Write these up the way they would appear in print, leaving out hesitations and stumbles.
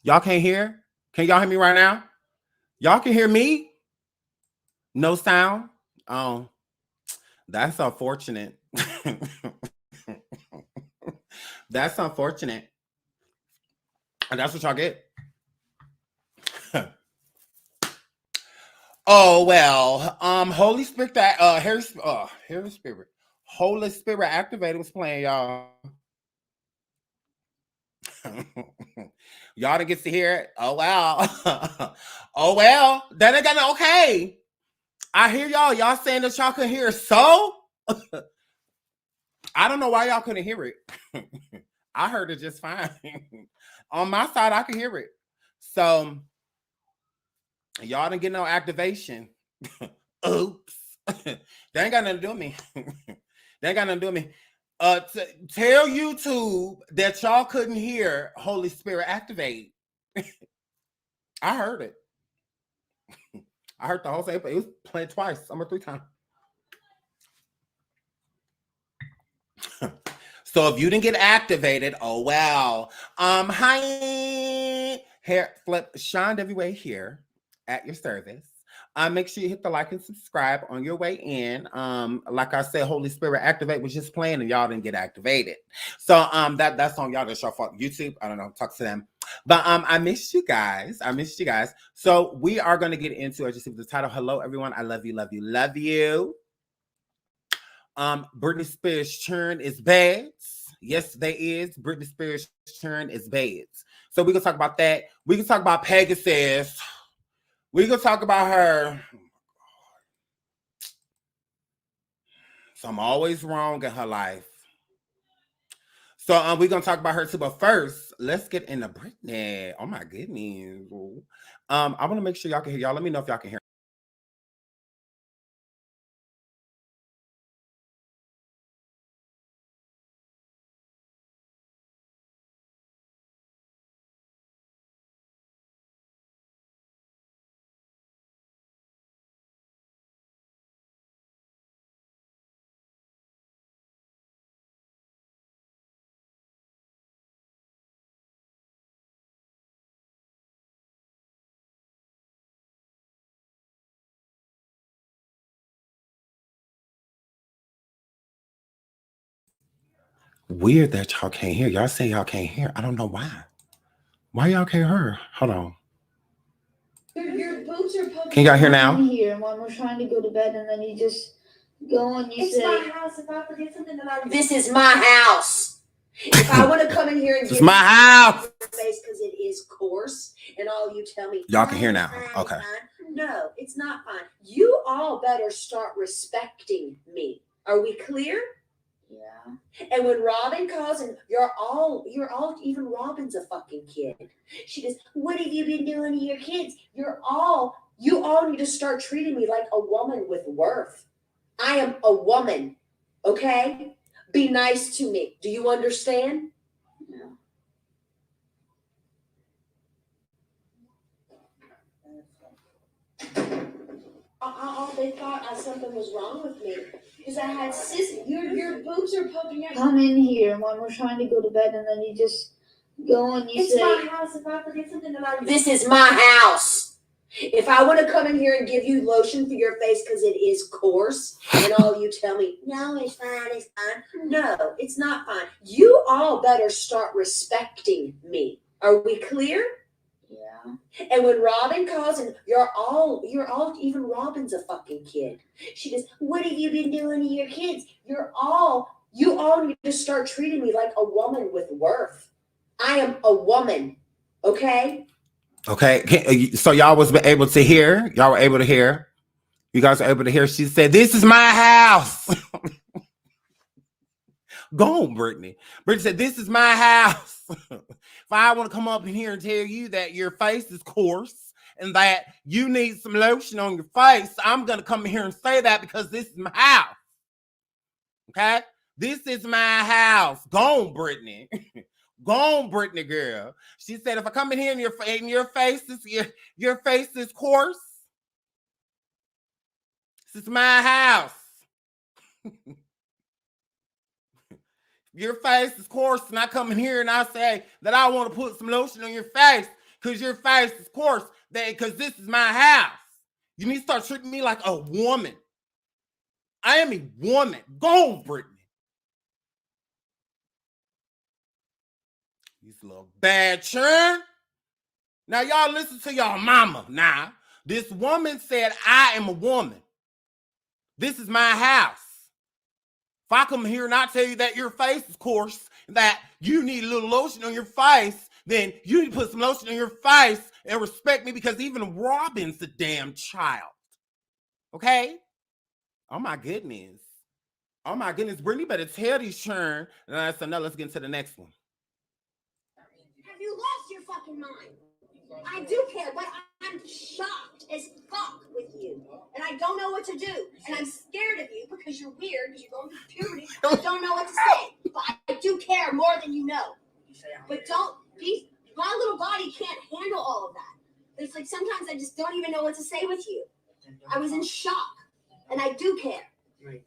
Y'all can't hear? Can y'all hear me right now? Y'all can hear me? No sound? Oh, that's unfortunate. That's unfortunate. And that's what y'all get. Oh well. Holy Spirit that Holy Spirit. Holy Spirit activated was playing, y'all. Y'all didn't get to hear it. Oh wow. Oh well. That ain't got no okay. I hear y'all. Y'all saying that y'all can hear so? I don't know why y'all couldn't hear it. I heard it just fine. On my side, I could hear it. So y'all didn't get no activation. Oops. They ain't got nothing to do with me. They ain't got nothing to do with me. Tell YouTube that y'all couldn't hear Holy Spirit activate. I heard it. I heard the whole thing, but it was played twice. I'm a 3 times. So if you didn't get activated, oh wow. Hi, hair flip Sean everywhere here at your service. Make sure you hit the like and subscribe on your way in. Like I said, Holy Spirit activate was just playing and y'all didn't get activated. So that's on y'all. That's your fault. YouTube, I don't know, talk to them. But I missed you guys. I missed you guys. So we are gonna get into it. Just see the title. Hello, everyone. I love you, love you, love you. Britney Spears' churn is bad. Yes, there is. Britney Spears' churn is bad. So we can talk about that. We can talk about Pegasus. We can talk about her. So I'm always wrong in her life. So we're gonna talk about her too. But first, let's get into Britney. Oh my goodness. I want to make sure y'all can hear. Y'all let me know if y'all can hear. Weird that y'all can't hear. Y'all say y'all can't hear. I don't know why. Why y'all can't hear? Hold on. Your boots are poking. Can y'all hear now? Here, when we're trying to go to bed, and then you just go and you say, "It's my house. If I forget something, then this is my house. If I want to come in here and it's my house face because it is coarse, and all you tell me, y'all can hear now. Okay. No, it's not fine. You all better start respecting me. Are we clear? Yeah. And when Robin calls and you're all even Robin's a fucking kid. She goes, "What have you been doing to your kids? You all need to start treating me like a woman with worth. I am a woman. Okay? Be nice to me. Do you understand?" No. They thought something was wrong with me because I had your boobs are poking out. Come in here when we're trying to go to bed, and then you just go and you say, "It's my house. If I forget something, then this is my house. If I want to come in here and give you lotion for your face because it is coarse, and all you tell me, no, it's fine, it's fine. No, it's not fine. You all better start respecting me. Are we clear?" Yeah. And when Robin calls and you're all even Robin's a fucking kid. She goes, "What have you been doing to your kids? You all need to start treating me like a woman with worth. I am a woman. Okay?" Okay. So y'all was able to hear. Y'all were able to hear. You guys were able to hear. She said, "This is my house." Go on, Britney. Britney said, "This is my house." If I want to come up in here and tell you that your face is coarse and that you need some lotion on your face, I'm going to come in here and say that because this is my house. Okay? This is my house. Go on, Britney. Go on, Britney girl. She said, if I come in here and your face is coarse, this is my house. Your face is coarse, and I come in here and I say that I want to put some lotion on your face. because your face, of course, because this is my house. You need to start treating me like a woman. I am a woman. Go, Britney. You little bad churn. Now, y'all listen to y'all mama. Now, this woman said, I am a woman. This is my house. If I come here and I tell you that your face is coarse, that you need a little lotion on your face, then you need to put some lotion on your face and respect me, because even Robin's a damn child. Okay? Oh my goodness. Oh my goodness. Brittany better tell these churn. So now let's get into the next one. Have you lost your fucking mind? I do care, but I'm shocked as fuck with you. And I don't know what to do. And I'm scared of you because you're weird, because you're going through puberty. I don't know what to say. But I do care more than you know. But my little body can't handle all of that. It's like sometimes I just don't even know what to say with you. I was in shock. And I do care. If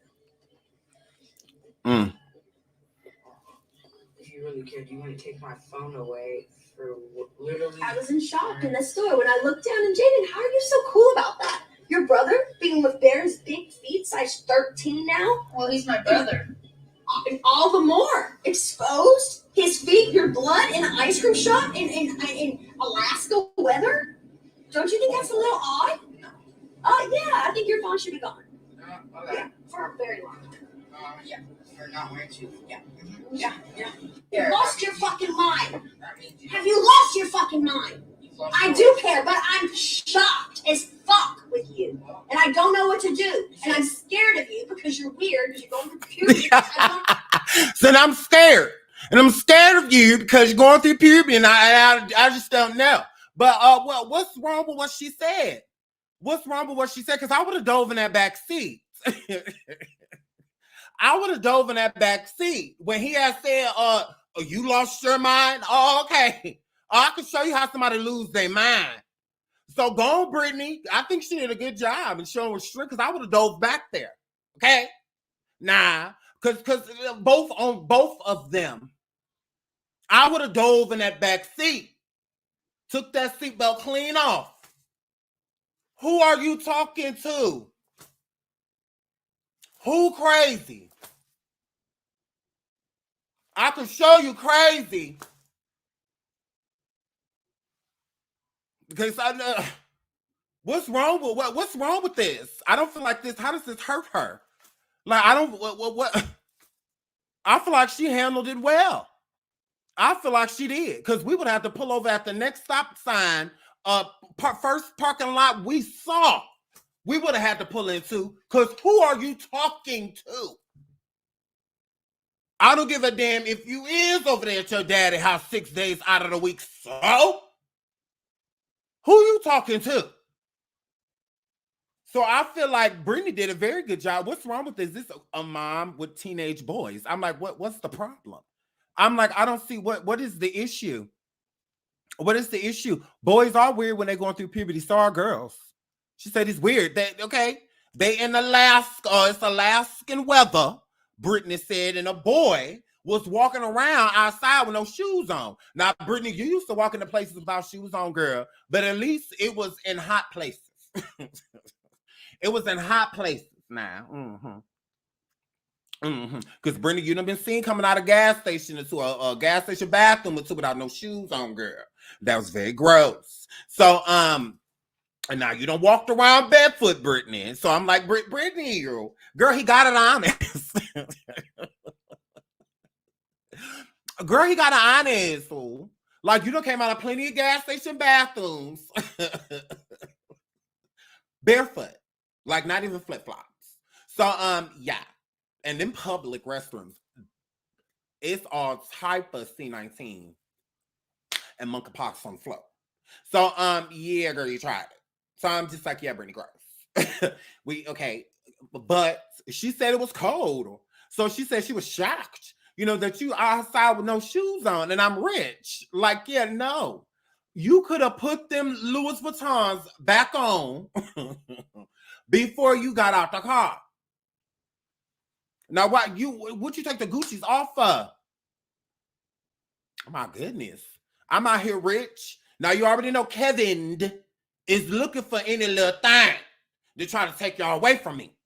you really care, do you want to take my phone away? For literally, I was in shock in the store when I looked down, and Jaden, how are you so cool about that? Your brother being with Bear's big feet, size 13 now? Well, he's my brother. And all the more exposed, his feet, your blood in an ice cream shop in Alaska weather? Don't you think that's a little odd? Yeah, I think your phone should be gone. Okay. Yeah, for a very long time. Yeah, for not wearing shoes. Yeah. You lost your fucking mind. Have you lost your fucking mind? I do care, but I'm shocked as fuck with you. And I don't know what to do. And I'm scared of you because you're weird, because you're going through puberty. So now I'm scared. And I'm scared of you because you're going through puberty, and I just don't know. But what's wrong with what she said? What's wrong with what she said? Because I would have dove in that back seat. I would have dove in that back seat when he had said, you lost your mind? Oh, okay. I can show you how somebody lose their mind. So go on, Brittany. I think she did a good job in showing restraint, because I would have dove back there. Okay? Nah, because both of them, I would have dove in that back seat. Took that seatbelt clean off. Who are you talking to? Who crazy? I can show you crazy. Because I know what's wrong with this? I don't feel like this. How does this hurt her? Like, I don't what I feel like she handled it well. I feel like she did, because we would have to pull over at the next stop sign, first parking lot we saw. We would have had to pull into, because who are you talking to? I don't give a damn if you is over there at your daddy's house 6 days out of the week. So, who you talking to? So I feel like Brittany did a very good job. What's wrong with this? This is a mom with teenage boys. I'm like, what's the problem? I'm like, I don't see what is the issue. What is the issue? Boys are weird when they're going through puberty. So are girls. She said it's weird. They in Alaska. It's Alaskan weather. Brittany said, and a boy was walking around outside with no shoes on. Now, Brittany, you used to walk into places without shoes on, girl, but at least it was in hot places. It was in hot places now. Because Brittany, you done been seen coming out of gas station into a gas station bathroom without no shoes on, girl. That was very gross. So, and now you done walked around barefoot, Brittany. So I'm like, Brittany, girl, he got it honest. Girl, he got an honest. Fool. Like, you done came out of plenty of gas station bathrooms. Barefoot. Like, not even flip-flops. So, yeah. And then public restrooms. It's all type of C19 and monkeypox on the floor. So, yeah, girl, you tried it. So I'm just like, yeah, Brittany, gross. Okay. But she said it was cold. So she said she was shocked, that you outside with no shoes on, and I'm rich. Like, yeah, no. You could have put them Louis Vuittons back on before you got out the car. Now, what you take the Gucci's off of? Oh, my goodness. I'm out here rich. Now you already know Kevin is looking for any little thing to try to take y'all away from me.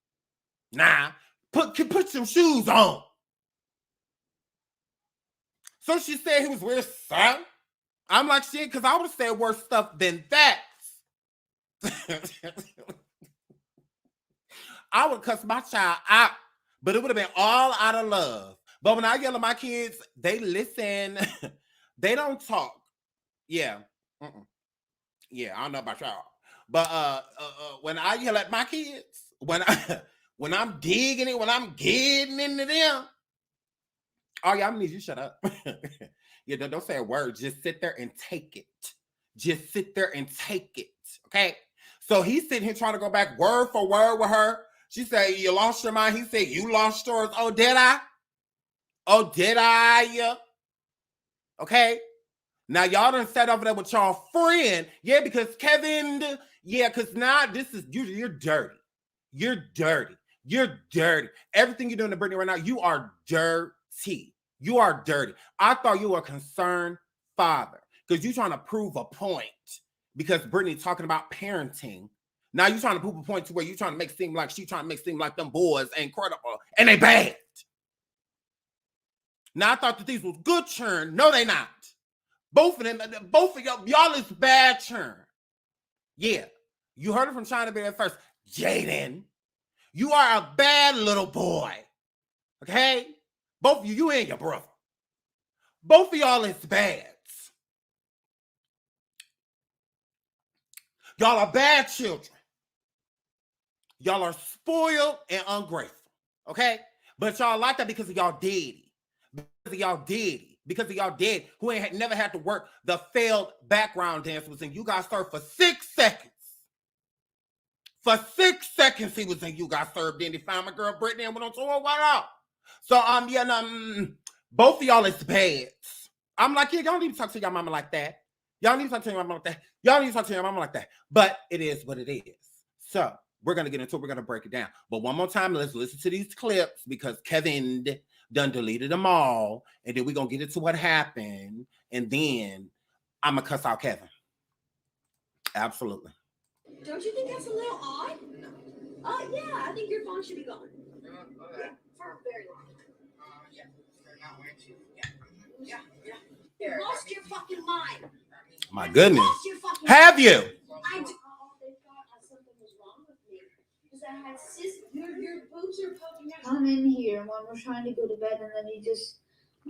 Nah, put some shoes on. So she said he was weird, son. I'm like, shit, because I would have said worse stuff than that. I would cuss my child out, but it would have been all out of love. But when I yell at my kids, they listen. They don't talk. Yeah. Yeah, I don't know about y'all. But when I yell at my kids, when I'm digging it, when I'm getting into them, oh yeah, I'm gonna need you to shut up. Yeah, don't say a word. Just sit there and take it. Just sit there and take it. Okay. So he's sitting here trying to go back word for word with her. She said, you lost your mind. He said, you lost yours. Oh, did I? Oh, did I? Okay. Now, y'all done sat over there with y'all friend. Yeah, because Kevin, yeah, because now this is, you're dirty. You're dirty. You're dirty. Everything you're doing to Britney right now, you are dirty. You are dirty. I thought you were a concerned father because you're trying to prove a point because Britney talking about parenting. Now you're trying to prove a point to where you're trying to make it seem like she's trying to make it seem like them boys ain't credible and they bad. Now I thought that these was good churn. No, they not. Both of them, both of y'all is bad churn. Yeah. You heard it from China Bear at first. Jaden, you are a bad little boy. Okay? Both of you and your brother. Both of y'all is bad. Y'all are bad children. Y'all are spoiled and ungrateful. Okay? But y'all like that because of y'all daddy. Because of y'all daddy. Because of y'all dad who ain't never had to work the failed background dancers. And you guys served for 6 seconds. For 6 seconds he was in You Got Served. Then he found my girl Britney and went on tour. What up? So both of y'all is bad. I'm like, yeah, y'all need to talk to your mama like that. Y'all need to talk to your mama like that. Y'all need to talk to your mama like that. But it is what it is. So we're gonna get into it. We're gonna break it down. But one more time, let's listen to these clips because Kevin done deleted them all, and then we're gonna get into what happened, and then I'm gonna cuss out Kevin. Absolutely. Don't you think that's a little odd? No. Yeah, I think your phone should be gone. Okay. Yeah, for very long. Yeah. They're not wearing shoes. Yeah. You lost your fucking mind. My goodness. You lost your fucking Have mind. you? I do. They thought something was wrong with me because I had your boobs are poking out. Come in here when we're trying to go to bed, and then you just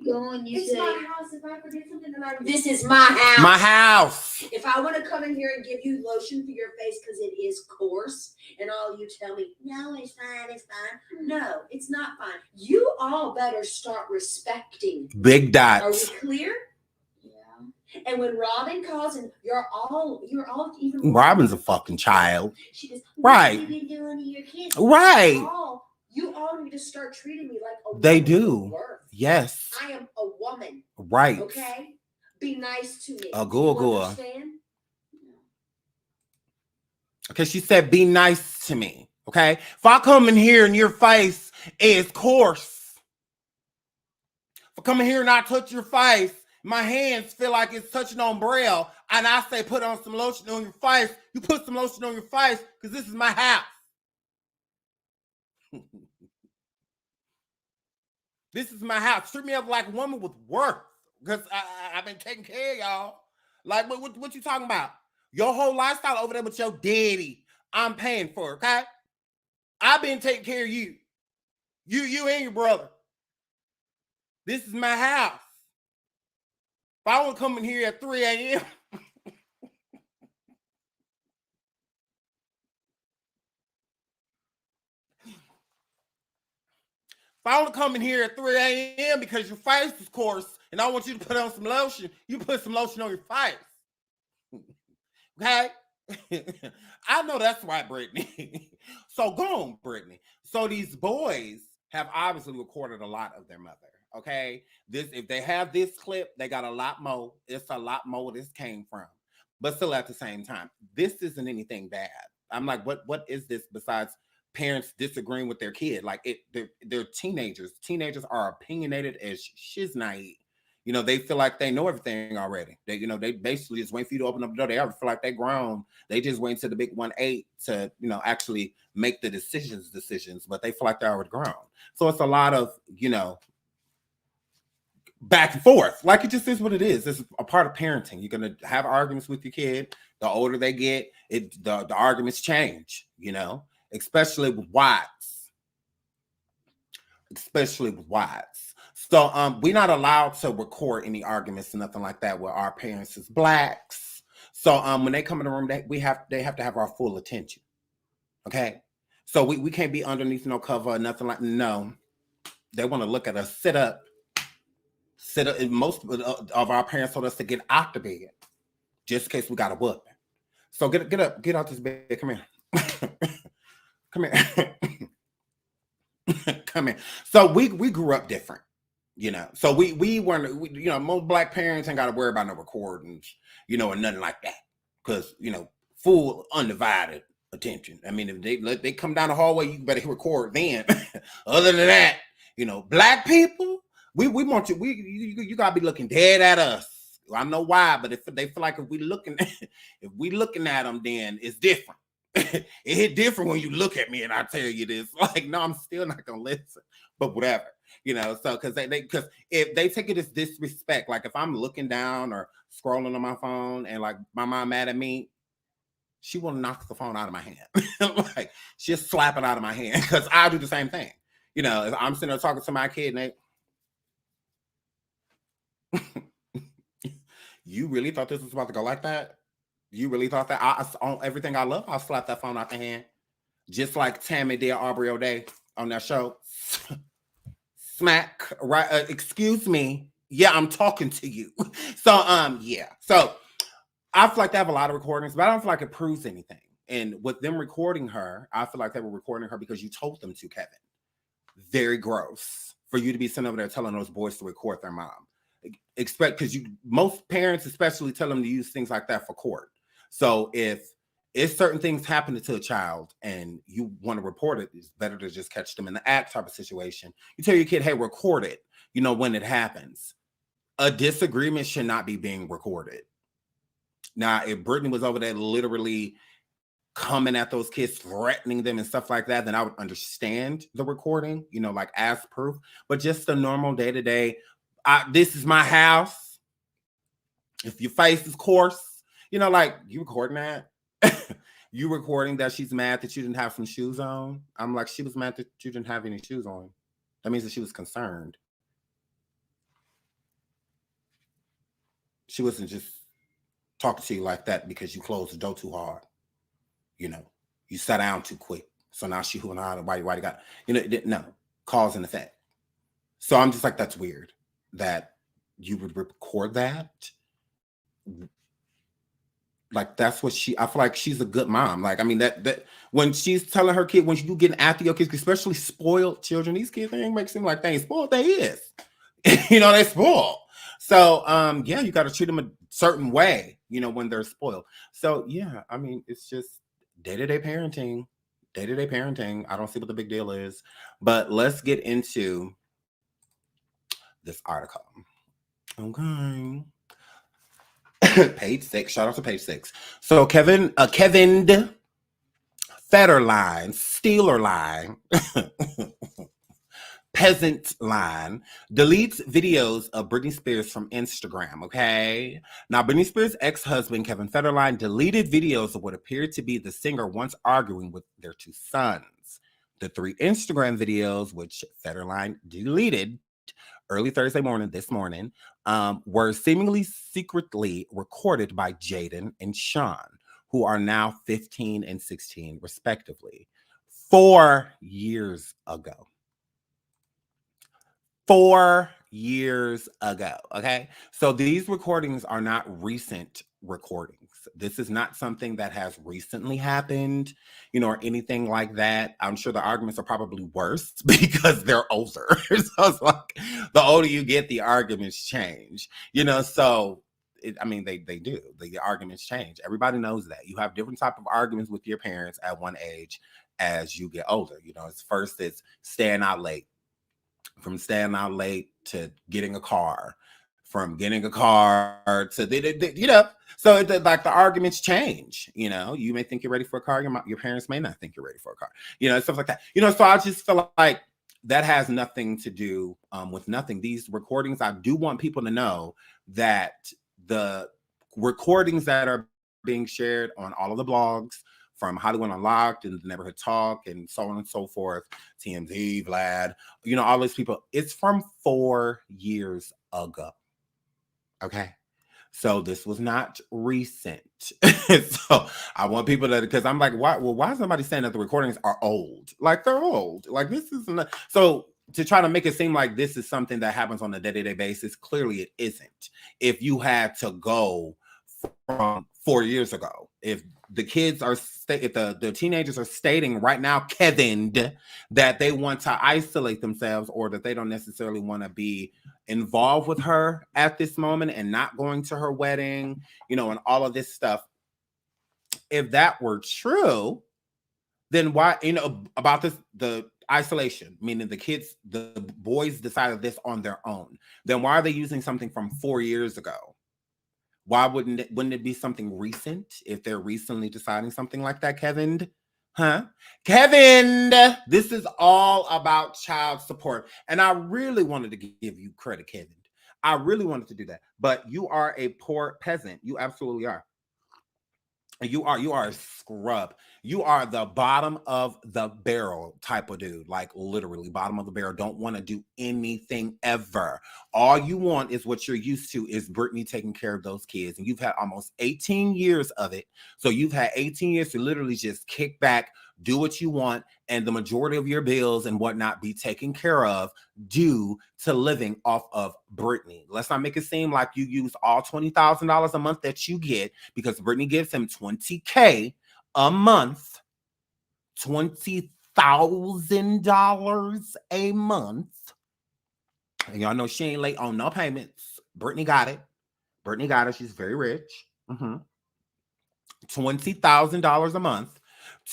go and you say, "It's my house. If I forget something, then this is my house. My house. If I want to come in here and give you lotion for your face because it is coarse, and all you tell me, no, it's fine, it's fine. No, it's not fine. You all better start respecting. Big dots. Are we clear? Yeah. And when Robin calls and you're all even. Robin's a fucking child. She goes, right. What have you been doing to your kids? Right. You all need to start treating me like a woman. They do. Of worth. Yes. I am a woman. Right. Okay? Be nice to me. Go. Understand? Okay, she said, be nice to me. Okay? If I come in here and your face is coarse, if I come in here and I touch your face, my hands feel like it's touching on braille, and I say put on some lotion on your face, you put some lotion on your face because this is my house. This is my house. Treat me up like a woman with worth because I've been taking care of y'all. Like, what you talking about? Your whole lifestyle over there with your daddy, I'm paying for, okay? I've been taking care of you. You and your brother. This is my house. If I want to come in here at 3 a.m., if I want to come in here at 3 a.m. because your face is coarse and I want you to put on some lotion, you put some lotion on your face. Okay? I know that's right, Brittany. So go on, Brittany. So these boys have obviously recorded a lot of their mother. Okay? If they have this clip, they got a lot more. It's a lot more where this came from. But still at the same time, this isn't anything bad. I'm like, what is this besides parents disagreeing with their kid? Like they're teenagers. Teenagers are opinionated as shiznai. They feel like they know everything already. They basically just wait for you to open up the door. They ever feel like they're grown. They just wait until the big 1-8 to, actually make the decisions, but they feel like they're already grown. So it's a lot of, back and forth. Like, it just is what it is. It's a part of parenting. You're going to have arguments with your kid. The older they get, the arguments change, especially with wives. So we're not allowed to record any arguments or nothing like that with our parents as blacks. So when they come in the room, they have to have our full attention. Okay. So we can't be underneath no cover or nothing like. No, they want to look at us. Sit up. And most of our parents told us to get out the bed just in case we got a whooping. So get up, get out this bed. Come here. Come here. Come here. So we grew up different. So we weren't, most black parents ain't got to worry about no recordings, or nothing like that. Because, full undivided attention. I mean, if they come down the hallway, you better record then. Other than that, black people, we want you got to be looking dead at us. I know why, but if they feel like if we looking at them, then it's different. It hit different when you look at me and I tell you this. Like, no, I'm still not going to listen, but whatever. So because if they take it as disrespect, like if I'm looking down or scrolling on my phone and like my mom mad at me, she will knock the phone out of my hand. Like, she'll slap it out of my hand because I do the same thing. If I'm sitting there talking to my kid and they, you really thought this was about to go like that? You really thought that? On everything I love, I'll slap that phone out the hand. Just like Tammy did Aubrey O'Day on that show. Smack, right? Excuse me. Yeah, I'm talking to you. So, yeah. So I feel like they have a lot of recordings, but I don't feel like it proves anything. And with them recording her, I feel like they were recording her because you told them to, Kevin. Very gross for you to be sitting over there telling those boys to record their mom. Because most parents especially tell them to use things like that for court. So if certain things happen to a child and you want to report it, it's better to just catch them in the act type of situation. You tell your kid, hey, record it, when it happens. A disagreement should not be being recorded. Now, if Britney was over there literally coming at those kids, threatening them and stuff like that, then I would understand the recording, like as proof. But just the normal day-to-day, this is my house. If your face is coarse, like, you recording that? You recording that she's mad that you didn't have some shoes on? I'm like, she was mad that you didn't have any shoes on. That means that she was concerned. She wasn't just talking to you like that because you closed the door too hard. You sat down too quick. So now she who and I, why you got, no, cause and effect. So I'm just like, that's weird that you would record that. Like, that's what I feel like she's a good mom. Like, I mean, that when she's telling her kid, when you getting after your kids, especially spoiled children, these kids, they ain't make it seem like they ain't spoiled. They is. They spoiled. So, yeah, you got to treat them a certain way, when they're spoiled. So, yeah, I mean, it's just day-to-day parenting. I don't see what the big deal is. But let's get into this article. Okay. Page 6. Shout out to page 6. So Kevin Federline, Steeler Line, Peasant Line deletes videos of Britney Spears from Instagram. Okay. Now, Britney Spears' ex-husband, Kevin Federline, deleted videos of what appeared to be the singer once arguing with their 2 sons. The 3 Instagram videos, which Federline deleted early Thursday morning, this morning, were seemingly secretly recorded by Jaden and Sean, who are now 15 and 16, respectively, 4 years ago. 4 years ago. Okay. So these recordings are not recent recordings. This is not something that has recently happened, or anything like that. I'm sure the arguments are probably worse because they're older. So it's like, the older you get, the arguments change, so they do. The arguments change. Everybody knows that. You have different type of arguments with your parents at one age as you get older. It's staying out late. From staying out late to getting a car, from getting a car to you know. So like the arguments change. You know, you may think you're ready for a car. Your parents may not think you're ready for a car. You know, stuff like that. You know, so I just feel like that has nothing to do with nothing. These recordings, I do want people to know that the recordings that are being shared on all of the blogs from Hollywood Unlocked and the Neighborhood Talk and so on and so forth, TMZ, Vlad, you know, all these people, it's from 4 years ago. Okay. So this was not recent. So I want people to, because I'm like, why is somebody saying that the recordings are old? Like they're old. Like this is not, so to try to make it seem like this is something that happens on a day-to-day basis, clearly it isn't. If you had to go from 4 years ago, if the kids are if the teenagers are stating right now, Kevin, that they want to isolate themselves or that they don't necessarily want to be involved with her at this moment and not going to her wedding, you know, and all of this stuff. If that were true, then why, you know, about this, the isolation, meaning the boys decided this on their own, then why are they using something from 4 years ago? Why wouldn't it be something recent if they're recently deciding something like that, Kevin? Huh? Kevin, this is all about child support. And I really wanted to give you credit, Kevin. I really wanted to do that. But you are a poor peasant. You absolutely are. You are a scrub. You are the bottom of the barrel type of dude, like literally bottom of the barrel. Don't want to do anything ever. All you want is what you're used to is Britney taking care of those kids. And you've had almost 18 years of it. So you've had 18 years to literally just kick back, do what you want, and the majority of your bills and whatnot be taken care of due to living off of Britney. Let's not make it seem like you use all $20,000 a month that you get, because Britney gives him $20K a month, $20,000 a month. And y'all know she ain't late on no payments. Britney got it. Britney got it. She's very rich. $20,000 a month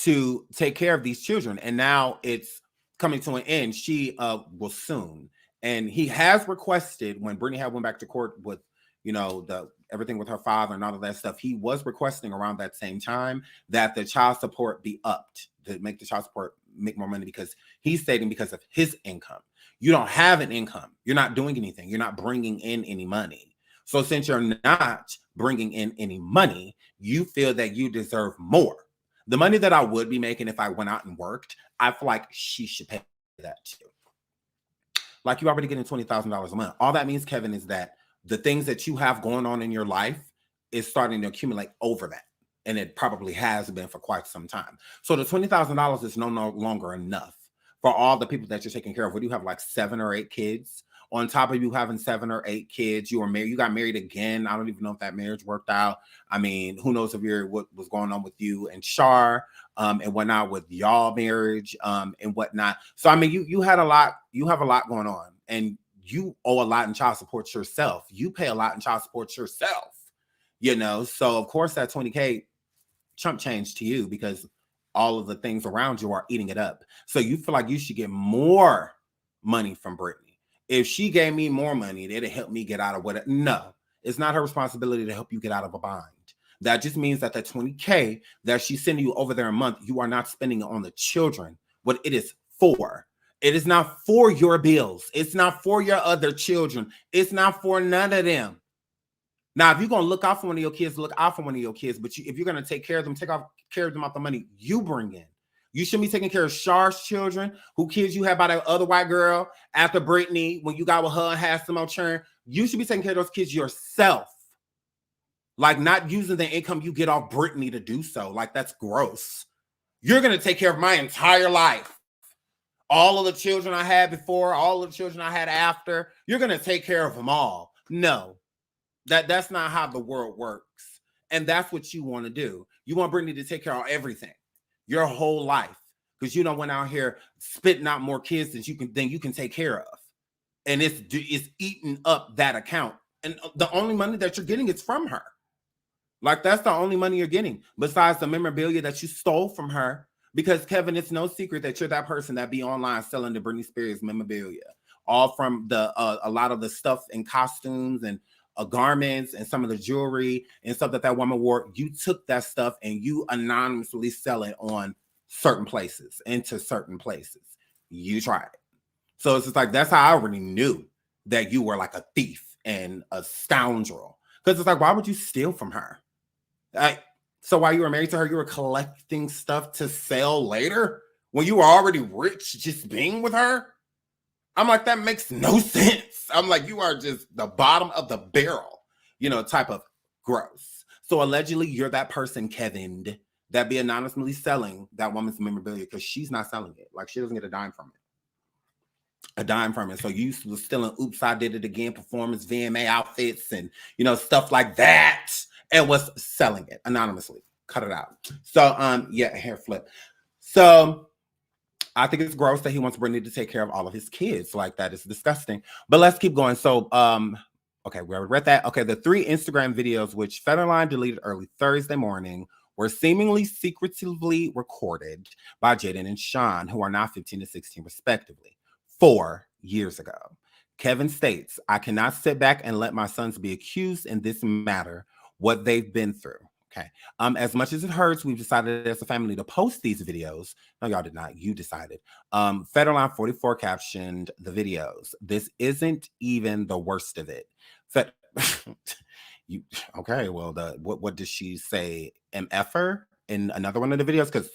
to take care of these children. And now it's coming to an end. She will soon. And he has requested, when Britney had went back to court with, you know, everything with her father and all of that stuff, he was requesting around that same time that the child support be upped, to make the child support make more money, because he's stating because of his income. You don't have an income. You're not doing anything. You're not bringing in any money. So since you're not bringing in any money, you feel that you deserve more. The money that I would be making if I went out and worked, I feel like she should pay that too. Like, you already getting $20,000 a month. All that means, Kevin, is that the things that you have going on in your life is starting to accumulate over that. And it probably has been for quite some time. So the $20,000 is no longer enough for all the people that you're taking care of. What do you have, like 7 or 8 kids? On top of you having 7 or 8 kids, you were married. You got married again. I don't even know if that marriage worked out. I mean, who knows what was going on with you and Shar and whatnot with y'all marriage and whatnot. So I mean, you had a lot. You have a lot going on, and you owe a lot in child support yourself. You pay a lot in child support yourself. You know, so of course that $20K chump change to you, because all of the things around you are eating it up. So you feel like you should get more money from Britney. If she gave me more money, it'd help me get out of what. No, it's not her responsibility to help you get out of a bind. That just means that the $20K that she's sending you over there a month, you are not spending it on the children. What it is for. It is not for your bills. It's not for your other children. It's not for none of them. Now, if you're going to look out for one of your kids, look out for one of your kids. But if you're going to take care of them, take care of them out the money you bring in. You shouldn't be taking care of Shar's children, who kids you had by that other white girl after Britney, when you got with her and had some more churn. You should be taking care of those kids yourself. Like, not using the income you get off Britney to do so. Like, that's gross. You're going to take care of my entire life. All of the children I had before, all of the children I had after, you're going to take care of them all. No, that's not how the world works. And that's what you want to do. You want Britney to take care of everything. Your whole life, because you don't went out here spitting out more kids than you can take care of, and it's eating up that account. And the only money that you're getting is from her. Like, that's the only money you're getting, besides the memorabilia that you stole from her. Because Kevin, it's no secret that you're that person that be online selling the Britney Spears memorabilia. all from the a lot of the stuff and costumes and garments and some of the jewelry and stuff that that woman wore. You took that stuff and you anonymously sell it on certain places, into certain places. You tried it. So it's just like, that's how I already knew that you were like a thief and a scoundrel. Because it's like, why would you steal from her? Like, so while you were married to her, you were collecting stuff to sell later when you were already rich just being with her? I'm like, that makes no sense. I'm like, you are just the bottom of the barrel, type of gross. So allegedly, you're that person, Kevin, that be anonymously selling that woman's memorabilia because she's not selling it. Like, she doesn't get a dime from it. So you was stealing Oops, I Did It Again performance VMA outfits and stuff like that, and was selling it anonymously. Cut it out. So yeah, hair flip. So I think it's gross that he wants Britney to take care of all of his kids. Like, that is disgusting. But let's keep going. So okay, we already read that. Okay, the 3 Instagram videos which Federline deleted early Thursday morning were seemingly secretively recorded by Jaden and Sean, who are now 15 and 16 respectively, 4 years ago. Kevin states, I cannot sit back and let my sons be accused in this matter, what they've been through. Okay. As much as it hurts, we've decided as a family to post these videos. No, y'all did not. You decided. Federline 44 captioned the videos. This isn't even the worst of it. You okay? Well, what did she say? MFer in another one of the videos? Because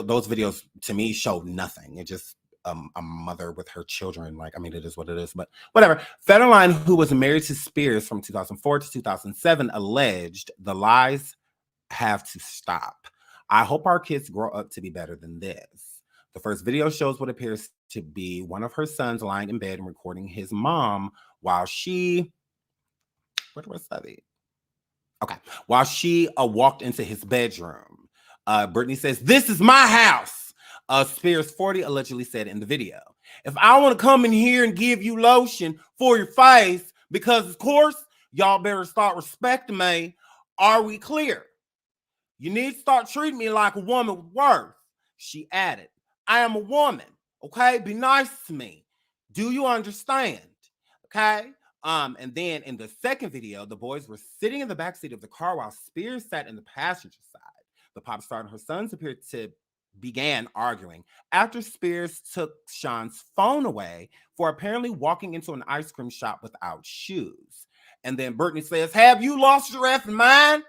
those videos to me showed nothing. It just a mother with her children. Like, I mean, it is what it is, but whatever. Federline, who was married to Spears from 2004 to 2007, alleged the lies have to stop. I hope our kids grow up to be better than this. The first video shows what appears to be one of her sons lying in bed and recording his mom while she, where was that? Okay, while she walked into his bedroom. Britney says, "This is my house." Spears 40 allegedly said in the video, "If I want to come in here and give you lotion for your face, because of course, y'all better start respecting me. Are we clear? You need to start treating me like a woman with worth." She added, "I am a woman, okay? Be nice to me. Do you understand? Okay?" And then in the second video, the boys were sitting in the backseat of the car while Spears sat in the passenger side. The pop star and her sons appeared to began arguing after Spears took Sean's phone away for apparently walking into an ice cream shop without shoes. And then Britney says, "Have you lost your effing mind?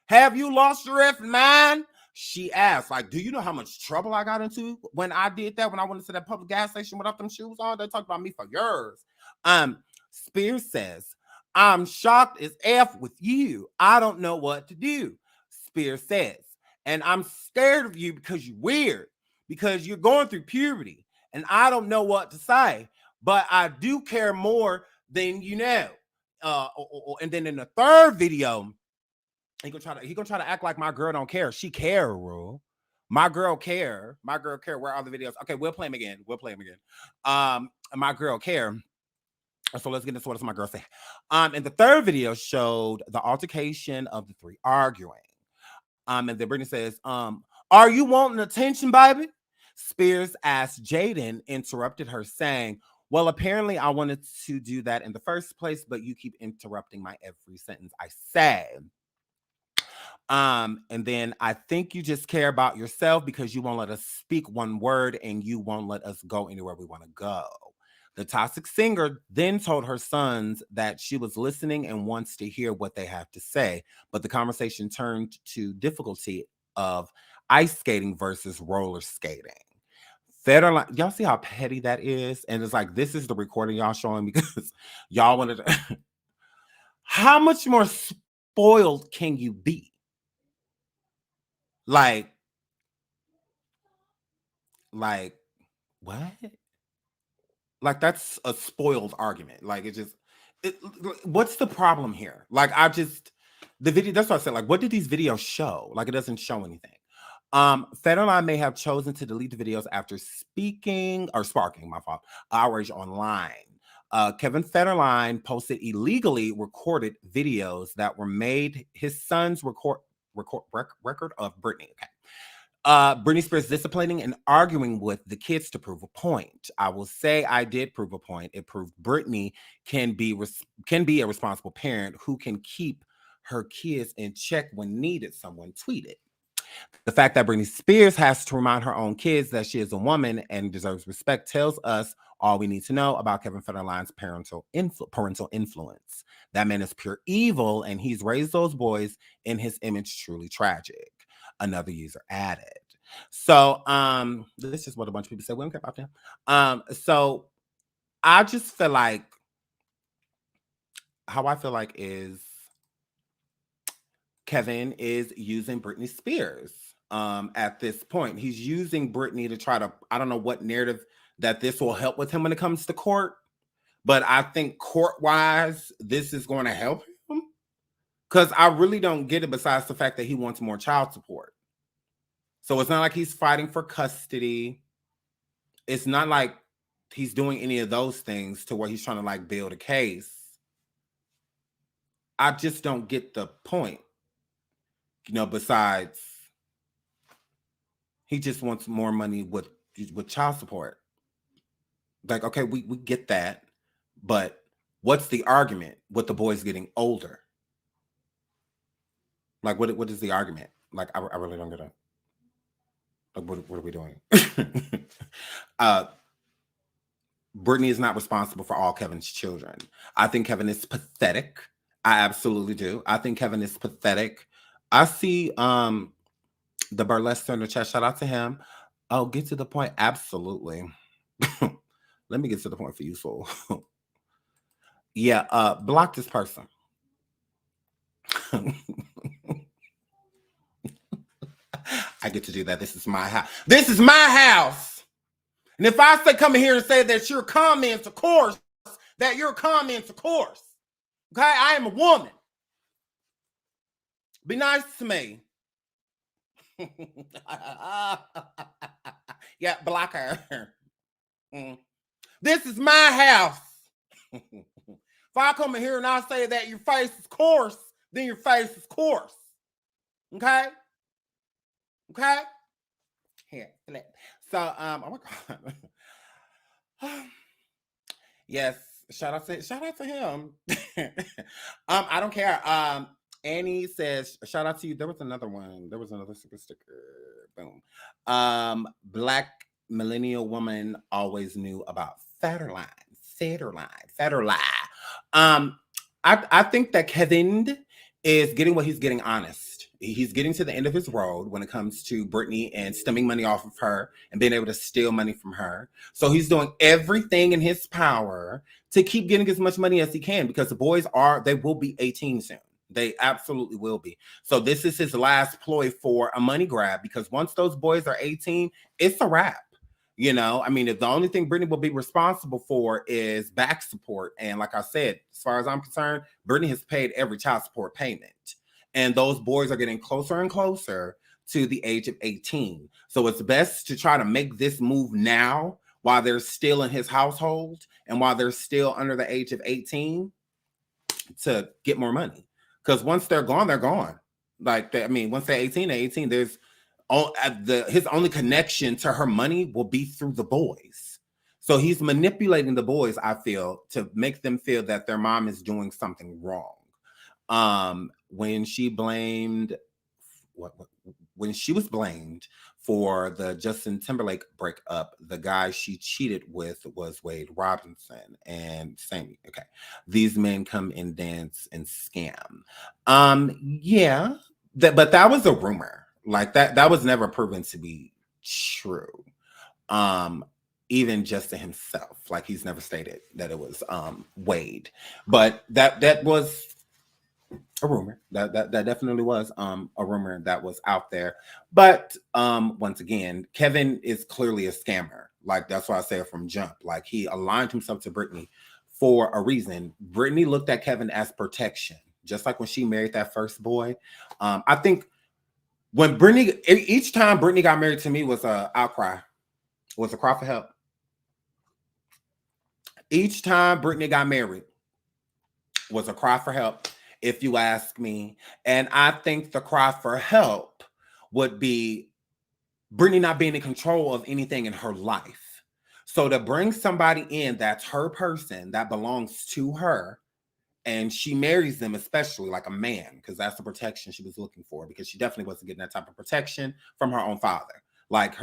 Have you lost your effing mind?" She asked, like, "Do you know how much trouble I got into when I did that, when I went into that public gas station without them shoes on? They talked about me for years." Spears says, "I'm shocked as F with you. I don't know what to do." Spears says, "And I'm scared of you because you're weird, because you're going through puberty, and I don't know what to say, but I do care more than you know." And then in the third video, he gonna try to act like my girl don't care. She care, Rule. My girl care. My girl care. Where are the videos? Okay, we'll play them again. My girl care. So let's get into what does my girl say. And the third video showed the altercation of the 3 arguing. And then Britney says, "Are you wanting attention, baby?" Spears asked Jaden, interrupted her, saying, "Well, apparently I wanted to do that in the first place, but you keep interrupting my every sentence I say." And then, "I think you just care about yourself because you won't let us speak one word and you won't let us go anywhere we want to go." The toxic singer then told her sons that she was listening and wants to hear what they have to say, but the conversation turned to difficulty of ice skating versus roller skating. Federline, y'all see how petty that is? And it's like, this is the recording y'all showing because y'all wanted to. How much more spoiled can you be? Like, what? Like, that's a spoiled argument. Like, what's the problem here? Like, the video, that's what I said. Like, what did these videos show? Like, it doesn't show anything. Federline may have chosen to delete the videos after sparking, my fault, outrage online. Kevin Federline posted illegally recorded videos that were made his son's record of Britney. Okay. Britney Spears disciplining and arguing with the kids to prove a point. I will say I did prove a point. It proved Britney can be a responsible parent who can keep her kids in check when needed, someone tweeted. The fact that Britney Spears has to remind her own kids that she is a woman and deserves respect tells us all we need to know about Kevin Federline's parental influence. That man is pure evil, and he's raised those boys in his image. Truly tragic. Another user added. So, this is what a bunch of people say. We don't care about them. So I just feel like how I feel like is Kevin is using Britney Spears at this point. He's using Britney to try to, I don't know what narrative that this will help with him when it comes to court, but I think court-wise, this is going to help him because I really don't get it besides the fact that he wants more child support. So it's not like he's fighting for custody. It's not like he's doing any of those things to where he's trying to like build a case. I just don't get the point. Besides, he just wants more money with child support. Like, okay, we get that, but what's the argument with the boys getting older? Like, what is the argument? Like, I really don't get it. Like, what are we doing? Britney is not responsible for all Kevin's children. I think Kevin is pathetic. I absolutely do. I think Kevin is pathetic. I see the burlesque in the chat. Shout out to him. Oh, get to the point. Absolutely. Let me get to the point for you, fool. Yeah, block this person. I get to do that. This is my house. This is my house. And if I say come in here and say that your comments, of course, that your comments, of course. Okay, I am a woman. Be nice to me. Yeah, block her. This is my house. If I come in here and I say that your face is coarse, then your face is coarse. Okay? Okay? Here, flip. So, oh my God. Yes, shout out to him. I don't care. Annie says, shout out to you. There was another one. There was another super sticker. Boom. Black millennial woman always knew about Federline. I think that Kevin is getting what he's getting honest. He's getting to the end of his road when it comes to Britney and stemming money off of her and being able to steal money from her. So he's doing everything in his power to keep getting as much money as he can because the boys they will be 18 soon. They absolutely will be. So this is his last ploy for a money grab because once those boys are 18, it's a wrap. I mean, if the only thing Britney will be responsible for is back support. And like I said, as far as I'm concerned, Britney has paid every child support payment. And those boys are getting closer and closer to the age of 18. So it's best to try to make this move now while they're still in his household and while they're still under the age of 18 to get more money. Because once they're gone, they're gone. Like, once they're 18, there's his only connection to her money will be through the boys. So he's manipulating the boys, I feel, to make them feel that their mom is doing something wrong. When she was blamed for the Justin Timberlake breakup, the guy she cheated with was Wade Robinson and Sammy. Okay. These men come and dance and scam. Yeah, but that was a rumor. Like that was never proven to be true. Even Justin himself, like he's never stated that it was Wade. But that was a rumor. That definitely was a rumor that was out there. But once again, Kevin is clearly a scammer. Like that's why I say it from jump. Like he aligned himself to Britney for a reason. Britney looked at Kevin as protection, just like when she married that first boy. I think when each time Britney got married to me was a outcry, was a cry for help. Each time Britney got married was a cry for help, if you ask me. And I think the cry for help would be Britney not being in control of anything in her life. So to bring somebody in that's her person, that belongs to her, and she marries them, especially like a man, because that's the protection she was looking for, because she definitely wasn't getting that type of protection from her own father. Like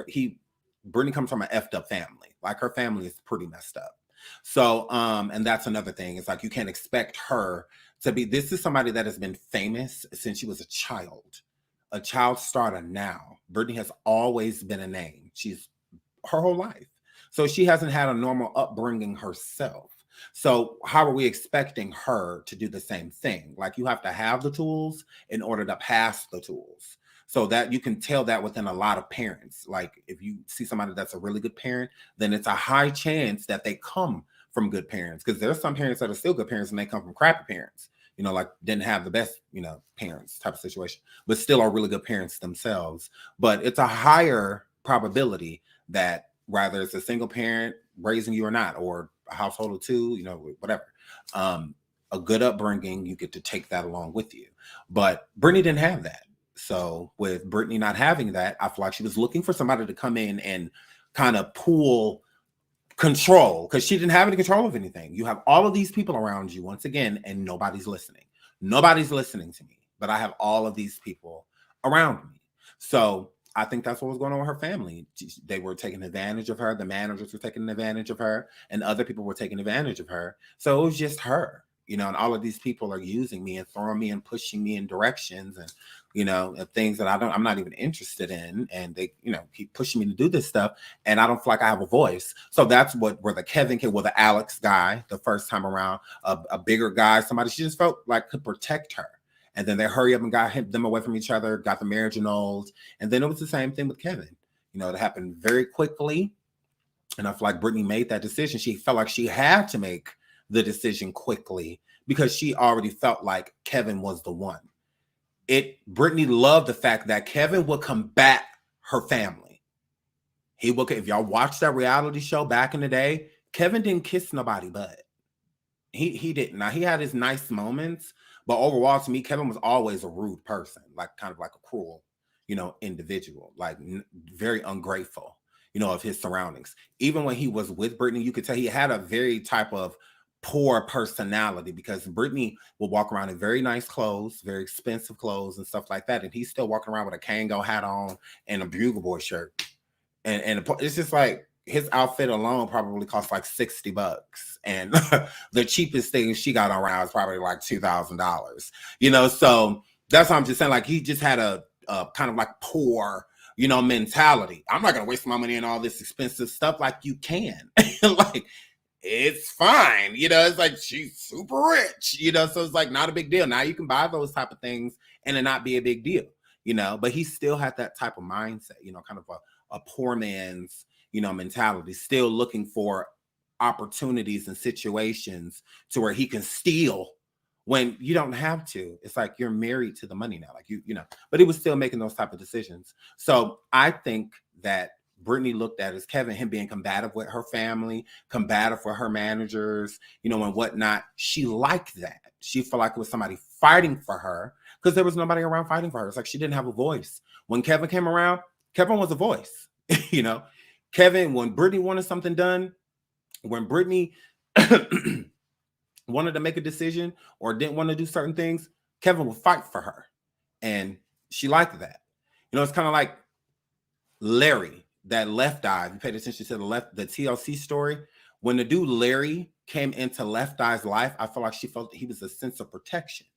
Brittany comes from an effed up family. Like her family is pretty messed up. So, and that's another thing. It's like you can't expect her to be. This is somebody that has been famous since she was a child starter. Now, Brittany has always been a name. She's her whole life. So she hasn't had a normal upbringing herself. So how are we expecting her to do the same thing? Like you have to have the tools in order to pass the tools. So that you can tell that within a lot of parents. Like if you see somebody that's a really good parent, then it's a high chance that they come from good parents. Because there's some parents that are still good parents and they come from crappy parents. You know, like didn't have the best, parents type of situation, but still are really good parents themselves. But it's a higher probability that whether it's a single parent raising you or not, or a household of two, whatever, a good upbringing, you get to take that along with you. But Brittany didn't have that. So with Brittany not having that, I feel like she was looking for somebody to come in and kind of pull control, because she didn't have any control of anything. You have all of these people around you once again, and nobody's listening. Nobody's listening to me, but I have all of these people around me. So I think that's what was going on with her family. They were taking advantage of her. The managers were taking advantage of her, and other people were taking advantage of her. So it was just her, and all of these people are using me and throwing me and pushing me in directions and, things that I'm not even interested in. And they, keep pushing me to do this stuff. And I don't feel like I have a voice. So that's where the Kevin came, the Alex guy, the first time around, a bigger guy, somebody she just felt like could protect her. And then they hurry up and got them away from each other, got the marriage annulled. And then it was the same thing with Kevin. It happened very quickly. And I feel like Brittany made that decision. She felt like she had to make the quickly because she already felt like Kevin was the one. Brittany loved the fact that Kevin would combat her family. He would, if y'all watched that reality show back in the day, Kevin didn't kiss nobody but. He didn't. Now he had his nice moments, but overall to me, Kevin was always a rude person, like kind of like a cruel, individual, like very ungrateful, of his surroundings. Even when he was with Brittany, you could tell he had a very type of poor personality, because Brittany will walk around in very nice clothes, very expensive clothes and stuff like that. And he's still walking around with a Kango hat on and a Bugle Boy shirt. And it's just like his outfit alone probably cost like $60. And the cheapest thing she got around is probably like $2,000, so that's what I'm just saying. Like he just had a kind of like poor, mentality. I'm not going to waste my money on all this expensive stuff. Like you can, like, it's fine. It's like she's super rich, so it's like not a big deal. Now you can buy those type of things and it not be a big deal, but he still had that type of mindset, kind of a poor man's, mentality, still looking for opportunities and situations to where he can steal when you don't have to. It's like you're married to the money now, like but he was still making those type of decisions. So I think that Brittany looked at as Kevin, him being combative with her family, combative with her managers, and whatnot. She liked that. She felt like it was somebody fighting for her because there was nobody around fighting for her. It's like she didn't have a voice. When Kevin came around, Kevin was a voice, Kevin, when Brittany wanted something done, when Brittany wanted to make a decision or didn't want to do certain things, Kevin would fight for her. And she liked that. It's kind of like Larry, that Left Eye. If you paid attention to the TLC story, when the dude Larry came into Left Eye's life, I felt like she felt he was a sense of protection,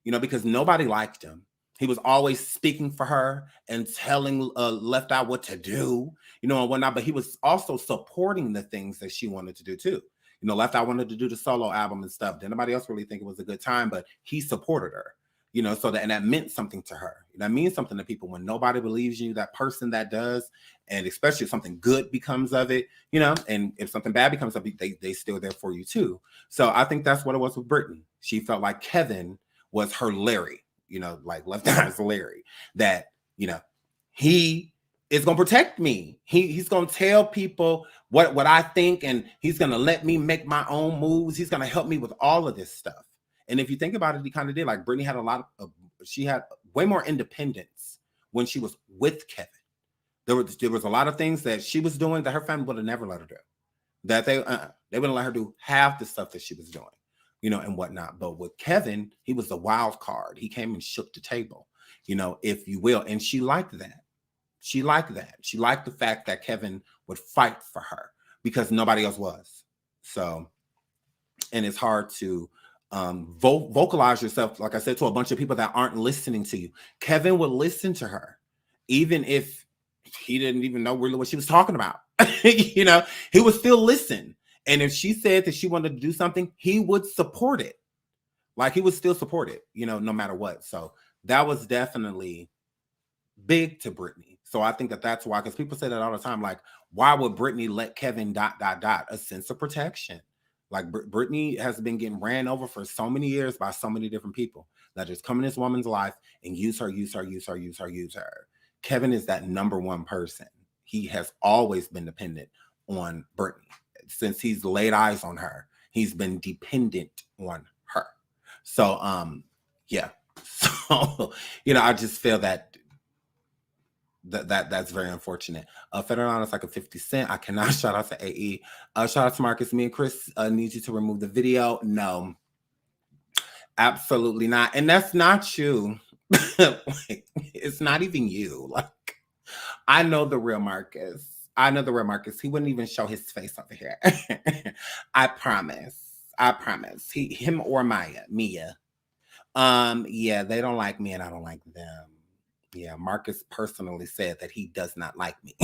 because nobody liked him. He was always speaking for her and telling Left Eye what to do, and whatnot. But he was also supporting the things that she wanted to do too. Left Eye wanted to do the solo album and stuff. Didn't nobody else really think it was a good time, but he supported her. So that meant something to her. That means something to people when nobody believes you, that person that does, and especially if something good becomes of it, and if something bad becomes of it, they still there for you too. So I think that's what it was with Brittany. She felt like Kevin was her Larry, like Left Eye's Larry, that, he is going to protect me. He's going to tell people what I think, and he's going to let me make my own moves. He's going to help me with all of this stuff. And if you think about it, he kind of did. Like Brittany had she had way more independence when she was with Kevin There was a lot of things that she was doing that her family would have never let her do. That they wouldn't let her do half the stuff that she was doing, and whatnot. But with Kevin, he was the wild card. He came and shook the table, if you will. And she liked that. She liked that. She liked the fact that Kevin would fight for her because nobody else was. So, and it's hard to vocalize yourself, like I said, to a bunch of people that aren't listening to you. Kevin would listen to her, even if he didn't even know really what she was talking about. He would still listen. And if she said that she wanted to do something, he would support it. Like he would still support it, no matter what. So that was definitely big to Britney. So I think that that's why, because people say that all the time, like, why would Britney let Kevin ... A sense of protection. Like Britney has been getting ran over for so many years by so many different people that just come in this woman's life and use her. Kevin is that number one person. He has always been dependent on Britney. Since he's laid eyes on her, he's been dependent on her. So, yeah. So, I just feel that's very unfortunate. Federline is like a 50 cent. I cannot shout out to AE. Shout out to Marcus. Me and Chris need you to remove the video. No, absolutely not. And that's not you. It's not even you. Like, I know the real Marcus. He wouldn't even show his face over here. I promise. Him or Mia. Yeah, they don't like me and I don't like them. Yeah, Marcus personally said that he does not like me.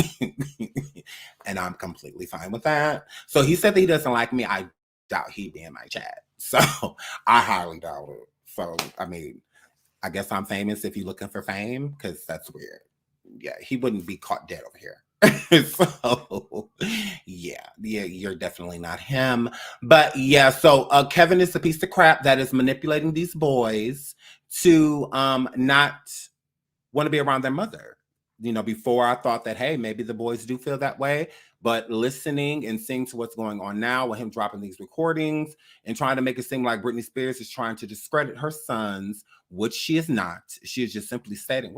And I'm completely fine with that. So he said that he doesn't like me. I doubt he'd be in my chat. So I highly doubt it. So, I mean, I guess I'm famous if you're looking for fame, because that's weird. Yeah, he wouldn't be caught dead over here. So, yeah, you're definitely not him. But yeah, so Kevin is a piece of crap that is manipulating these boys to not want to be around their mother. Before I thought that, hey, maybe the boys do feel that way, but listening and seeing to what's going on now with him dropping these recordings and trying to make it seem like Britney Spears is trying to discredit her sons, which she is not. She is just simply stating,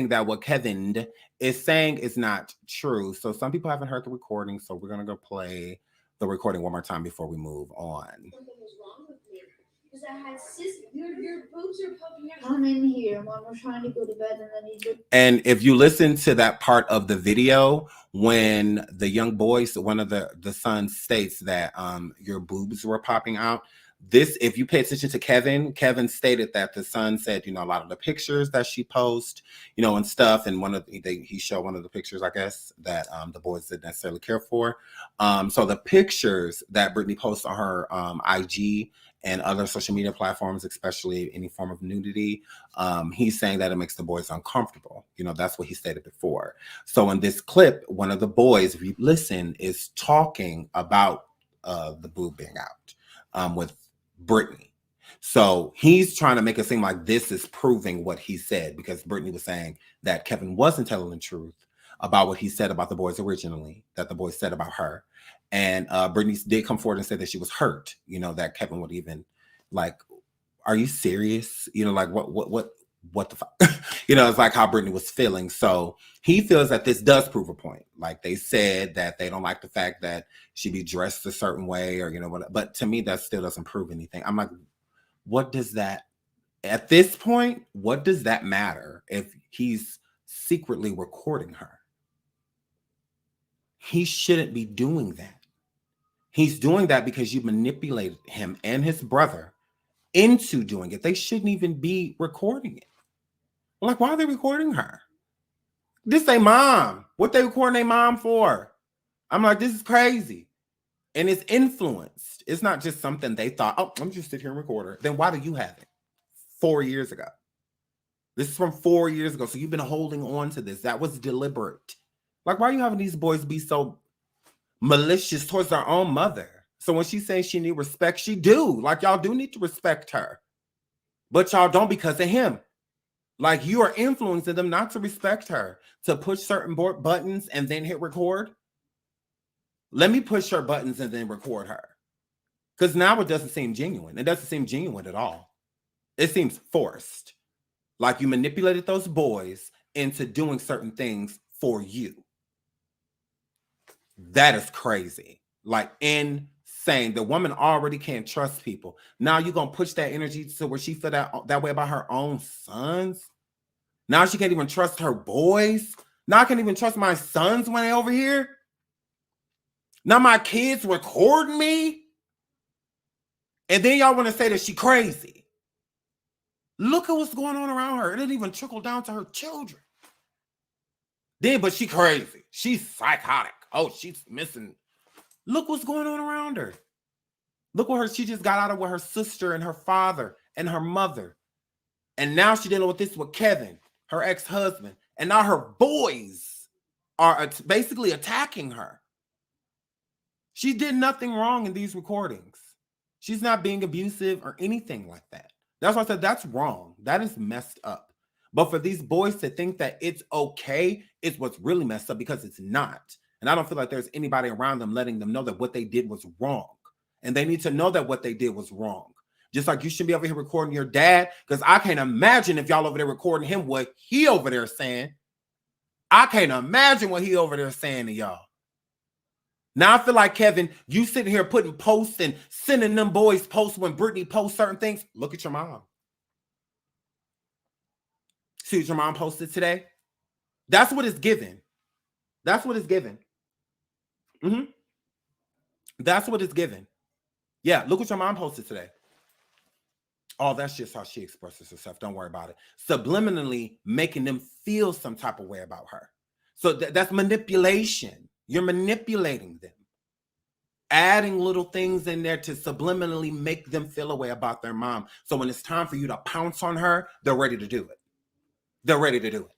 that what Kevin is saying is not true. So some people haven't heard the recording, so we're going to go play the recording one more time before we move on. Something was wrong with me. Because I had your boobs are poking out. Come in here when we're trying to go to bed, and then you do. And if you listen to that part of the video, when the young boys, one of the sons states that your boobs were popping out. This, if you pay attention to Kevin stated that the son said, a lot of the pictures that she posts, and stuff. And he showed one of the pictures, I guess, that the boys didn't necessarily care for. So the pictures that Britney posts on her IG and other social media platforms, especially any form of nudity, he's saying that it makes the boys uncomfortable. That's what he stated before. So in this clip, one of the boys, if you listen, is talking about the boob being out with Britney. So he's trying to make it seem like this is proving what he said, because Britney was saying that Kevin wasn't telling the truth about what he said about the boys originally, that the boys said about her. And Britney did come forward and say that she was hurt, that Kevin would even, like, are you serious? Like, what the fuck? It's like how Britney was feeling. So he feels that this does prove a point. Like, they said that they don't like the fact that she be dressed a certain way, or, what. But to me, that still doesn't prove anything. I'm like, what does that, at this point, what does that matter if he's secretly recording her? He shouldn't be doing that. He's doing that because you manipulated him and his brother into doing it. They shouldn't even be recording it. Like, why are they recording her? This ain't mom. What they recording their mom for? I'm like, this is crazy. And it's influenced. It's not just something they thought, oh, let me just sit here and record her. Then why do you have it? 4 years ago. This is from 4 years ago. So you've been holding on to this. That was deliberate. Like, why are you having these boys be so malicious towards their own mother? So when she says she need respect, she do. Like, y'all do need to respect her. But y'all don't because of him. Like, you are influencing them not to respect her, to push certain buttons and then hit record. Let me push her buttons and then record her. Because now it doesn't seem genuine. It doesn't seem genuine at all. It seems forced. Like, you manipulated those boys into doing certain things for you. That is crazy. Like insane. The woman already can't trust people. Now you're going to push that energy to where she feel that way about her own sons. Now she can't even trust her boys. Now I can't even trust my sons when they're over here. Now my kids recording me. And then y'all want to say that she crazy. Look at what's going on around her. It didn't even trickle down to her children. Then, but she crazy. She's psychotic. Oh, she's missing. Look what's going on around her. Look what she just got out of with her sister and her father and her mother. And now she's dealing with this with Kevin, her ex-husband. And now her boys are basically attacking her. She did nothing wrong in these recordings. She's not being abusive or anything like that. That's why I said that's wrong. That is messed up. But for these boys to think that it's okay is what's really messed up, because it's not. And I don't feel like there's anybody around them letting them know that what they did was wrong. And they need to know that what they did was wrong. Just like you should be over here recording your dad, because I can't imagine if y'all over there recording him what he over there saying. I can't imagine what he over there saying to y'all. Now I feel like, Kevin, you sitting here putting posts and sending them boys posts when Britney posts certain things. Look at your mom. See what your mom posted today? That's what it's given. That's what it's given. That's what it's given. Yeah, look what your mom posted today. Oh, that's just how she expresses herself. Don't worry about it. Subliminally making them feel some type of way about her. So that's manipulation. You're manipulating them. Adding little things in there to subliminally make them feel a way about their mom. So when it's time for you to pounce on her, they're ready to do it. They're ready to do it.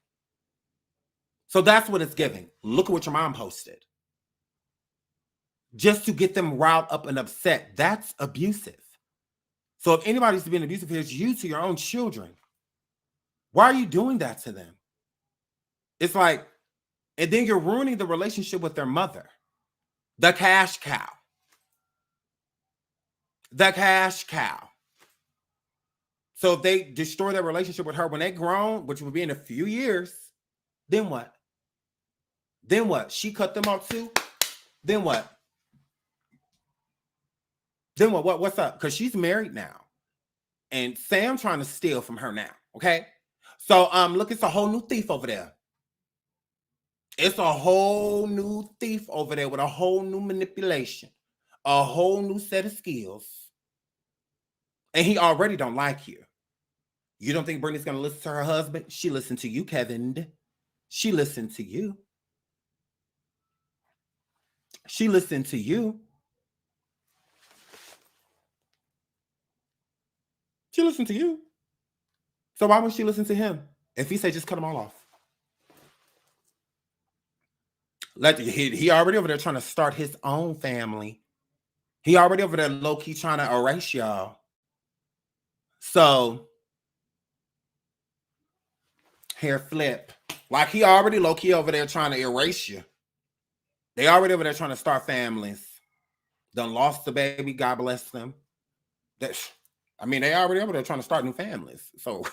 So that's what it's giving. Look at what your mom posted. Just to get them riled up and upset. That's abusive. So if anybody's being abusive here, it's you to your own children. Why are you doing that to them? It's like, and then you're ruining the relationship with their mother. The cash cow. The cash cow. So if they destroy their relationship with her when they grown, which will be in a few years, then what? Then what? She cut them off too? Then what? Then what? What's up? Because she's married now. And Sam trying to steal from her now. Okay? So look, it's a whole new thief over there. It's a whole new thief over there with a whole new manipulation. A whole new set of skills. And he already don't like you. You don't think Britney's going to listen to her husband? She listened to you, Kevin. She listened to you. She listened to you. She listened to you. So why would she listen to him? If he said just cut them all off. He already over there trying to start his own family. He already over there low-key trying to erase y'all. So, hair flip. Like he already low-key over there trying to erase you. They already over there trying to start families. Done lost the baby, God bless them. They already over there trying to start new families. So,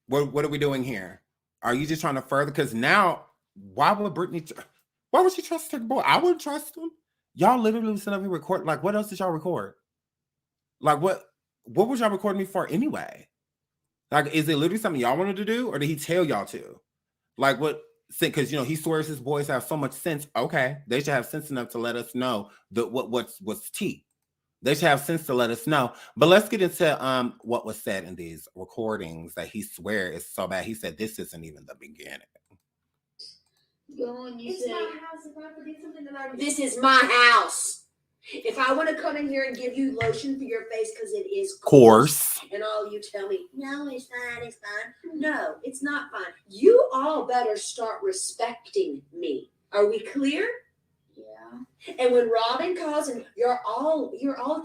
what are we doing here? Are you just trying to further? Because now, why would she trust her boy? I wouldn't trust him. Y'all literally sent up and record. Like, what else did y'all record? Like, what was y'all recording me for anyway? Like, is it literally something y'all wanted to do, or did he tell y'all to? Like, what? Because he swears his boys have so much sense. Okay, they should have sense enough to let us know that what's tea. They should have sense to let us know. But let's get into what was said in these recordings that he swear is so bad. He said this isn't even the beginning. Go and you It's say, my house. If I forget something that this is my house. If I want to come in here and give you lotion for your face because it is Coarse. and all you tell me, no, it's fine. No, it's not fine. You all better start respecting me. Are we clear? yeah. And when Robin calls and you're all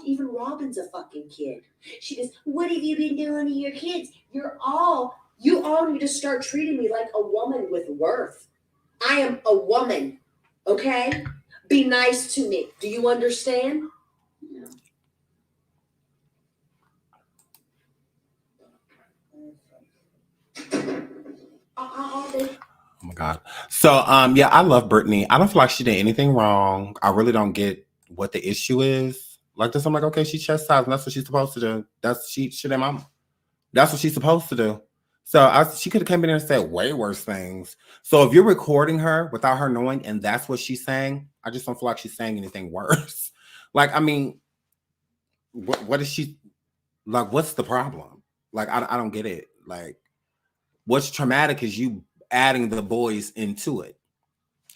even Robin's a fucking kid. She goes, what have you been doing to your kids? You all need to start treating me like a woman with worth. I am a woman, okay? Be nice to me. Do you understand? Yeah. Oh my God. So yeah, I love Britney. I don't feel like she did anything wrong. I really don't get what the issue is. Like this, I'm like, okay, she chastised, and that's what she's supposed to do. That's she their mama. That's what she's supposed to do. So she could have come in there and said way worse things. So if you're recording her without her knowing, and that's what she's saying, I just don't feel like she's saying anything worse. Like, I mean, what is she like? What's the problem? Like, I don't get it. Like, what's traumatic is you adding the boys into it.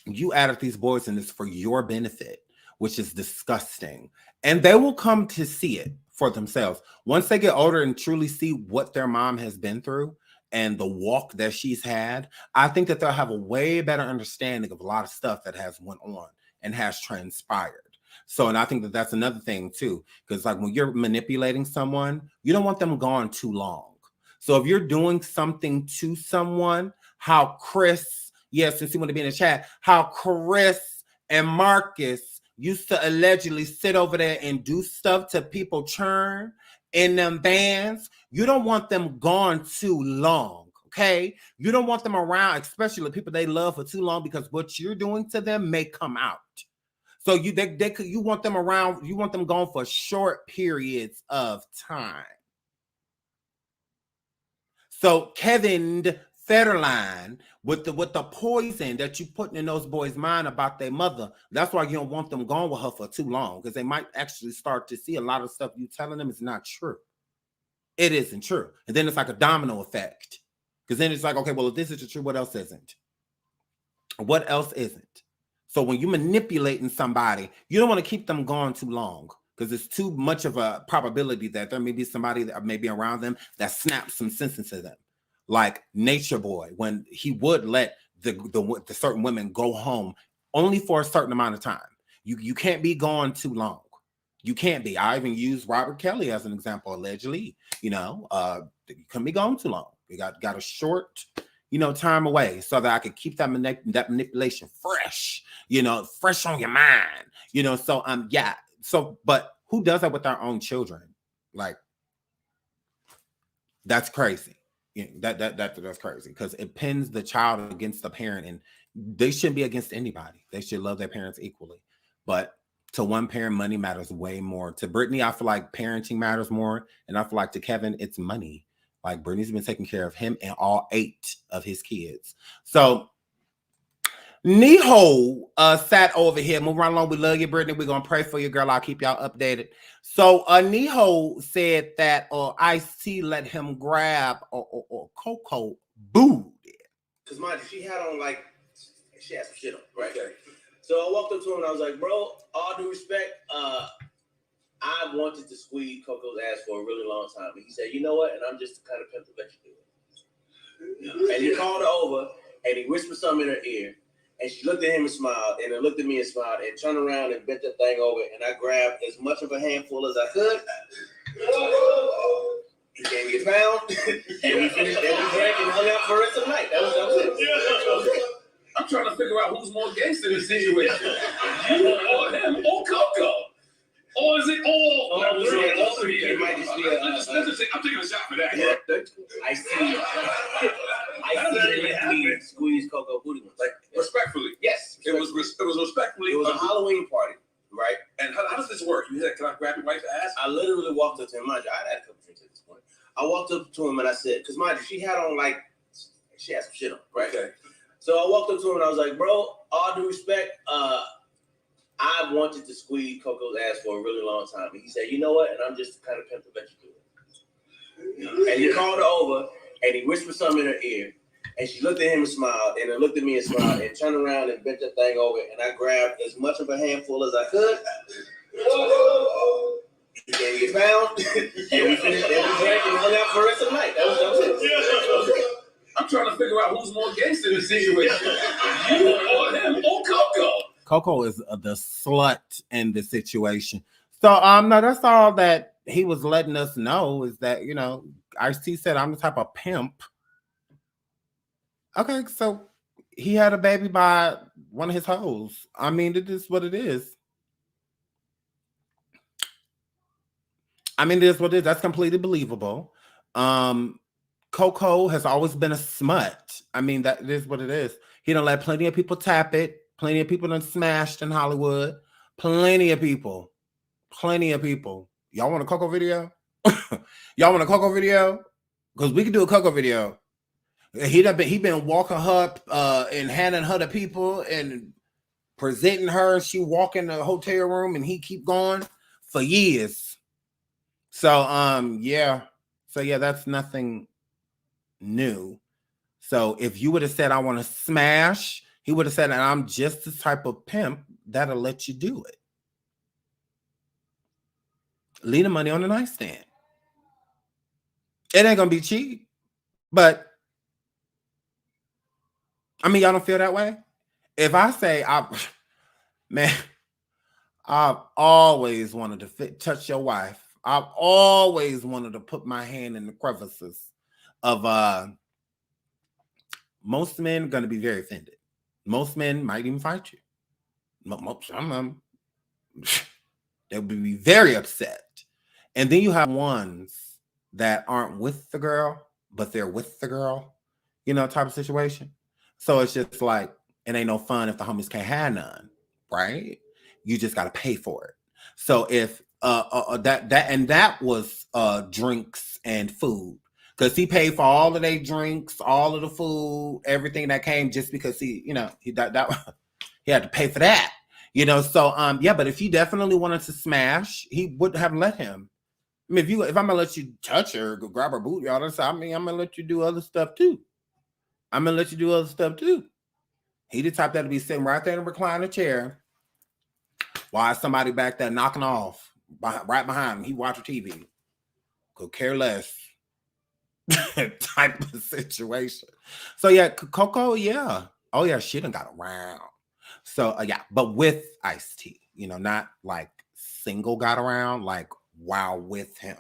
You added these boys in this for your benefit, which is disgusting. And they will come to see it for themselves. Once they get older and truly see what their mom has been through and the walk that she's had, I think that they'll have a way better understanding of a lot of stuff that has went on and has transpired. So, and I think that that's another thing too, because like when you're manipulating someone, you don't want them gone too long. So if you're doing something to someone, how Chris, yes, since you want to be in the chat, how Chris and Marcus used to allegedly sit over there and do stuff to people churn in them bands, you don't want them gone too long, okay? You don't want them around, especially the people they love for too long, because what you're doing to them may come out. So you want them around, you want them gone for short periods of time. So Kevin Federline with the poison that you putting in those boys' mind about their mother, that's why you don't want them gone with her for too long, because they might actually start to see a lot of stuff you telling them is not true. It isn't true. And then it's like a domino effect. Because then it's like, okay, well, if this is true, what else isn't? What else isn't? So when you're manipulating somebody, you don't want to keep them gone too long, because it's too much of a probability that there may be somebody that may be around them that snaps some sense into them. Like Nature Boy, when he would let the certain women go home only for a certain amount of time. You can't be gone too long. You can't be. I even used Robert Kelly as an example, allegedly. You couldn't be gone too long. We got a short, time away so that I could keep that manipulation fresh, fresh on your mind, so yeah. So, but who does that with our own children? Like, that's crazy. That's crazy, because it pins the child against the parent, and they shouldn't be against anybody. They should love their parents equally. But to one parent, money matters way more. To Britney, I feel like parenting matters more, and I feel like to Kevin, it's money. Like, Britney's been taking care of him and all 8 of his kids. So Neho sat over here. Move right along. We love you, Brittany. We're gonna pray for you, girl. I'll keep y'all updated. So Neho said that Ice-T let him grab or Coco booed. Because mind you, she had some shit on, right? Okay. So I walked up to him and I was like, bro, all due respect, I wanted to squeeze Coco's ass for a really long time. And he said, you know what? And I'm just the kind of pimp to let you do it. And he called her over and he whispered something in her ear. And she looked at him and smiled, and then looked at me and smiled, and turned around and bent the thing over, and I grabbed as much of a handful as I could. He gave me a pound, and we finished, and we drank and hung out for the rest of the night. That was it. I'm trying to figure out who's more gangster in this situation. You or him or Coco. Or is it all? It might just be I'm taking a shot for that. Yeah. I see let squeeze Coco booty once. Like, respectfully. Yes. It was respectfully. It was a Halloween party, right? And how does this work? You said, can I grab your wife's ass? I literally walked up to him. Mind you, I had a couple drinks at this point. I walked up to him and I said, because mind you, she had some shit on, right? Okay. So I walked up to him and I was like, bro, all due respect, I wanted to squeeze Coco's ass for a really long time. And he said, you know what? And I'm just the kind of pimp to let you do it. And he called her over and he whispered something in her ear. And she looked at him and smiled, and then looked at me and smiled, and turned around and bent the thing over, and I grabbed as much of a handful as I could. He gave me a pound, and we finished, and we drank and hung out for the rest of the night. That was it. I'm trying to figure out who's more gangster in this situation. You or him or Coco. Coco is the slut in the situation. So no, that's all that he was letting us know, is that, Ice-T said, I'm the type of pimp. Okay, so he had a baby by one of his hoes. I mean, it is what it is. That's completely believable. Coco Coco has always been a smut. I mean, that is what it is. He done let plenty of people tap it. Plenty of people done smashed in Hollywood. Plenty of people. Plenty of people. Y'all want a Coco video? Y'all want a Coco video? Because we can do a Coco video. He been walking her up and handing her to people and presenting her. She walk in the hotel room and he keep going for years. So yeah. So yeah, that's nothing new. So if you would have said I want to smash, he would have said, and I'm just the type of pimp that'll let you do it. Leave the money on the nightstand. It ain't gonna be cheap, but I mean, y'all don't feel that way. If I say, man, I've always wanted to touch your wife. I've always wanted to put my hand in the crevices of most men are going to be very offended. Most men might even fight you. Some of them, they'll be very upset. And then you have ones that aren't with the girl, but they're with the girl, type of situation. So it's just like, it ain't no fun if the homies can't have none, right? You just got to pay for it. So if that was drinks and food, because he paid for all of their drinks, all of the food, everything that came, just because he had to pay for that, So yeah, but if he definitely wanted to smash, he wouldn't have let him. I mean, if I'm gonna let you touch her, go grab her booty, all that, I'm gonna let you do other stuff too. He the type that'll be sitting right there in the recliner chair while somebody back there knocking off right behind him. He watching TV. Could care less type of situation. So yeah, Coco, yeah. Oh yeah, she done got around. So yeah, but with Ice-T, not like single got around, like while with him,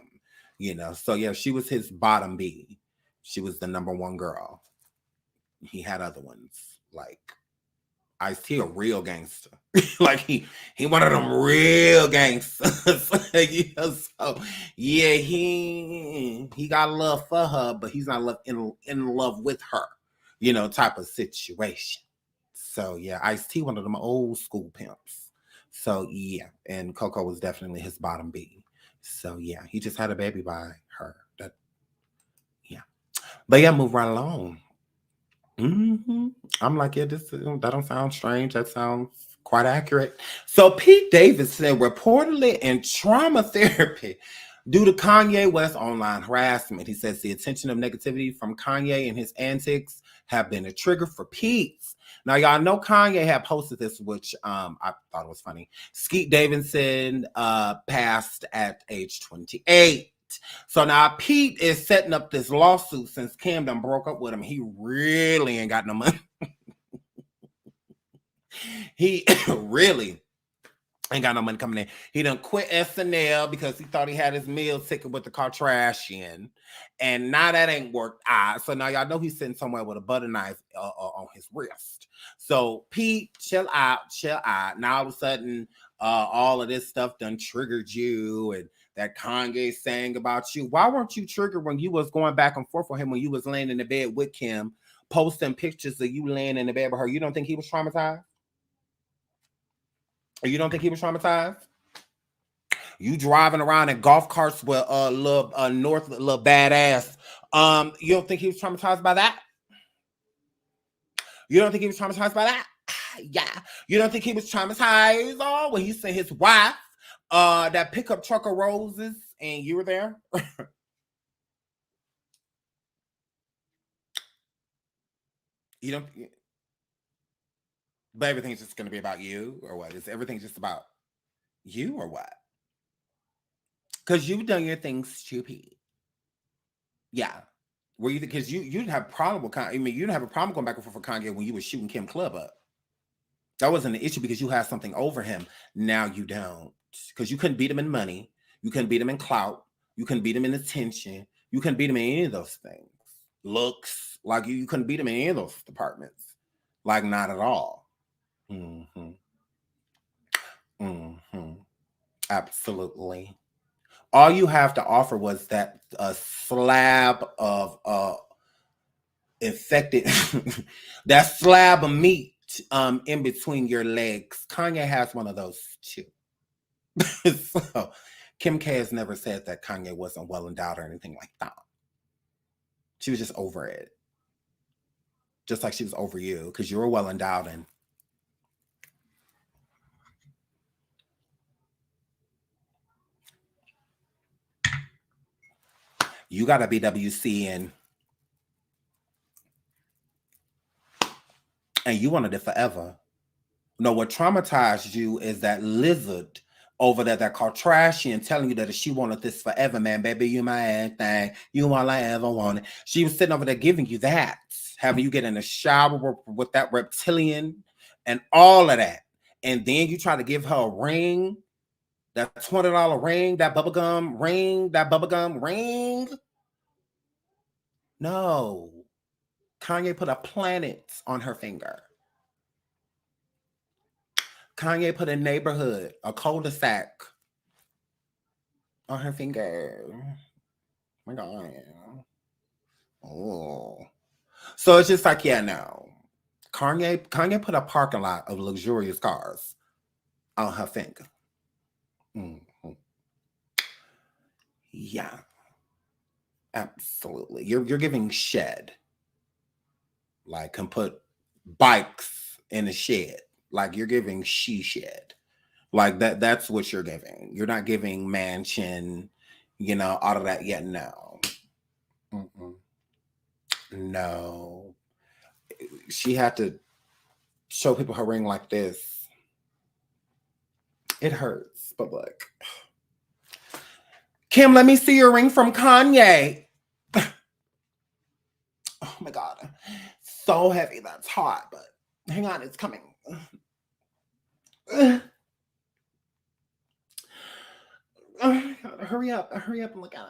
So yeah, she was his bottom B. She was the number one girl. He had other ones like Ice-T, a real gangster. Like he one of them real gangsters. So yeah, he got love for her, but he's not in love with her, type of situation. So yeah, Ice-T, one of them old school pimps. So yeah, and Coco was definitely his bottom B. So yeah, he just had a baby by her. But yeah, move right along. I'm like, yeah, that don't sound strange. That sounds quite accurate. So Pete Davidson reportedly in trauma therapy due to Kanye West online harassment. He says the attention of negativity from Kanye and his antics have been a trigger for Pete. Now, y'all know Kanye had posted this, which I thought it was funny. Skeet Davidson passed at age 28. So now Pete is setting up this lawsuit since Kim done broke up with him. He really ain't got no money. He really ain't got no money coming in. He done quit SNL because he thought he had his meal ticket with the Kardashian. And now that ain't worked out. So now y'all know he's sitting somewhere with a butter knife on his wrist. So Pete, chill out. Now all of a sudden, all of this stuff done triggered you, and that Kanye sang about you. Why weren't you triggered when you was going back and forth with him, when you was laying in the bed with Kim, posting pictures of you laying in the bed with her? You don't think he was traumatized? Or you don't think he was traumatized? You driving around in golf carts with little badass. You don't think he was traumatized by that? You don't think he was traumatized by that? Yeah. You don't think he was traumatized when he sent his wife that pickup truck of roses and you were there? You don't, but everything's just going to be about you, or what? Is everything just about you, or what? Because you've done your things stupid. Yeah. Were you, because you didn't have a problem with Kanye. I mean, you didn't have a problem going back and forth with Kanye when you were shooting Kim Club up. That wasn't an issue because you had something over him. Now you don't. Because you couldn't beat him in money. You couldn't beat him in clout. You couldn't beat him in attention. You couldn't beat him in any of those things. Looks. Like you couldn't beat him in any of those departments. Like not at all. Absolutely. All you have to offer was that slab of infected that slab of meat in between your legs. Kanye has one of those too. So Kim K has never said that Kanye wasn't well endowed or anything like that. She was just over it. Just like she was over you, because you were well endowed and you got a BWC and you wanted it forever. No, what traumatized you is that lizard over there that called trashy and telling you that if she wanted this forever, man, baby, you my everything, you all I ever wanted. She was sitting over there giving you that, having you get in the shower with that reptilian and all of that. And then you try to give her a ring, that $20 ring, that bubblegum ring. No. Kanye put a planet on her finger. Kanye put a neighborhood, a cul-de-sac on her finger. Oh my God. Oh. So it's just like, yeah, no. Kanye put a parking lot of luxurious cars on her finger. Mm-hmm. Yeah. Absolutely. You're giving shed. Like, can put bikes in a shed. Like, you're giving she shed. Like, that's what you're giving. You're not giving mansion, all of that yet. No. Mm-mm. No. She had to show people her ring like this. It hurts, but look. Kim, let me see your ring from Kanye. Oh my God. So heavy. That's hot, but hang on, it's coming. Oh, God, hurry up and look at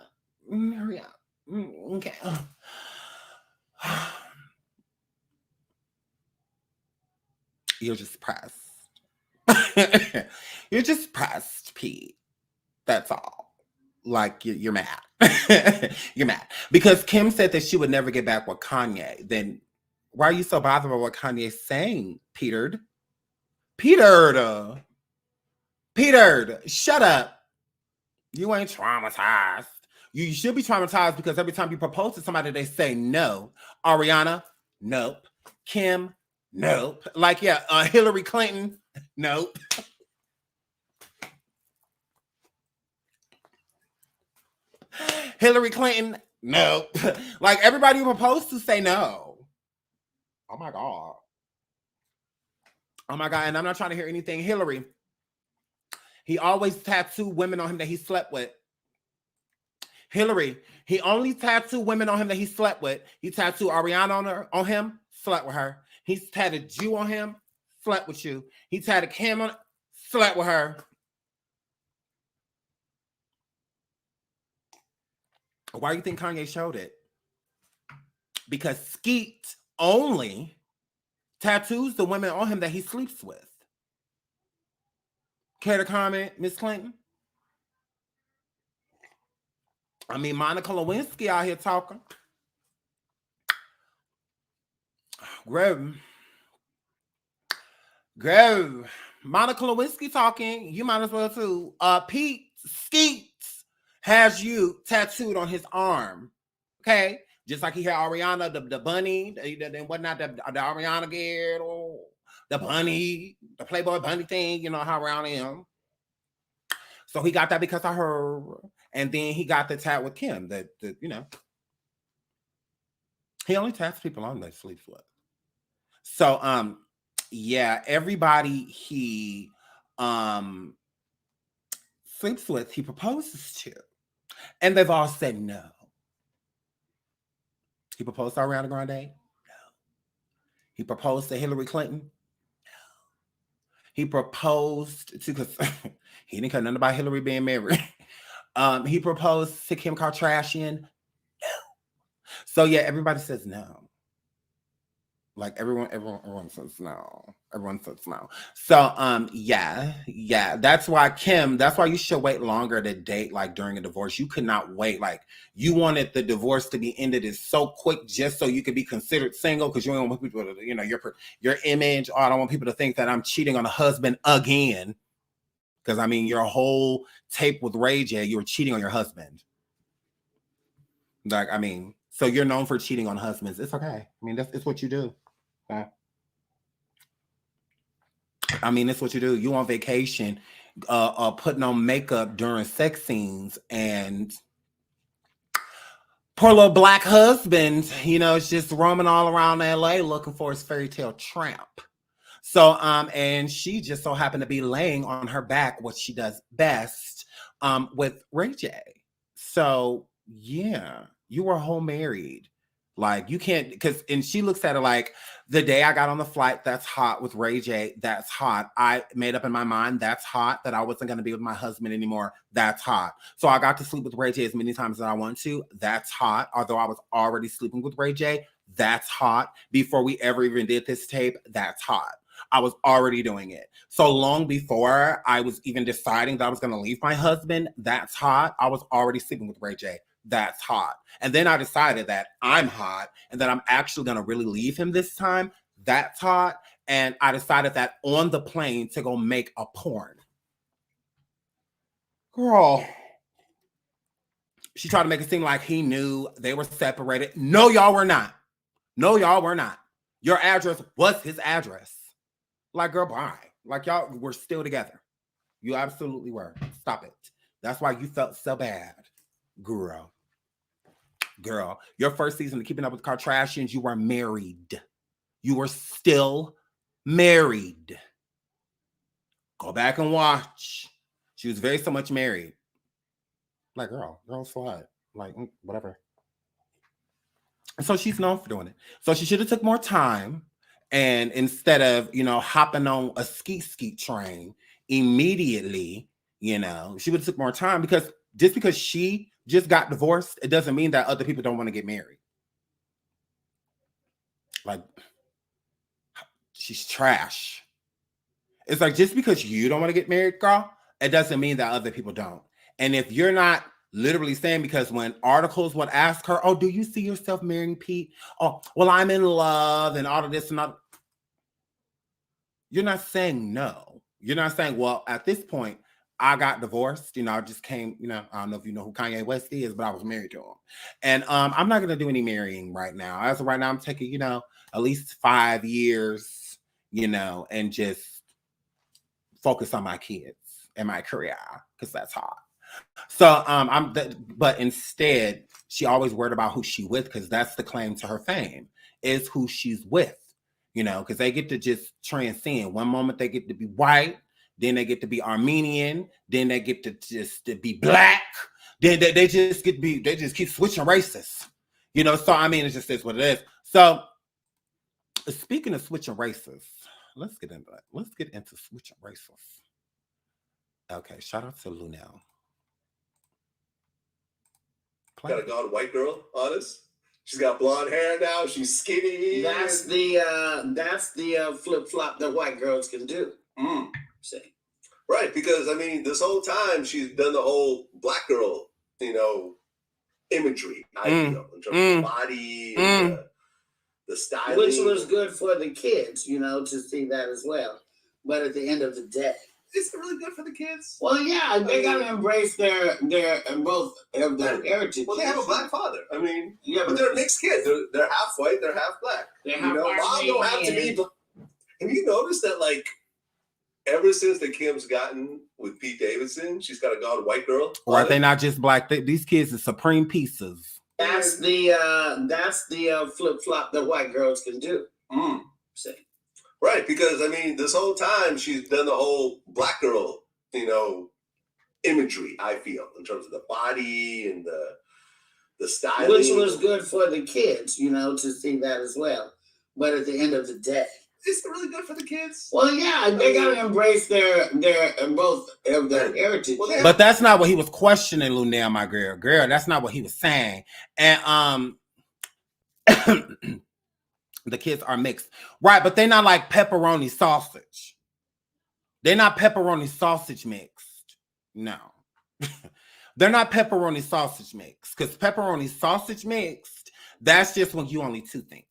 it. Hurry up. Okay. You're just pressed. You're just pressed, Pete. That's all. Like, you're mad. You're mad. Because Kim said that she would never get back with Kanye. Then why are you so bothered about what Kanye's saying, Peter? Peter, shut up. You ain't traumatized. You should be traumatized because every time you propose to somebody, they say no. Ariana, nope. Kim, nope. Like, yeah, Hillary Clinton, nope. Hillary Clinton, nope. Like, everybody you propose to say no. Oh my God. Oh my God. And I'm not trying to hear anything. Hillary, he always tattooed women on him that he slept with. Hillary, he only tattooed women on him that he slept with. He tattooed Ariana on him, slept with her. He's tattooed you on him, slept with you. He tattooed Kim on, slept with her. Why do you think Kanye showed it? Because Skeet only tattoos the women on him that he sleeps with. Care to comment, Miss Clinton? I mean, Monica Lewinsky out here talking. Grow. Monica Lewinsky talking. You might as well too. Pete Skeets has you tattooed on his arm. Okay? Just like he had Ariana, the bunny, and whatnot, the Ariana gear, the bunny, the Playboy bunny thing, how around him. So he got that because of her. And then he got the tat with Kim that he only tats people on that sleeps with. So, yeah, everybody he sleeps with, he proposes to. And they've all said no. He proposed to Ariana Grande? No. He proposed to Hillary Clinton? No. He proposed to, because he didn't care nothing about Hillary being married. He proposed to Kim Kardashian? No. So yeah, everybody says no. Like everyone says no. Everyone says no. So yeah. That's why you should wait longer to date like during a divorce. You could not wait. Like you wanted the divorce to be ended so quick just so you could be considered single because you don't want people to, your image. Oh, I don't want people to think that I'm cheating on a husband again. Because I mean your whole tape with Ray J, you were cheating on your husband. Like, I mean, so you're known for cheating on husbands. It's okay. I mean, it's what you do. I mean, it's what you do. You on vacation, putting on makeup during sex scenes, and poor little black husband, is just roaming all around LA looking for his fairy tale tramp. So, and she just so happened to be laying on her back, what she does best, with Ray J. So, yeah, you were home married. Like you can't, and she looks at it like the day I got on the flight, that's hot with Ray J. That's hot. I made up in my mind, that's hot, that I wasn't going to be with my husband anymore. That's hot. So I got to sleep with Ray J as many times as I want to. That's hot. Although I was already sleeping with Ray J. That's hot. Before we ever even did this tape, that's hot. I was already doing it. So long before I was even deciding that I was going to leave my husband, that's hot. I was already sleeping with Ray J. That's hot. And then I decided that I'm hot and that I'm actually going to really leave him this time. That's hot. And I decided that on the plane to go make a porn. Girl. She tried to make it seem like he knew they were separated. No, y'all were not. No, y'all were not. Your address was his address. Like, girl, bye. Like, y'all were still together. You absolutely were. Stop it. That's why you felt so bad. Girl, your first season of Keeping Up with the Kardashians, you were married. You were still married. Go back and watch. She was very so much married. Like, girl, slut. Like, whatever. And so she's known for doing it. So she should have took more time. And instead of, hopping on a skeet train immediately, she would have took more time because just because she just got divorced, it doesn't mean that other people don't want to get married. Like, she's trash. It's like, just because you don't want to get married, girl, it doesn't mean that other people don't. And if you're not literally saying, because when articles would ask her, oh, do you see yourself marrying Pete? Oh, well, I'm in love and all of this and all. You're not saying no. You're not saying, well, at this point, I got divorced. I just came, I don't know if you know who Kanye West is, but I was married to him. And I'm not going to do any marrying right now. As of right now, I'm taking, at least 5 years, and just focus on my kids and my career because that's hard. So but instead, she always worried about who she with because that's the claim to her fame is who she's with, because they get to just transcend. One moment they get to be white. Then they get to be Armenian. Then they get to be black. Then they just keep switching races. So I mean, it just is what it is. So speaking of switching races, let's get into that. Let's get into switching races. Okay, shout out to Lunel. Got a gone white girl on us. She's got blonde hair now. She's skinny. That's the flip flop that white girls can do. Say. Right, because I mean, this whole time she's done the whole black girl, imagery. I feel in terms of the body, and the styling, which was good for the kids, to see that as well. But at the end of the day, is it really good for the kids? Well, yeah, they gotta embrace their both of their heritage. Well, they have a black father. I mean, yeah, but they're mixed kids. They're half white. They're half black. Mom don't have to be. Have you noticed that, like, ever since the Kim's gotten with Pete Davidson, she's got a gone white girl? Or are they not just black? These kids are supreme pieces. That's the flip flop that white girls can do. Say. Right, because I mean, this whole time she's done the whole black girl, imagery. I feel in terms of the body and the styling, which was good for the kids, to see that as well. But at the end of the day, is it really good for the kids? Well, yeah, they gotta embrace their both of their heritage. Well, but that's not what he was questioning, Lunel, my girl. Girl, that's not what he was saying. And The kids are mixed. Right, but they're not like pepperoni sausage. They're not pepperoni sausage mixed. No. They're not pepperoni sausage mixed. Because pepperoni sausage mixed, that's just when you only two things.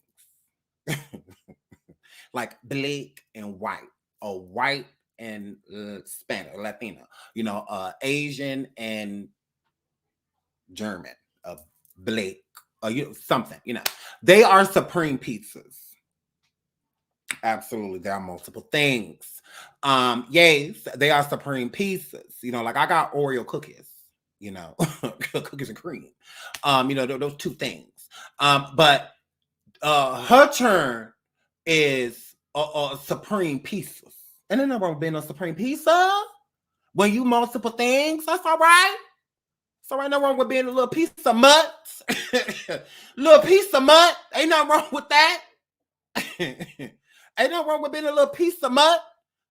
Like black and white. Or white and Spanish, Latino. Asian and German. Black. Something, They are supreme pizzas. Absolutely. There are multiple things. Yes, they are supreme pizzas. Like I got Oreo cookies, cookies and cream. Those two things. But her turn is a supreme pizzas. And then never been a supreme pizza. When you multiple things, that's all right. It's all right, no wrong with being a little piece of mutt. Little piece of mutt. Ain't nothing wrong with that. Ain't nothing wrong with being a little piece of mutt.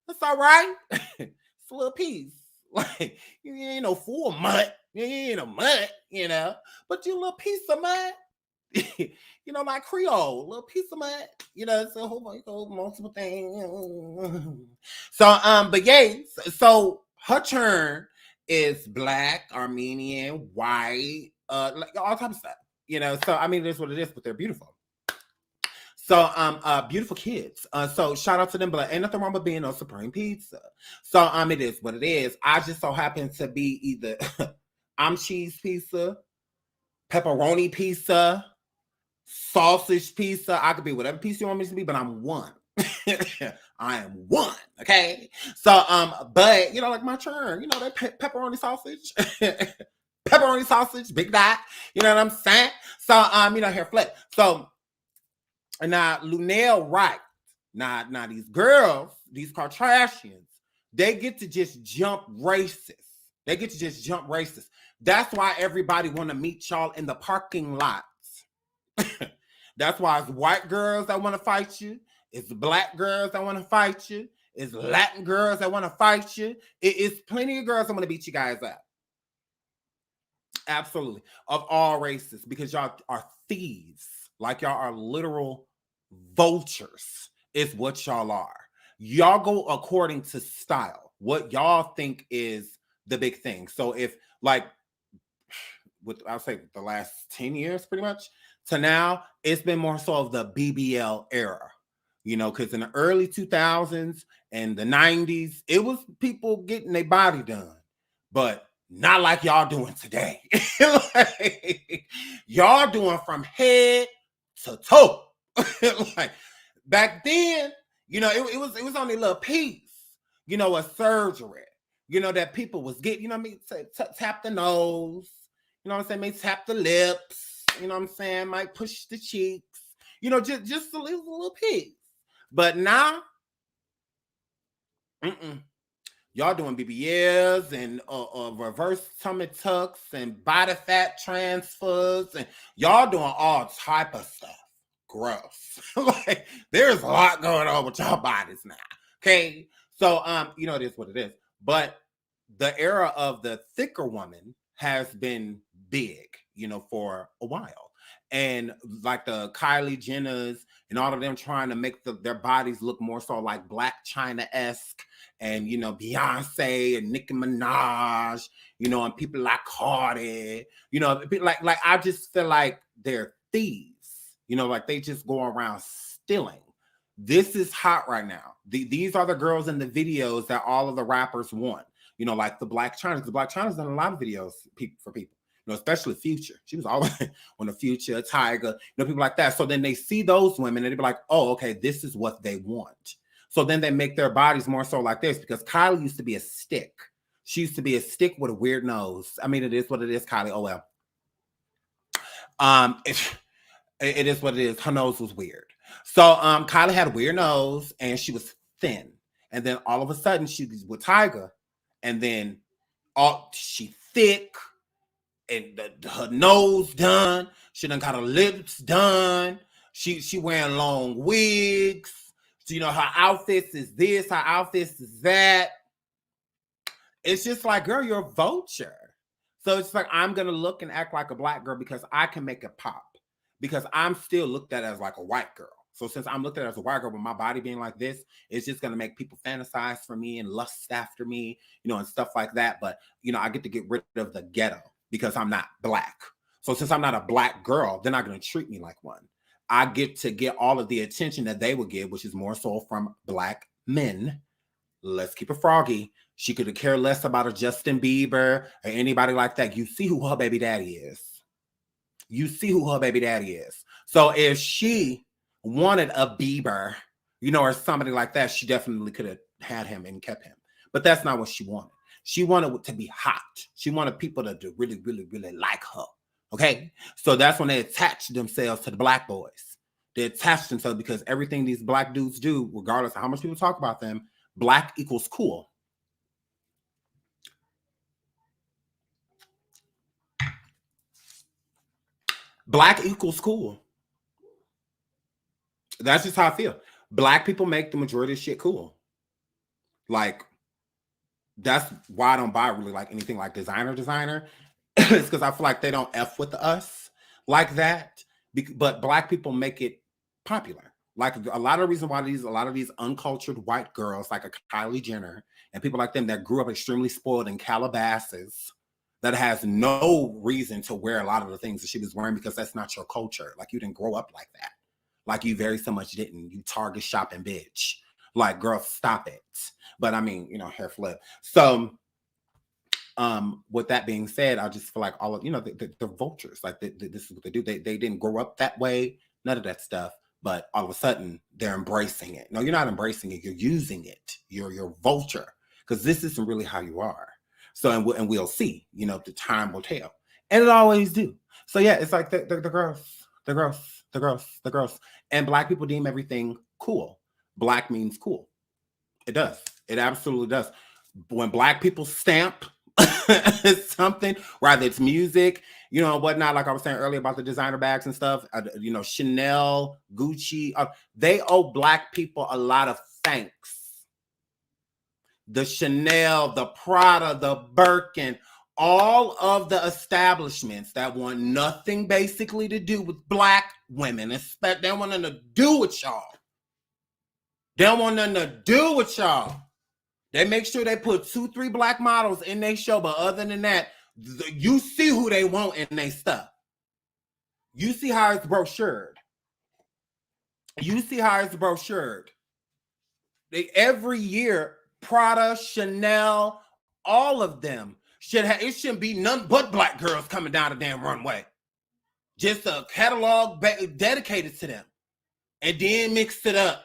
That's all right. It's a little piece. Like, you ain't no full mutt. You ain't a mutt, But you a little piece of mutt. Like Creole, a little piece of mutt. It's a whole multiple things. So, but yeah, so her turn is black, Armenian, white, like all types of stuff. So I mean, it is what it is, but they're beautiful. So, beautiful kids. So shout out to them, but ain't nothing wrong with being on supreme pizza. So, it is what it is. I just so happen to be either I'm cheese pizza, pepperoni pizza, sausage pizza. I could be whatever pizza you want me to be, but I'm one. I am one. Okay. So, but like my turn, that pepperoni sausage, pepperoni sausage, big dot. You know what I'm saying? So, here flip. So. Now, Lunel, right. Now these girls, these Kardashians, they get to just jump races. That's why everybody want to meet y'all in the parking lots. That's why it's white girls that want to fight you. It's black girls that want to fight you. It's Latin girls that want to fight you. It's plenty of girls that want to beat you guys up. Absolutely. Of all races, because y'all are thieves. Like y'all are literal vultures is what y'all are. Y'all go according to style. What y'all think is the big thing. So if like, I'll say the last 10 years pretty much to now, it's been more so of the BBL era. Because in the early 2000s and the 90s, it was people getting their body done. But not like y'all doing today. Like, y'all doing from head to toe. Like back then, it was only a little piece, a surgery, that people was getting, tap the nose, may tap the lips, might push the cheeks, just a little piece. But now, y'all doing BBLs and reverse tummy tucks and body fat transfers, and y'all doing all type of stuff. Gross. Like there's a lot going on with y'all bodies now. Okay. So it is what it is. But the era of the thicker woman has been big, for a while. And like the Kylie Jenners and all of them trying to make their bodies look more so like Black China-esque, and Beyonce and Nicki Minaj, and people like Cardi, like I just feel like they're thieves. Like they just go around stealing. This is hot right now. These are the girls in the videos that all of the rappers want. Like the Black China's. The Black China's done a lot of videos for people. Especially Future. She was always on the Future, Tiger, people like that. So then they see those women and they be like, oh, okay, this is what they want. So then they make their bodies more so like this, because Kylie used to be a stick. She used to be a stick with a weird nose. I mean, it is what it is, Kylie. Oh well. It is what it is. Her nose was weird. So Kylie had a weird nose and she was thin. And then all of a sudden she was with Tiger. And then she thick and her nose done. She done got her lips done. She wearing long wigs. So, her outfits is this, her outfits is that. It's just like, girl, you're a vulture. So it's like, I'm going to look and act like a black girl because I can make it pop. Because I'm still looked at as like a white girl. So since I'm looked at as a white girl with my body being like this, it's just gonna make people fantasize for me and lust after me, and stuff like that. But I get to get rid of the ghetto because I'm not black. So since I'm not a black girl, they're not gonna treat me like one. I get to get all of the attention that they would give, which is more so from black men. Let's keep it froggy. She could care less about a Justin Bieber or anybody like that. You see who her baby daddy is. You see who her baby daddy is. So if she wanted a Bieber, or somebody like that, she definitely could have had him and kept him. But that's not what she wanted. She wanted it to be hot. She wanted people to really, really, really like her. Okay? So that's when they attached themselves to the black boys. They attached themselves because everything these black dudes do, regardless of how much people talk about them, black equals cool. Black equals cool. That's just how I feel. Black people make the majority of shit cool. Like, that's why I don't buy really like anything like designer. It's because I feel like they don't F with us like that. But black people make it popular. Like a lot of the reason why a lot of these uncultured white girls, like a Kylie Jenner and people like them that grew up extremely spoiled in Calabasas, that has no reason to wear a lot of the things that she was wearing because that's not your culture. Like, you didn't grow up like that. Like, you very so much didn't. You Target shopping bitch. Like, girl, stop it. But I mean, hair flip. So with that being said, I just feel like all of, the vultures, like this is what they do. They didn't grow up that way, none of that stuff. But all of a sudden, they're embracing it. No, you're not embracing it. You're using it. You're vulture. Because this isn't really how you are. So, and we'll see, the time will tell. And it always do. So yeah, it's like the gross. And black people deem everything cool. Black means cool. It does. It absolutely does. When black people stamp something, whether it's music, whatnot, like I was saying earlier about the designer bags and stuff, Chanel, Gucci, they owe black people a lot of thanks. The Chanel, the Prada, the Birkin, all of the establishments that want nothing basically to do with black women, they don't want nothing to do with y'all. They don't want nothing to do with y'all. They make sure they put 2-3 black models in their show, but other than that, you see who they want in their stuff. You see how it's brochured. Every year, Prada, Chanel, all of them it shouldn't be none but black girls coming down the damn runway. Just a catalog dedicated to them. And then mix it up.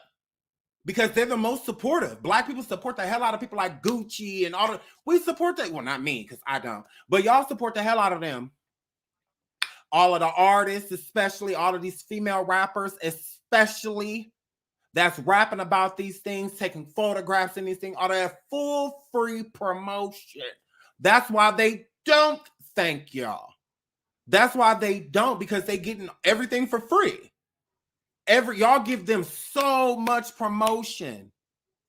Because they're the most supportive. Black people support the hell out of people like Gucci and all. We support that. Well, not me, because I don't. But y'all support the hell out of them. All of the artists, especially all of these female rappers, especially, that's rapping about these things, taking photographs and these things, all that full free promotion. That's why they don't thank y'all. That's why they don't, because they getting everything for free. Y'all give them so much promotion.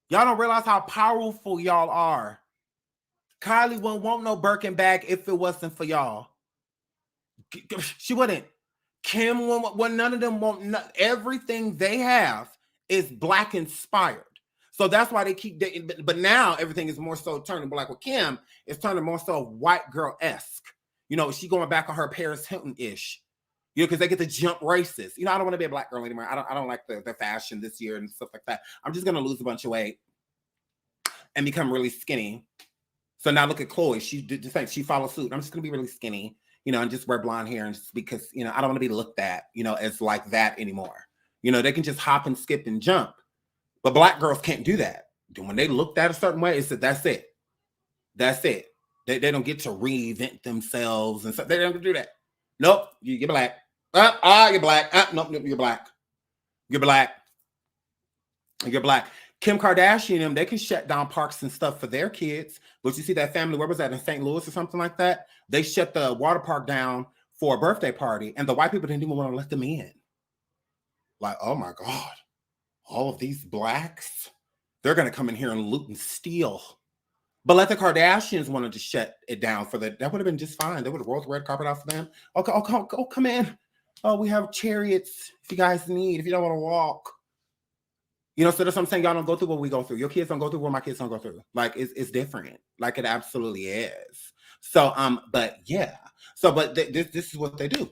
Y'all don't realize how powerful y'all are. Kylie wouldn't want no Birkin bag if it wasn't for y'all. She wouldn't. Kim wouldn't. None of them want. Everything they have is black inspired. So that's why they keep dating. But now everything is more so turning black. With Kim, it's turning more so white girl-esque. She going back on her Paris Hilton-ish. Because they get to jump races. I don't want to be a black girl anymore. I don't like the fashion this year and stuff like that. I'm just going to lose a bunch of weight and become really skinny. So now look at Chloe. She did the same. She followed suit. I'm just going to be really skinny, and just wear blonde hair. And just because, I don't want to be looked at, as like that anymore. They can just hop and skip and jump. But black girls can't do that. When they looked at a certain way, it's that that's it. That's it. They don't get to reinvent themselves and stuff. They don't do that. Nope, you're black. You're black. Nope, you're black. You're black. You're black. Kim Kardashian and them, they can shut down parks and stuff for their kids. But you see that family, where was that, in St. Louis or something like that? They shut the water park down for a birthday party, and the white people didn't even want to let them in. Like, oh my God, all of these blacks, they're going to come in here and loot and steal. But let the Kardashians wanted to shut it down for that would have been just fine. They would have rolled the red carpet out for them. Oh, come in. Oh, we have chariots if you guys need, if you don't want to walk. You know, so that's what I'm saying. Y'all don't go through what we go through. Your kids don't go through what my kids don't go through. Like it's different. Like it absolutely is. So but yeah. So but this is what they do.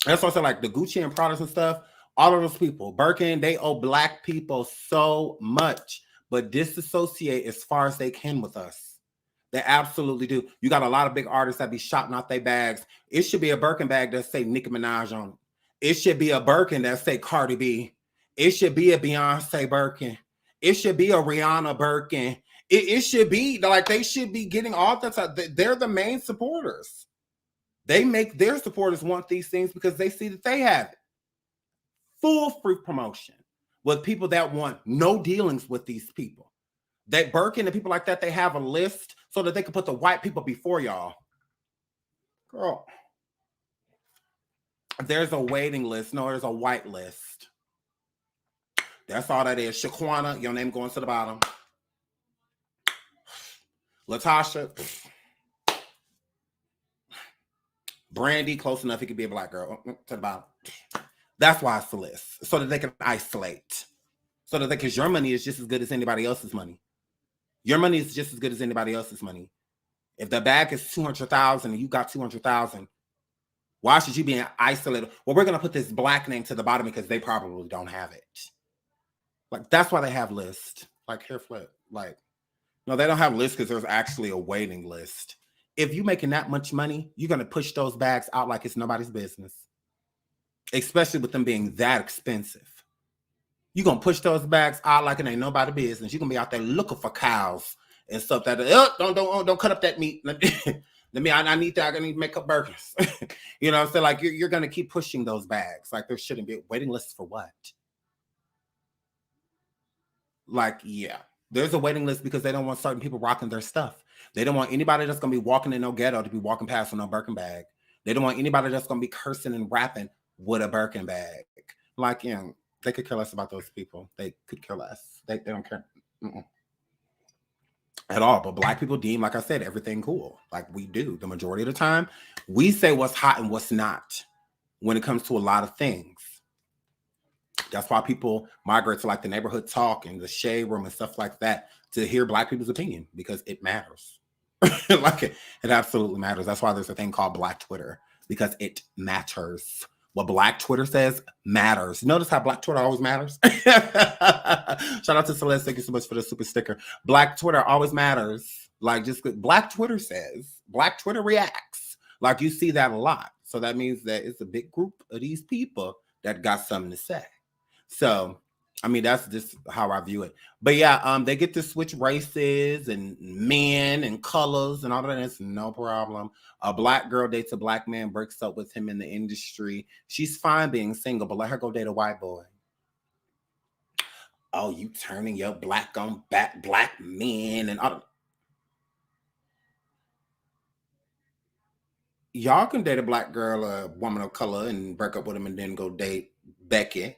That's why I said like the Gucci and Prada and stuff. All of those people, Birkin, they owe Black people so much, but disassociate as far as they can with us. They absolutely do. You got a lot of big artists that be shopping out their bags. It should be a Birkin bag that say Nicki Minaj on it. It should be a Birkin that say Cardi B. It should be a Beyonce Birkin. It should be a Rihanna Birkin. It should be like they should be getting all that stuff. They're the main supporters. They make their supporters want these things because they see that they have it. Full free promotion with people that want no dealings with these people. That Birkin and people like that, they have a list so that they can put the white people before y'all. Girl, there's a waiting list. No, there's a white list. That's all that is. Shaquana, your name going to the bottom. Latasha. Brandy, close enough. It could be a Black girl. To the bottom. That's why it's the list. So that they can isolate. So that because your money is just as good as anybody else's money. Your money is just as good as anybody else's money. If the bag is 200,000 and you got 200,000, why should you be isolated? Well, we're going to put this Black name to the bottom because they probably don't have it. Like, that's why they have lists. Like, hair flip. Like, no, they don't have lists because there's actually a waiting list. If you're making that much money, you're going to push those bags out like it's nobody's business. Especially with them being that expensive. You're going to push those bags out like it ain't nobody's business. You're going to be out there looking for cows and stuff that, don't cut up that meat. I need that. I need to make up burgers. You know what I'm saying? Like, you're going to keep pushing those bags. Like, there shouldn't be waiting lists for what? Like, yeah. There's a waiting list because they don't want certain people rocking their stuff. They don't want anybody that's going to be walking in no ghetto to be walking past with no Birkin bag. They don't want anybody that's going to be cursing and rapping with a Birkin bag. Like, you know, they could care less about those people. They could care less. They don't care at all. But Black people deem, like I said, everything cool. Like we do. The majority of the time, we say what's hot and what's not when it comes to a lot of things. That's why people migrate to like the neighborhood talk and the shade room and stuff like that to hear Black people's opinion because it matters. Like it absolutely matters. That's why there's a thing called Black Twitter because it matters. What Black Twitter says matters. Notice how Black Twitter always matters. Shout out to Celeste. Thank you so much for the super sticker. Black Twitter always matters. Like just Black Twitter says, Black Twitter reacts. Like you see that a lot. So that means that it's a big group of these people that got something to say. So, I mean, that's just how I view it. But yeah, they get to switch races and men and colors and all that. It's no problem. A Black girl dates a Black man, breaks up with him in the industry. She's fine being single, but let her go date a white boy. Oh, you turning your Black on Black men and all. Y'all can date a Black girl, a woman of color, and break up with him and then go date Becky.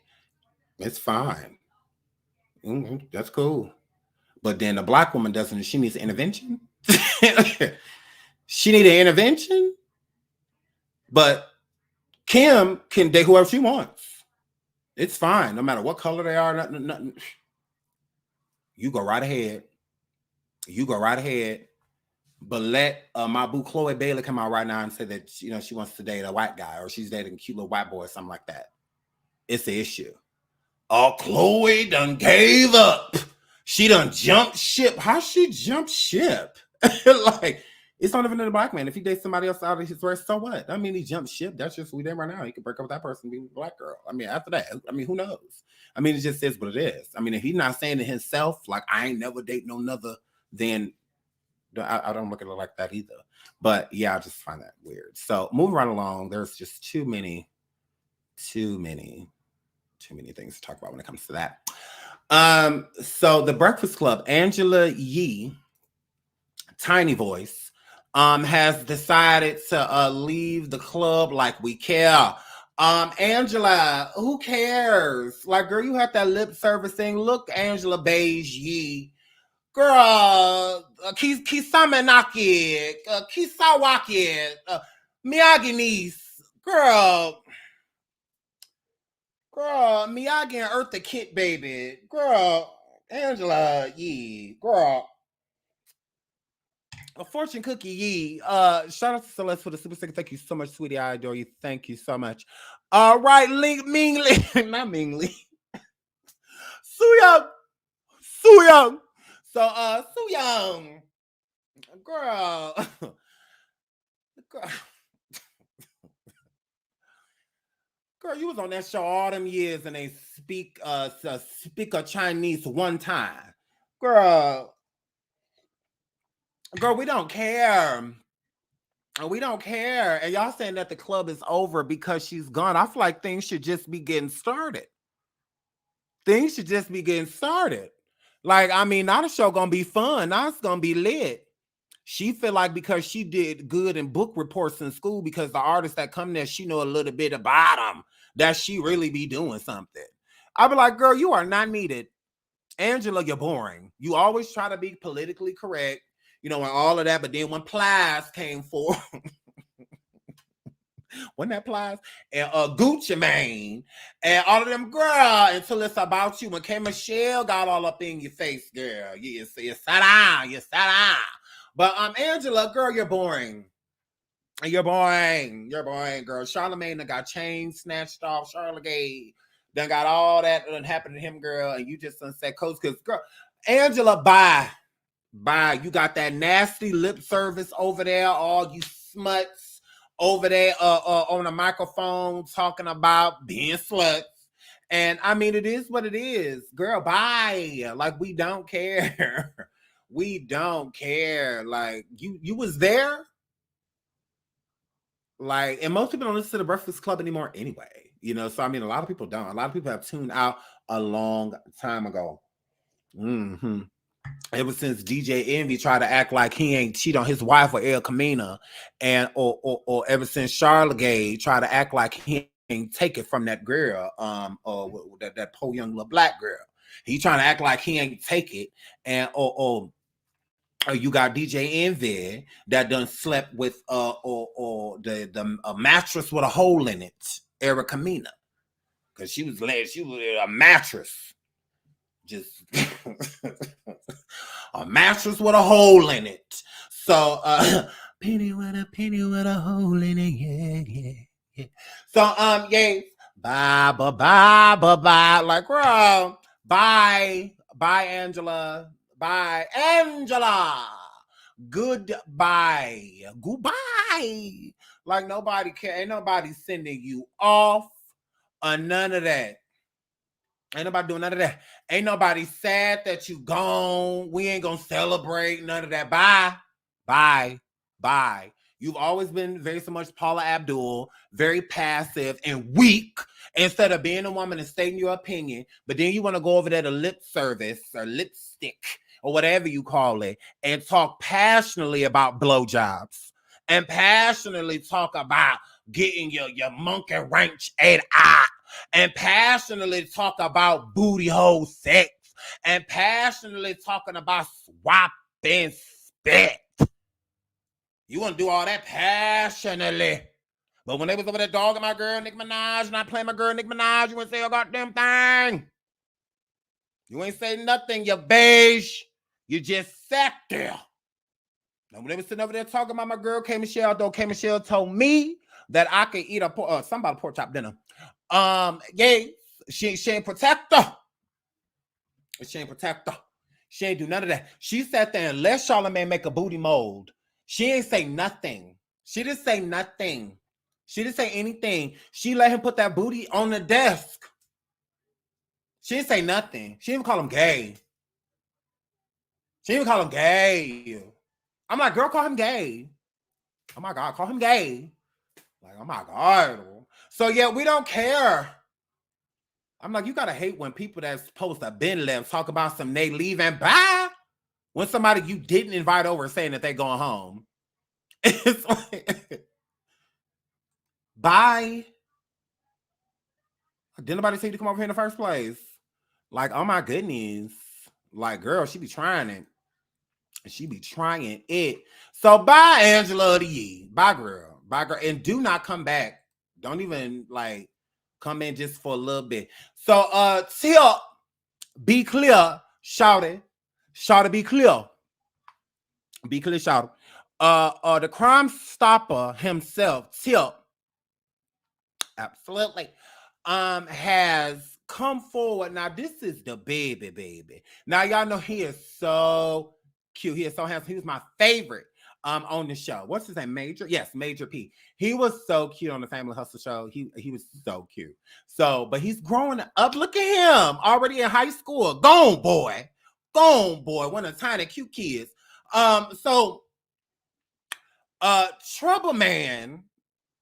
It's fine. That's cool. But then the Black woman doesn't. She needs an intervention. She needs an intervention. But Kim can date whoever she wants. It's fine. No matter what color they are. Nothing. You go right ahead. You go right ahead. But let my boo Chloe Bailey come out right now and say that she wants to date a white guy or she's dating a cute little white boy or something like that. It's the issue. Oh, Chloe done gave up. She done jumped ship. How she jumped ship? Like, it's not even in the Black man. If he dates somebody else out of his race, so what? I mean, he jumped ship. That's just who they right now. He could break up with that person and be with a Black girl. I mean, after that, I mean, who knows? I mean, it just is what it is. I mean, if he's not saying to himself, like, I ain't never date no another, then I don't look at it like that either. But yeah, I just find that weird. So moving right along, there's just too many things to talk about when it comes to that. So the Breakfast Club, Angela Yee, Tiny Voice, has decided to leave the club like we care. Angela, who cares? Like, girl, you had that lip servicing. Look, Angela Beige Yee. Girl, Kisamanaki, Kisawaki, Miyagi niece. Girl, Miyagi and Eartha Kitt, baby. Girl, Angela, yeah. Girl. A fortune cookie, yee. Shout out to Celeste for the super sticker. Thank you so much, sweetie. I adore you. Thank you so much. All right, Ming Lee. Not Ming Lee. Soo Young. So, Soo Young. Girl. Girl, you was on that show all them years and they speak a Chinese one time. Girl, we don't care. We don't care. And y'all saying that the club is over because she's gone. I feel like things should just be getting started. Things should just be getting started. Like, I mean, now the show gonna be fun. Now it's gonna be lit. She feel like because she did good in book reports in school, because the artists that come there, she know a little bit about them, that she really be doing something. I be like, girl, you are not needed. Angela, you're boring. You always try to be politically correct, you know, and all of that. But then when Plies came forward, when that Plies and Gucci Mane and all of them, girl, until it's about you. When K Michelle got all up in your face, girl, you sat down. But Angela, girl, you're boring. You're boring, girl. Charlamagne got chain snatched off. Charlamagne done got all that done happened to him, girl, and you just done said coast, because girl, Angela, bye. You got that nasty lip service over there, all you smuts over there on the microphone talking about being sluts. And I mean, it is what it is, girl. Bye. Like, we don't care. We don't care. Like, you was there. Like, and most people don't listen to the Breakfast Club anymore anyway. You know, so I mean, a lot of people don't. A lot of people have tuned out a long time ago. Mm-hmm. Ever since DJ Envy tried to act like he ain't cheat on his wife with El Camino, and or ever since Charlamagne tried to act like he ain't take it from that girl, or that poor young little black girl. He trying to act like he ain't take it, and or you got DJ Envy that done slept with the mattress with a hole in it, Erica Mena, because she was a mattress, just a mattress with a hole in it. So penny with a hole in it, yeah. So yeah, bye. Like, girl, bye, Angela. Bye, Angela. Goodbye. Like, nobody care. Ain't nobody sending you off or none of that. Ain't nobody doing none of that. Ain't nobody sad that you gone. We ain't gonna celebrate none of that. Bye. You've always been very so much Paula Abdul, very passive and weak, instead of being a woman and stating your opinion. But then you want to go over there to lip service or lipstick or whatever you call it, and talk passionately about blowjobs, and passionately talk about getting your monkey wrench and and passionately talk about booty hole sex, and passionately talking about swap and spit. You want to do all that passionately. But when they was over there dogging my girl Nicki Minaj, and I play my girl Nicki Minaj, you ain't say a goddamn thing. You ain't say nothing, you beige. You just sat there. Now, when they was sitting over there talking about my girl K Michelle, though, K Michelle told me that I could eat somebody pork chop dinner. Yeah, she ain't protect her. She ain't protect her. She ain't do none of that. She sat there and let Charlamagne make a booty mold. She ain't say nothing. She didn't say nothing. She didn't say anything. She let him put that booty on the desk. She didn't say nothing. She didn't even call him gay. She didn't even call him gay. I'm like, girl, call him gay. Oh my God, call him gay. Like, oh my God. So yeah, we don't care. I'm like, you gotta hate when people that's supposed to been left talk about some they leave and bye. When somebody you didn't invite over saying that they going home. It's like, bye. Didn't nobody say you to come over here in the first place? Like, oh my goodness. Like, girl, she be trying it. She be trying it. So bye, Angela to ye. Bye, girl. Bye, girl. And do not come back. Don't even, like, Come in just for a little bit. So Tip, be clear, shouty. Shouty, be clear. Be clear, shouty. The Crime Stopper himself, Tip, absolutely, has come forward. Now, this is the baby. Now, y'all know he is so cute. He is so handsome. He was my favorite on the show. What's his name? Major? Yes, Major P. He was so cute on the Family Hustle show. He was so cute. So, but he's growing up. Look at him, already in high school. Gone, boy. One of the tiny cute kids. Trouble Man,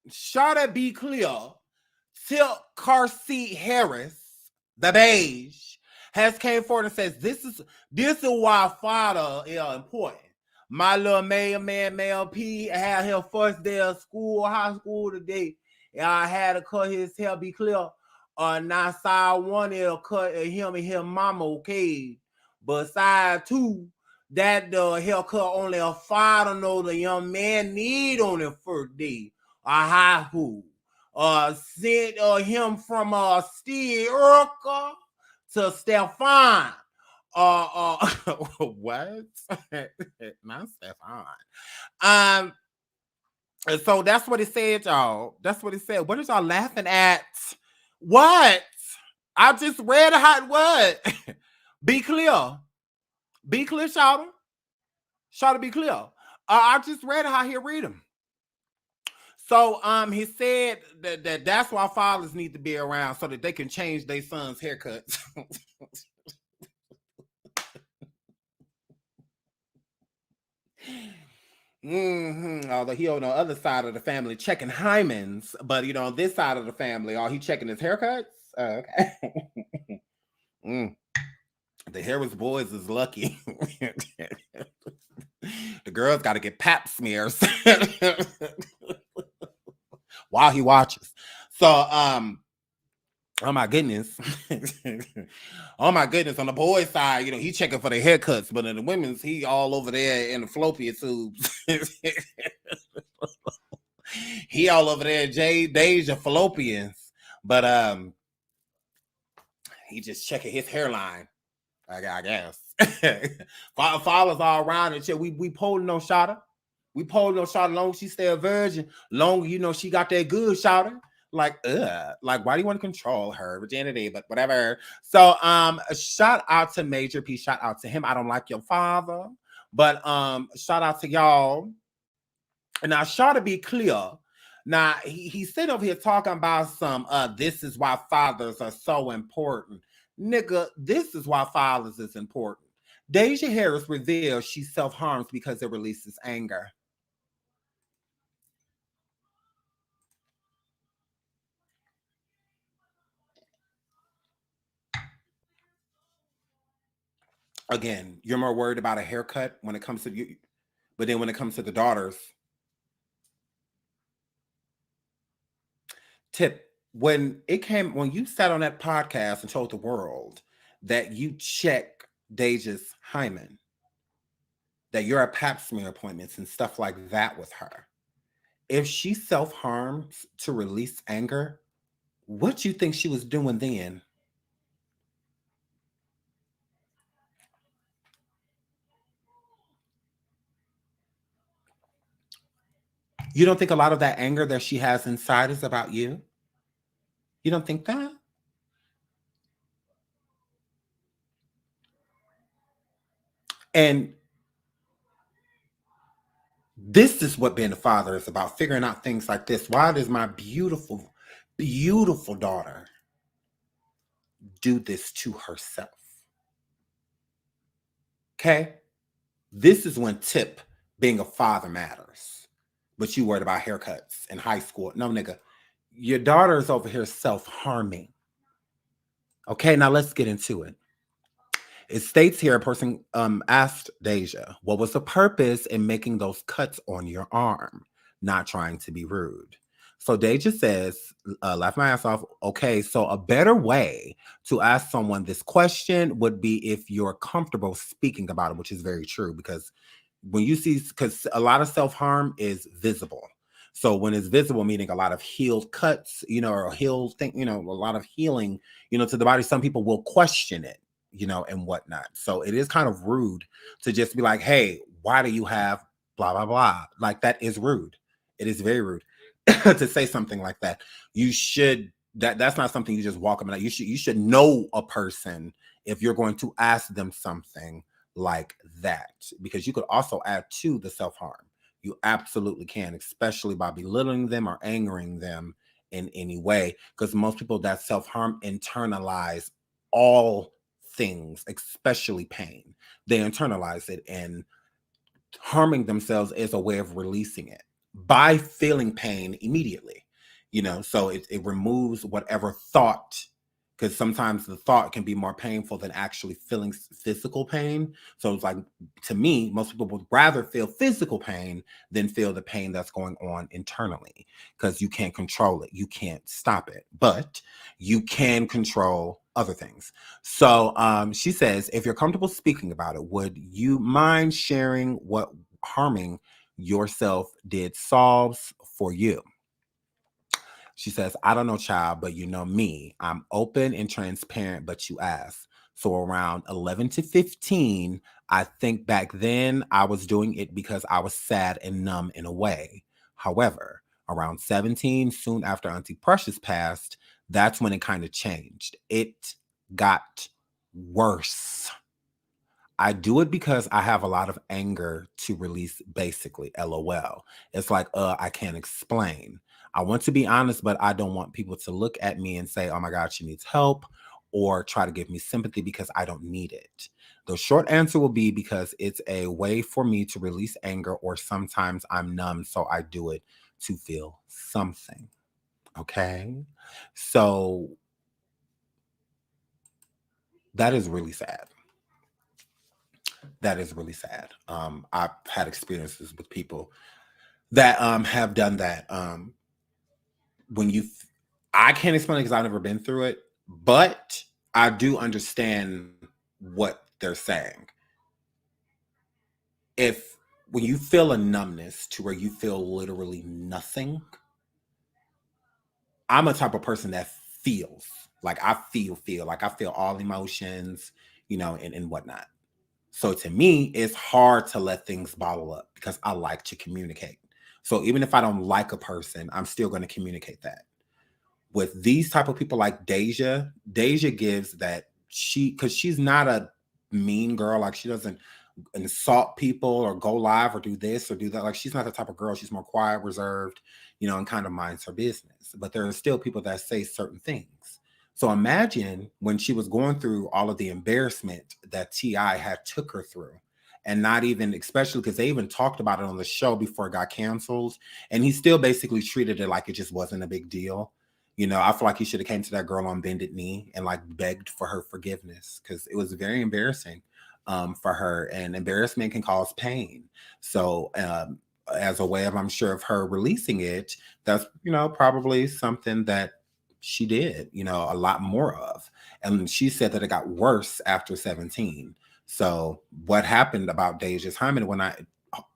Shawty Be Clear, Tip Car Seat Harris, the beige, has came forward and says, this is why father is important. My little Mel P had his first day of high school today. And I had to cut his hair, be clear. Now side one, it'll cut him and his mama, okay. But side two, that the haircut only a father know the young man need on the first day. A high school. Sent him from Steve Urkel to Stefan. What? Not Stefan. And so that's what it said, y'all. That's what it said. What is y'all laughing at? What? I just read what? Be clear. Be clear, Shawty. Shawty, be clear. I just read how he read them. So he said that's why fathers need to be around so that they can change their sons' haircuts. Although he on the other side of the family checking hymens, but on this side of the family, he checking his haircuts? Okay. The Harris boys is lucky. The girls got to get pap smears while he watches. So, oh my goodness. Oh my goodness. On the boys' side, he checking for the haircuts, but in the women's, he all over there in the fallopian tubes. He all over there, Deja fallopians. But he just checking his hairline. I guess. Fathers all around and shit. We polling on Shawty. We polling on Shawty. Long as she stay a virgin, long she got that good Shawty. Like why do you want to control her virginity? But whatever. So shout out to Major P. Shout out to him. I don't like your father, but shout out to y'all. And now Shawty be clear. Now he's sitting over here talking about some this is why fathers are so important. Nigga, this is why fathers is important. Deja Harris reveals she self-harms because it releases anger. Again, you're more worried about a haircut when it comes to you, but then when it comes to the daughters. Tip, when you sat on that podcast and told the world that you check Deja's hymen, that you're at pap smear appointments and stuff like that with her, if she self-harms to release anger, what you think she was doing then? You don't think a lot of that anger that she has inside is about you? You don't think that? And this is what being a father is about, figuring out things like this. Why does my beautiful, beautiful daughter do this to herself? Okay? This is when Tip, being a father, matters. But you worried about haircuts in high school. No, nigga. Your daughter is over here self-harming. Okay, now let's get into it. It states here, a person asked Deja, what was the purpose in making those cuts on your arm? Not trying to be rude. So Deja says, laugh my ass off. Okay, so a better way to ask someone this question would be if you're comfortable speaking about it, which is very true, because when you see, because a lot of self-harm is visible. So when it's visible, meaning a lot of healed cuts, or a healed thing, a lot of healing, to the body, some people will question it, and whatnot. So it is kind of rude to just be like, hey, why do you have blah, blah, blah? Like, that is rude. It is very rude to say something like that. You should, that's not something you just walk up and you should know a person if you're going to ask them something like that, because you could also add to the self-harm. You absolutely can, especially by belittling them or angering them in any way, because most people that self-harm internalize all things, especially pain. They internalize it, and harming themselves is a way of releasing it by feeling pain immediately. So it removes whatever thought, because sometimes the thought can be more painful than actually feeling physical pain. So it's like, to me, most people would rather feel physical pain than feel the pain that's going on internally, because you can't control it. You can't stop it, but you can control other things. So she says, if you're comfortable speaking about it, would you mind sharing what harming yourself did solves for you? She says, I don't know, child, but you know me. I'm open and transparent, but you ask. So around 11 to 15, I think back then I was doing it because I was sad and numb in a way. However, around 17, soon after Auntie Precious passed, that's when it kind of changed. It got worse. I do it because I have a lot of anger to release, basically, LOL. It's like, I can't explain. I want to be honest, but I don't want people to look at me and say, oh my God, she needs help, or try to give me sympathy, because I don't need it. The short answer will be because it's a way for me to release anger, or sometimes I'm numb, so I do it to feel something. Okay? So that is really sad. That is really sad. I've had experiences with people that have done that. When I can't explain it because I've never been through it, but I do understand what they're saying. When you feel a numbness to where you feel literally nothing, I'm a type of person that feels like I feel like I feel all emotions, and whatnot. So to me, it's hard to let things bottle up because I like to communicate. So even if I don't like a person, I'm still going to communicate that. With these type of people like Deja gives that, because she's not a mean girl. Like, she doesn't insult people or go live or do this or do that. Like, she's not the type of girl. She's more quiet, reserved, and kind of minds her business. But there are still people that say certain things. So imagine when she was going through all of the embarrassment that T.I. had took her through, and not even, especially because they even talked about it on the show before it got canceled, and he still basically treated it like it just wasn't a big deal. I feel like he should have came to that girl on bended knee and like begged for her forgiveness, because it was very embarrassing for her, and embarrassment can cause pain. So as a way of, I'm sure, of her releasing it, that's, probably something that she did, a lot more of. And she said that it got worse after 17. So what happened about Deja's hymen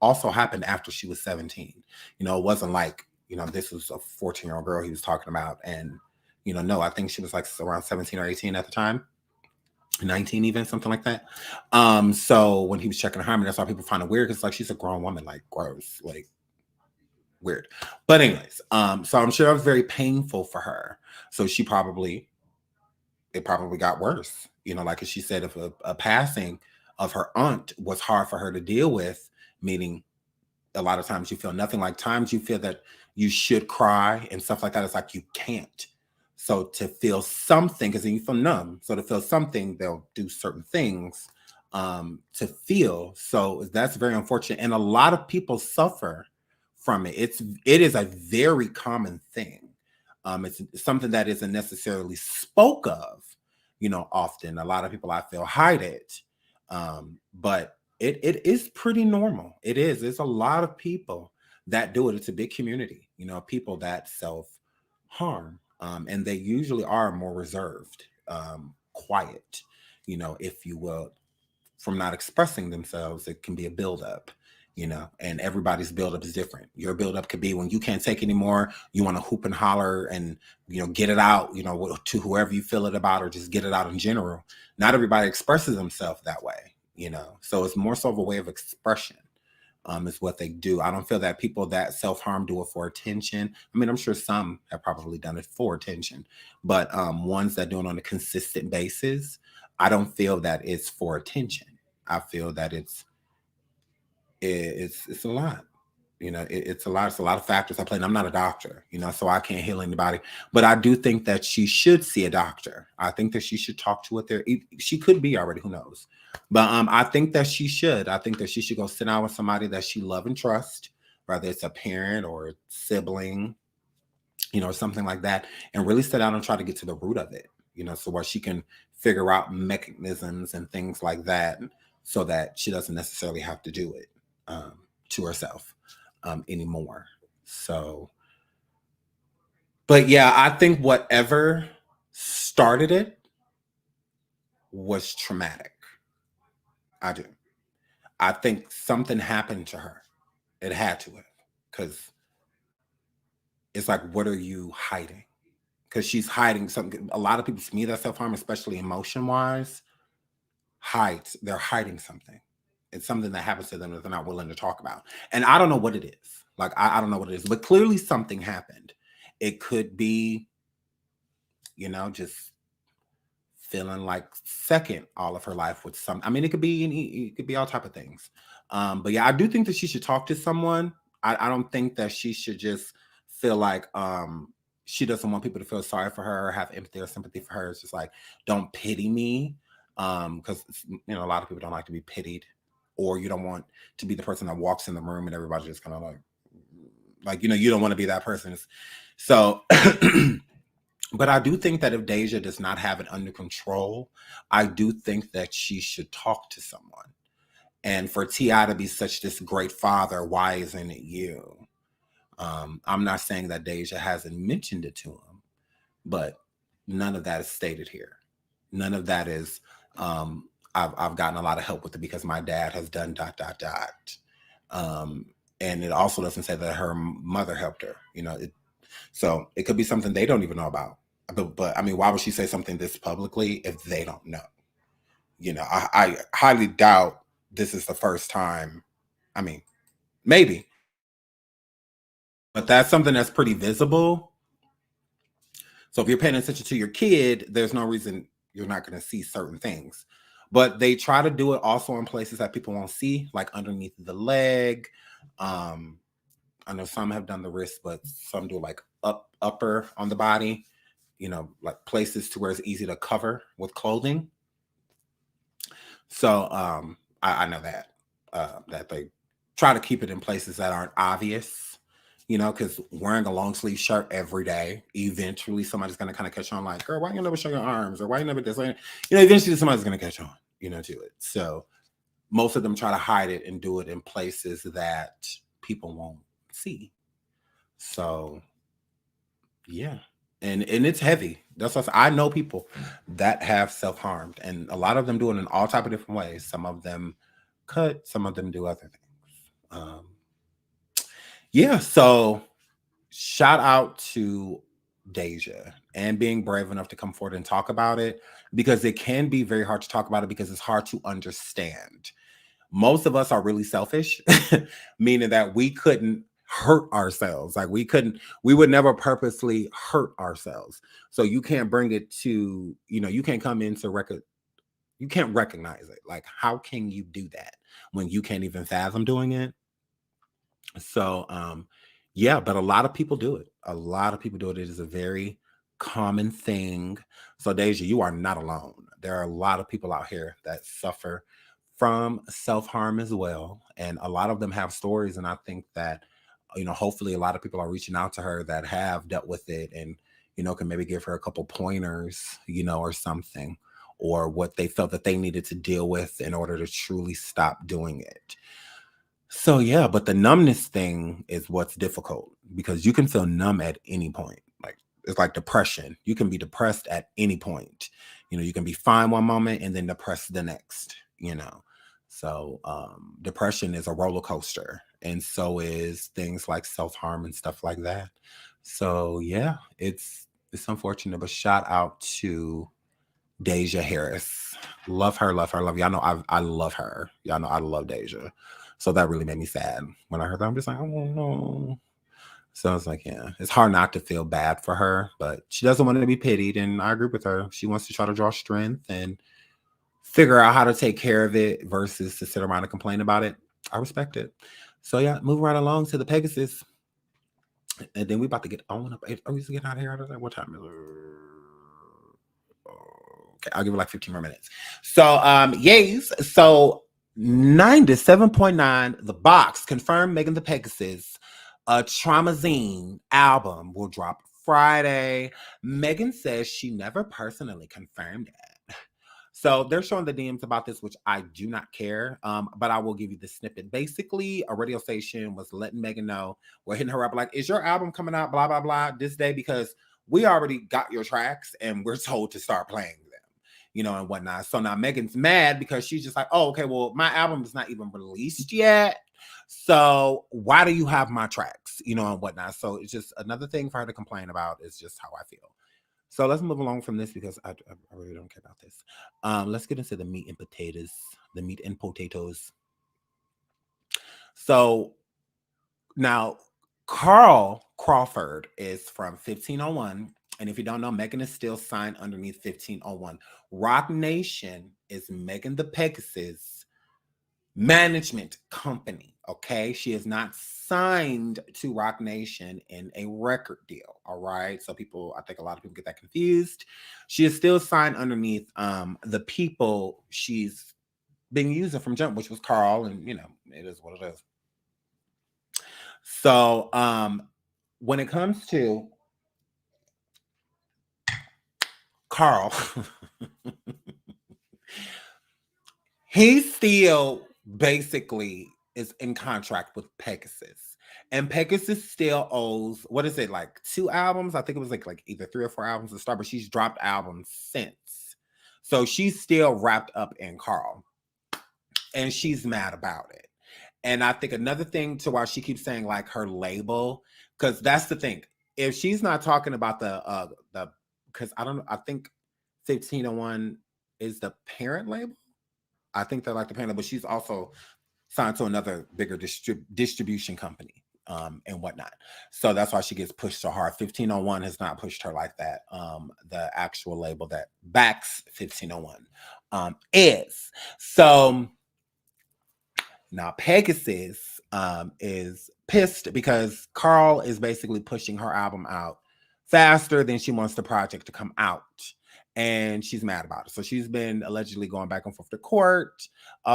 also happened after she was 17. It wasn't like, this was a 14-year-old girl he was talking about. And, no, I think she was like around 17 or 18 at the time. 19 even, something like that. So when he was checking her hymen, that's why people find it weird, because like, she's a grown woman, like, gross, like, weird. But anyways, so I'm sure it was very painful for her. So it probably got worse. Like she said, if a passing of her aunt was hard for her to deal with, meaning a lot of times you feel nothing, like times you feel that you should cry and stuff like that, it's like you can't. So to feel something, because then you feel numb. So to feel something, they'll do certain things to feel. So that's very unfortunate. And a lot of people suffer from it. It is a very common thing. It's something that isn't necessarily spoke of, often. A lot of people, I feel, hide it. But it is pretty normal. It is. There's a lot of people that do it. It's a big community, people that self-harm. And they usually are more reserved, quiet, if you will. From not expressing themselves, it can be a buildup, you know, and everybody's buildup is different. Your buildup could be when you can't take anymore, you want to hoop and holler and, you know, get it out, you know, to whoever you feel it about, or just get it out in general. Not everybody expresses themselves that way, you know, so it's more so of a way of expression. Is what they do. I don't feel that people that self-harm do it for attention. I mean, I'm sure some have probably done it for attention, but ones that do it on a consistent basis, I don't feel that it's for attention. I feel that it's a lot. You know, it's a lot. It's a lot of factors I play. And I'm not a doctor, you know, so I can't heal anybody. But I do think that she should see a doctor. I think that she should talk to it there. She could be already, who knows? But I think that she should. I think that she should go sit down with somebody that she love and trust, whether it's a parent or a sibling, you know, something like that, and really sit down and try to get to the root of it, you know, so where she can figure out mechanisms and things like that, so that she doesn't necessarily have to do it to herself anymore. So, but yeah, I think whatever started it was traumatic. I do. I think something happened to her. It had to have, because it's like, what are you hiding? Because she's hiding something. A lot of people, to me, that self-harm, especially emotion-wise, they're hiding something. It's something that happens to them that they're not willing to talk about. And I don't know what it is. Like, I don't know what it is, but clearly something happened. It could be, you know, just feeling like second all of her life with some. I mean, it could be all type of things. But yeah, I do think that she should talk to someone. I don't think that she should just feel like she doesn't want people to feel sorry for her or have empathy or sympathy for her. It's just like, don't pity me. Because, you know, a lot of people don't like to be pitied, or you don't want to be the person that walks in the room and everybody's just kind of like, you know, you don't want to be that person. So, but I do think that if Deja does not have it under control, I do think that she should talk to someone. And for T.I. to be such this great father, why isn't it you? I'm not saying that Deja hasn't mentioned it to him, but none of that is stated here. None of that is, I've gotten a lot of help with it because my dad has done ... And it also doesn't say that her mother helped her, you know. So it could be something they don't even know about. But I mean, why would she say something this publicly if they don't know? You know, I highly doubt this is the first time. I mean, maybe. But that's something that's pretty visible. So if you're paying attention to your kid, there's no reason you're not going to see certain things. But they try to do it also in places that people won't see, like underneath the leg. I know some have done the wrist, but some do like upper on the body, you know, like places to where it's easy to cover with clothing. So I know that they try to keep it in places that aren't obvious, you know, because wearing a long sleeve shirt every day, eventually somebody's going to kind of catch on like, girl, why you never show your arms? Or why you never this? You know, eventually somebody's going to catch on, you know, to it. So most of them try to hide it and do it in places that people won't see. So yeah, and it's heavy. That's what I know people that have self-harmed, and a lot of them do it in all type of different ways. Some of them cut, some of them do other things. Yeah, so shout out to Deja and being brave enough to come forward and talk about it, because it can be very hard to talk about it because it's hard to understand. Most of us are really selfish, meaning that we couldn't hurt ourselves. Like we would never purposely hurt ourselves. So you can't bring it to, you know, you can't come into record. You can't recognize it. Like, how can you do that when you can't even fathom doing it? So, yeah, but a lot of people do it. A lot of people do it. It is a very common thing. So Deja, you are not alone. There are a lot of people out here that suffer from self-harm as well. And a lot of them have stories. And I think that, you know, hopefully a lot of people are reaching out to her that have dealt with it and, you know, can maybe give her a couple pointers, you know, or something, or what they felt that they needed to deal with in order to truly stop doing it. So yeah, but the numbness thing is what's difficult, because you can feel numb at any point. Like, it's like depression. You can be depressed at any point. You know, you can be fine one moment and then depressed the next, you know. So depression is a roller coaster, and so is things like self-harm and stuff like that. So yeah, it's unfortunate, but shout out to Deja Harris. Love her, love her, love y'all know I love her. Y'all know I love Deja. So that really made me sad when I heard that. I'm just like, oh no. So I was like, yeah, it's hard not to feel bad for her, but she doesn't want to be pitied, and I agree with her. She wants to try to draw strength and figure out how to take care of it versus to sit around and complain about it. I respect it. So yeah, moving right along to the Pegasus. And then we about to get on up. Are we getting out of here? What time is it? Okay, I'll give it like 15 more minutes. So yes. So 97.9, The Box confirmed Megan the Pegasus Traumazine album will drop Friday. Megan says she never personally confirmed it. So they're showing the DMs about this, which I do not care. But I will give you the snippet. Basically, a radio station was letting Megan know, we're hitting her up like, is your album coming out, blah, blah, blah, this day? Because we already got your tracks and we're told to start playing them, and whatnot. So now Megan's mad because she's just like, oh, okay, well, my album is not even released yet. So why do you have my tracks, and whatnot? So it's just another thing for her to complain about. It's just how I feel. So let's move along from this because I really don't care about this. Let's get into the meat and potatoes. So now Carl Crawford is from 1501. And if you don't know, Megan is still signed underneath 1501. Rock Nation is Megan the Pegasus management company. Okay, she is not signed to Rock Nation in a record deal. All right, so I think a lot of people get that confused. She is still signed underneath the people she's been using from jump, which was Carl, and it is what it is. So when it comes to Carl, he still basically is in contract with Pegasus, and Pegasus still owes, what is it, like 2 albums? I think it was like either 3 or 4 albums to start, but she's dropped albums since. So she's still wrapped up in Carl, and she's mad about it. And I think another thing to why she keeps saying like her label, because that's the thing. If she's not talking about the because I think 1501 is the parent label. I think they're like the parent, but she's also signed to another bigger distribution company and whatnot. So that's why she gets pushed so hard. 1501 has not pushed her like that. The actual label that backs 1501 is. So now Pegasus is pissed because Carl is basically pushing her album out faster than she wants the project to come out. And she's mad about it. So she's been allegedly going back and forth to court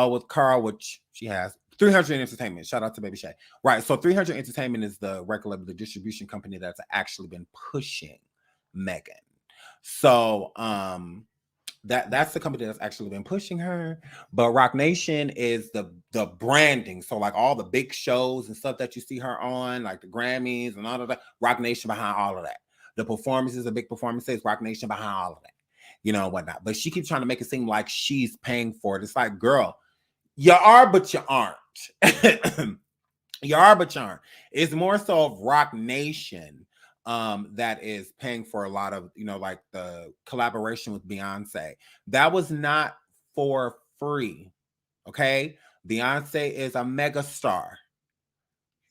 with Carl, which she has. 300 Entertainment. Shout out to Baby Shay. Right. So 300 Entertainment is the record label, the distribution company that's actually been pushing Megan. So that's the company that's actually been pushing her. But Rock Nation is the branding. So like all the big shows and stuff that you see her on, like the Grammys and all of that, Rock Nation behind all of that. The performances, the big performances, Rock Nation behind all of that. Whatnot. But she keeps trying to make it seem like she's paying for it. It's like, girl, you are, but you aren't. You are, but you aren't. It's more so of Rock Nation that is paying for a lot of, like the collaboration with Beyonce. That was not for free. Okay. Beyonce is a mega star.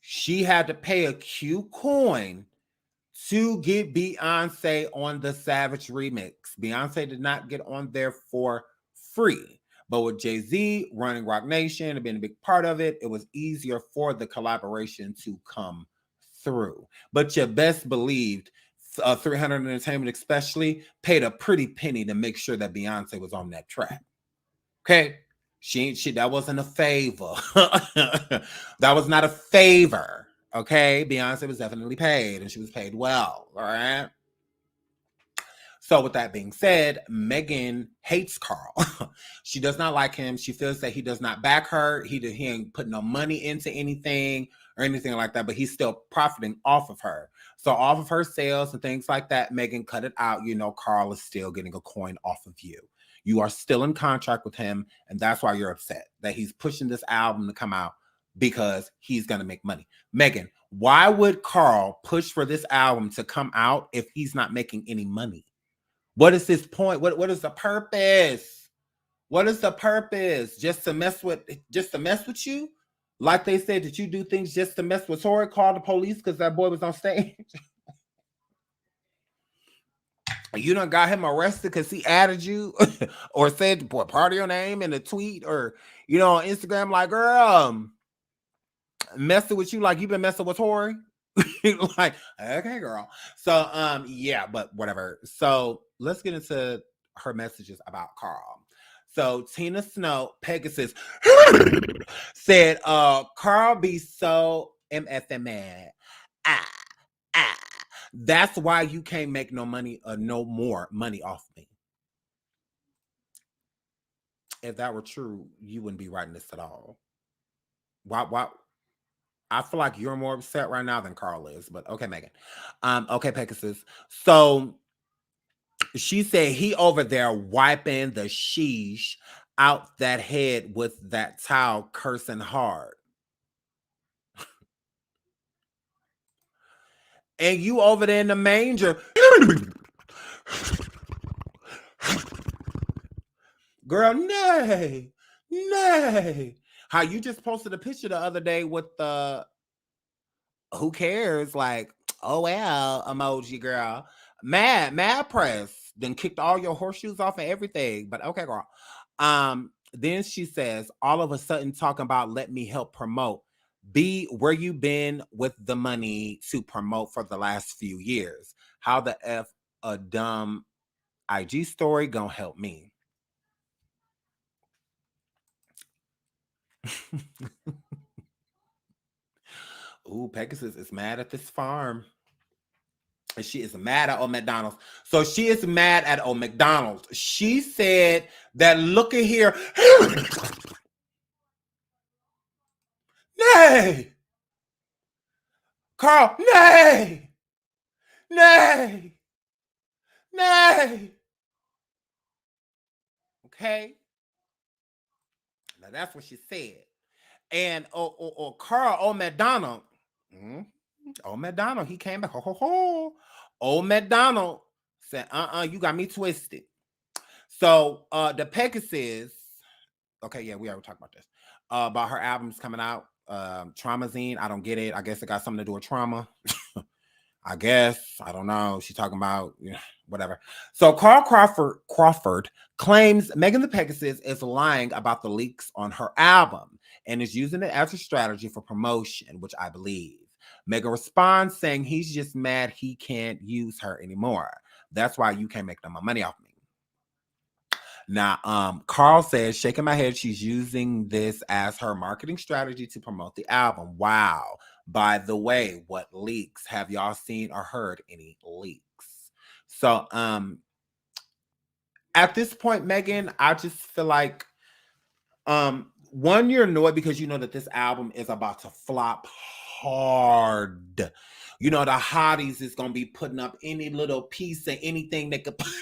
She had to pay a Q coin to get Beyonce on the Savage remix. Beyonce did not get on there for free. But with Jay-Z running Rock Nation and being a big part of it, it was easier for the collaboration to come through. But you best believed 300 Entertainment especially paid a pretty penny to make sure that Beyonce was on that track. Okay? She that wasn't a favor. That was not a favor. Okay, Beyonce was definitely paid, and she was paid well. All right. So with that being said, Megan hates Carl. She does not like him. She feels that he does not back her. He ain't put no money into anything or anything like that, but he's still profiting off of her. So off of her sales and things like that, Megan cut it out. Carl is still getting a coin off of you. You are still in contract with him, and that's why you're upset that he's pushing this album to come out because he's going to make money. Megan, why would Carl push for this album to come out if he's not making any money? What is his point? What is the purpose? What is the purpose? Just to mess with you? Like they said that you do things just to mess with Tori, call the police because that boy was on stage. You done got him arrested because he added you or said part of your name in a tweet or, on Instagram, like, girl, messing with you like you've been messing with Tori. Like, okay, girl. So, yeah, but whatever. So let's get into her messages about Carl. So Tina Snow, Pegasus, said, Carl be so MFM mad. That's why you can't make no more money off me. If that were true, you wouldn't be writing this at all. Why? I feel like you're more upset right now than Carl is, but okay, Megan. Okay, Pegasus. So she said he over there wiping the sheesh out that head with that towel, cursing hard. And you over there in the manger. Girl, nay. How you just posted a picture the other day with the who cares? Like, oh well, emoji, girl. Mad press. Then kicked all your horseshoes off and everything. But okay, girl. Then she says, all of a sudden talking about let me help promote. B, where you been with the money to promote for the last few years? How the F a dumb IG story gonna help me? Ooh, Pegasus is mad at this farm. And she is mad at old McDonald's. So she is mad at old McDonald's. She said that look at here. Nay. Carl, nay. Okay. Now that's what she said. And Carl, old McDonald. Old McDonald, he came back. Old McDonald said, you got me twisted. So the Pegasus, okay, yeah, we already talked about this. About her albums coming out. Traumazine, I don't get it. I guess it got something to do with trauma. I guess. I don't know. She's talking about whatever. So Carl Crawford claims Megan the Pegasus is lying about the leaks on her album and is using it as a strategy for promotion, which I believe. Megan responds saying he's just mad he can't use her anymore. That's why you can't make no more money off me. Now, Carl says, shaking my head, she's using this as her marketing strategy to promote the album. Wow. By the way, what leaks? Have y'all seen or heard any leaks? So, at this point, Megan, I just feel like, one, you're annoyed because you know that this album is about to flop hard. The hotties is going to be putting up any little piece of anything they could put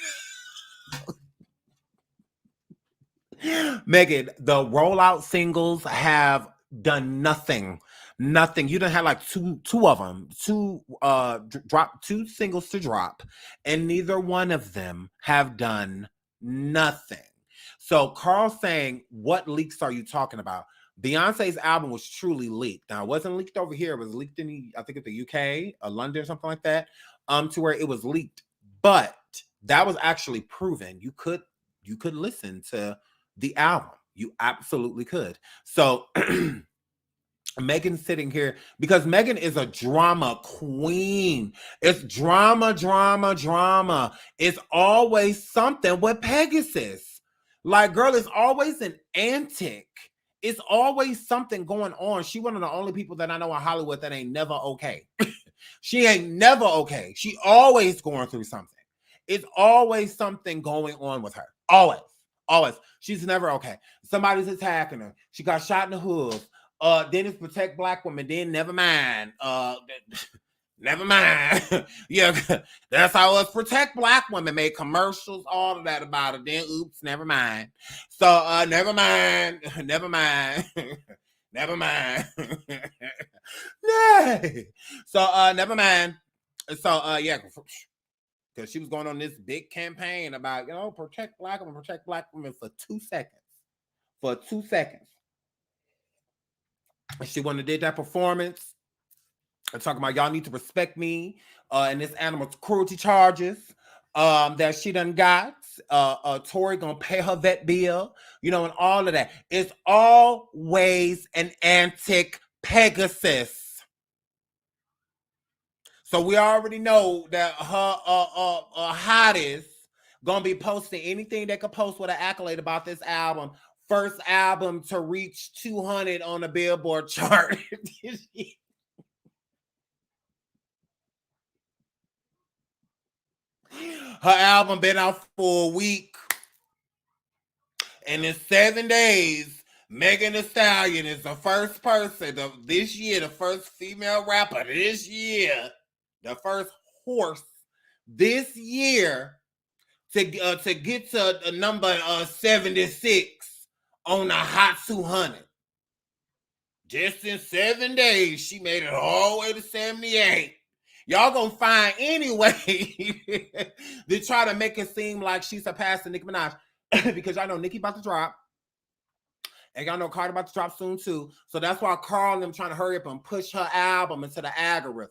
Megan, the rollout singles have done nothing. You done had like two of them, drop 2 singles to drop, and neither one of them have done nothing. So Carl saying, what leaks are you talking about? Beyonce's album was truly leaked. Now, it wasn't leaked over here. It was leaked in, I think, at the UK, or London, or something like that, to where it was leaked. But that was actually proven. You could listen to the album. You absolutely could. So Megan's sitting here because Megan is a drama queen. It's drama. It's always something with Pegasus. Like, girl, it's always an antic. It's always something going on. She one of the only people that I know in Hollywood that ain't never okay. She ain't never okay. She always going through something. It's always something going on with her. Always. She's never okay. Somebody's attacking her. She got shot in the hood. Then it's protect black women. Then never mind. Never mind. Yeah, that's how us protect black women. Made commercials, all of that about it. Then, oops, never mind. So, never mind. Never mind. Never mind. Nay. So, never mind. So, yeah, because she was going on this big campaign about, protect black women for 2 seconds. For 2 seconds. And she went and did that performance. I'm talking about y'all need to respect me and this animal cruelty charges that she done got. Tori gonna pay her vet bill, and all of that. It's always an antic Pegasus. So we already know that her hottest gonna be posting anything they could post with an accolade about this album. First album to reach 200 on the Billboard chart. Her album been out for a week. And in 7 days, Megan Thee Stallion is the first person this year, the first female rapper this year, the first horse this year to get to a number 76 on the Hot 200. Just in 7 days, she made it all the way to 78. Y'all gonna find any way to try to make it seem like she's surpassing Nicki Minaj. Because y'all know Nicki about to drop. And y'all know Cardi about to drop soon too. So that's why Carl and them trying to hurry up and push her album into the algorithm.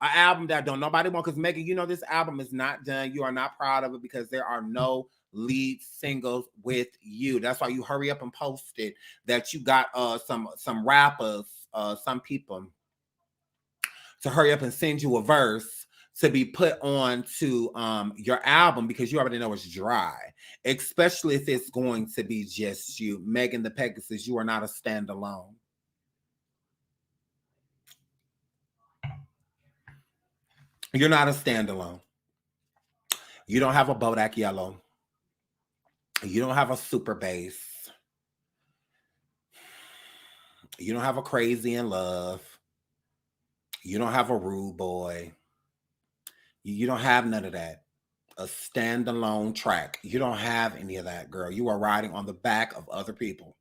An album that don't nobody want. Because Megan, this album is not done. You are not proud of it because there are no lead singles with you. That's why you hurry up and post it that you got some rappers, some people to hurry up and send you a verse to be put on to your album because you already know it's dry, especially if it's going to be just you. Megan the Pegasus, you are not a standalone. You're not a standalone. You don't have a Bodak Yellow. You don't have a Super Bass. You don't have a Crazy in Love. You don't have a Rude Boy. You don't have none of that. A standalone track. You don't have any of that, girl. You are riding on the back of other people.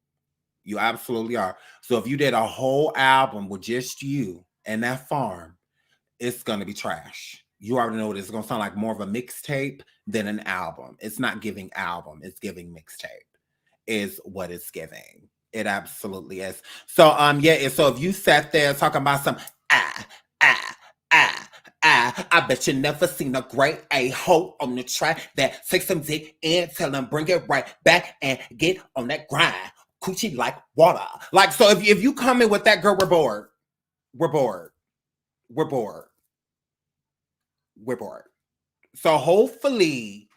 You absolutely are. So if you did a whole album with just you and that farm, it's going to be trash. You already know it's going to sound like more of a mixtape than an album. It's not giving album. It's giving mixtape is what it's giving. It absolutely is. So, yeah. So if you sat there talking about some, I bet you never seen a great A-hole on the track that takes some dick and tell them bring it right back and get on that grind. Coochie like water. Like, so if you come in with that, girl, we're bored. We're bored. We're bored. We're bored. So hopefully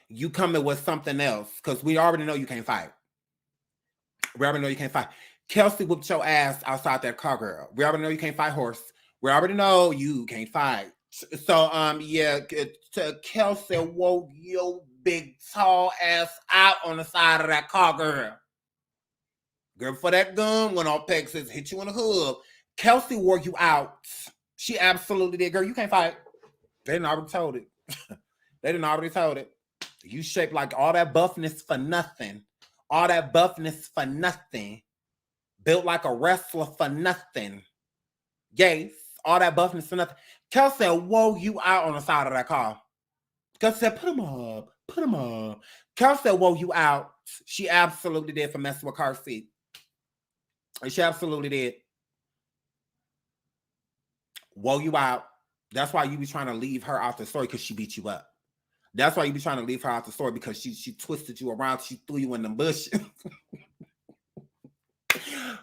you come in with something else because we already know you can't fight. We already know you can't fight. Kelsey whooped your ass outside that car, girl. We already know you can't fight horse. We already know you can't fight. So, yeah, Kelsey woke your big tall ass out on the side of that car, girl. Girl, before that gun went on Pegasus, hit you in the hood. Kelsey wore you out. She absolutely did. Girl, you can't fight. They didn't already told it. They didn't already told it. You shaped like all that buffness for nothing. All that buffness for nothing. Built like a wrestler for nothing. Yes, all that buffness for nothing. Kelsey wore you out on the side of that car. Kelsey said, put him up. Put him up. Kelsey wore you out. She absolutely did for messing with car seat. She absolutely did. Wore you out. That's why you be trying to leave her out the story because she beat you up. That's why you be trying to leave her out the story because she twisted you around. She threw you in the bushes.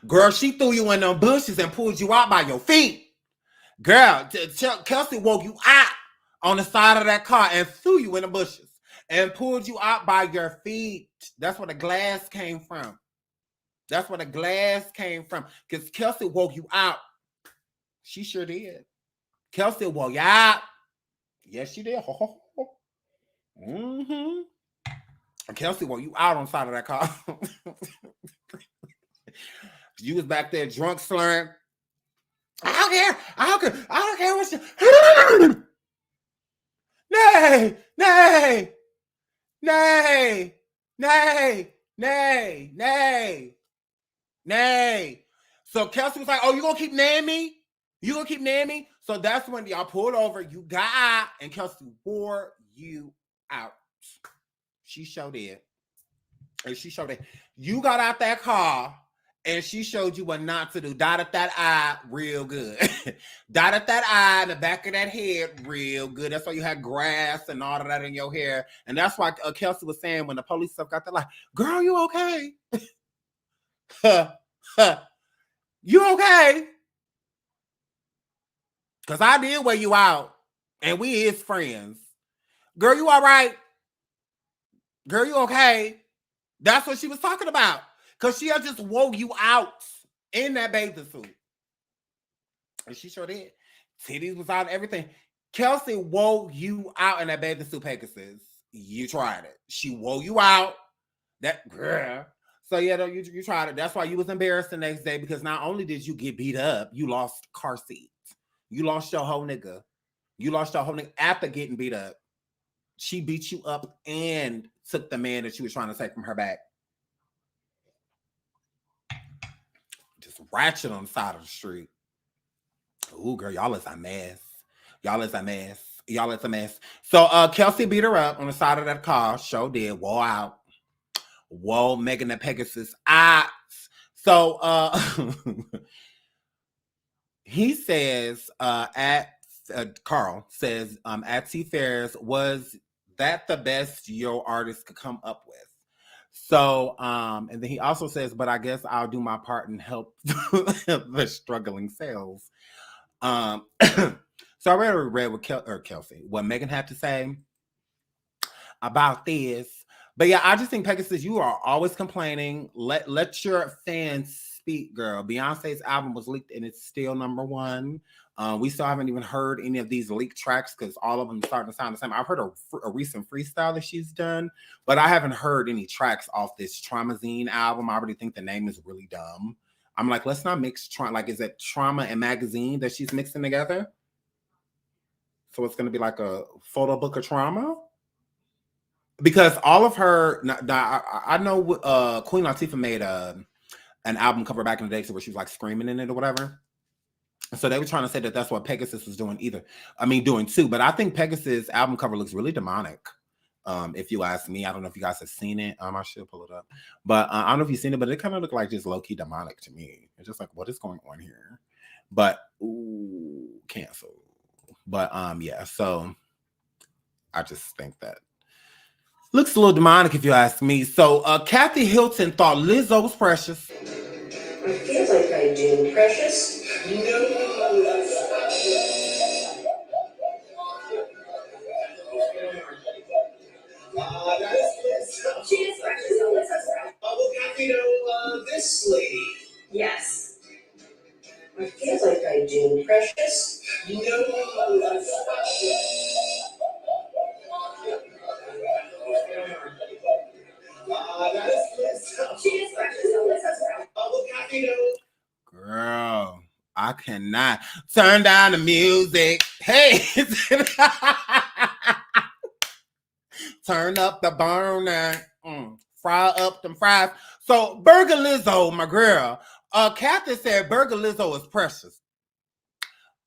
Girl, she threw you in them bushes and pulled you out by your feet. Girl, Kelsey woke you out on the side of that car and threw you in the bushes and pulled you out by your feet. That's where the glass came from. That's where the glass came from. Because Kelsey woke you out. She sure did. Kelsey woke you out. Yes, she did. Mm-hmm. Kelsey woke you out on the side of that car. You was back there drunk slurring. I don't care. I don't care what you. Nay, nay, nay, nay, nay, nay, nay. So Kelsey was like, "Oh, you gonna keep nailing me? You gonna keep nailing me?" So that's when y'all pulled over. You got out, and Kelsey wore you out. She showed it. And she showed it. You got out that car and she showed you what not to do. Dotted that eye real good. Dotted that eye in the back of that head real good. That's why you had grass and all of that in your hair. And that's why Kelsey was saying when the police stuff got there, like, girl, you okay? You okay? Because I did wear you out and we is friends. Girl, you all right? Girl, you okay? That's what she was talking about. Because she had just wore you out in that bathing suit. And she sure did. Titties was out and everything. Kelsey wore you out in that bathing suit, Pegasus. You tried it. She wore you out. That girl. So yeah, you tried it. That's why you was embarrassed the next day, because not only did you get beat up, you lost car seat. You lost your whole nigga. You lost your whole nigga after getting beat up. She beat you up and took the man that she was trying to take from her back. Just ratchet on the side of the street. Ooh, girl, y'all is a mess. Y'all is a mess. Y'all is a mess. So Kelsey beat her up on the side of that car. Sure did. Whoa out. Whoa, Megan the Pegasus. So he says Carl says at T Fairs, was that the best your artist could come up with? So and then he also says, but I guess I'll do my part and help the struggling sales. So I already read what Kelsey, what Megan had to say about this. But yeah, I just think, Pegasus, you are always complaining. Let your fans speak, girl. Beyonce's album was leaked and it's still #1. We still haven't even heard any of these leaked tracks because all of them starting to sound the same. I've heard a recent freestyle that she's done, but I haven't heard any tracks off this Traumazine album. I already think the name is really dumb. I'm like, let's not mix like, is it Trauma and Magazine that she's mixing together? So it's gonna be like a photo book of trauma? Because all of her, I know Queen Latifah made an album cover back in the day where she was like screaming in it or whatever. So they were trying to say that that's what Pegasus was doing doing too. But I think Pegasus' album cover looks really demonic. If you ask me, I don't know if you guys have seen it. I should pull it up. But I don't know if you've seen it, but it kind of looked like just low-key demonic to me. It's just like, what is going on here? But, ooh, cancel. But yeah, so I just think that looks a little demonic if you ask me. So Kathy Hilton thought Lizzo was precious. I feel like I do, precious. She is precious. Well, Kathy, this lady. Yes. I feel like I do, precious. She is precious. Well, Kathy, Girl, I cannot turn down the music. Hey, turn up the burner. Fry up them fries. So Burger Lizzo, my girl. Kathy said Burger Lizzo is precious.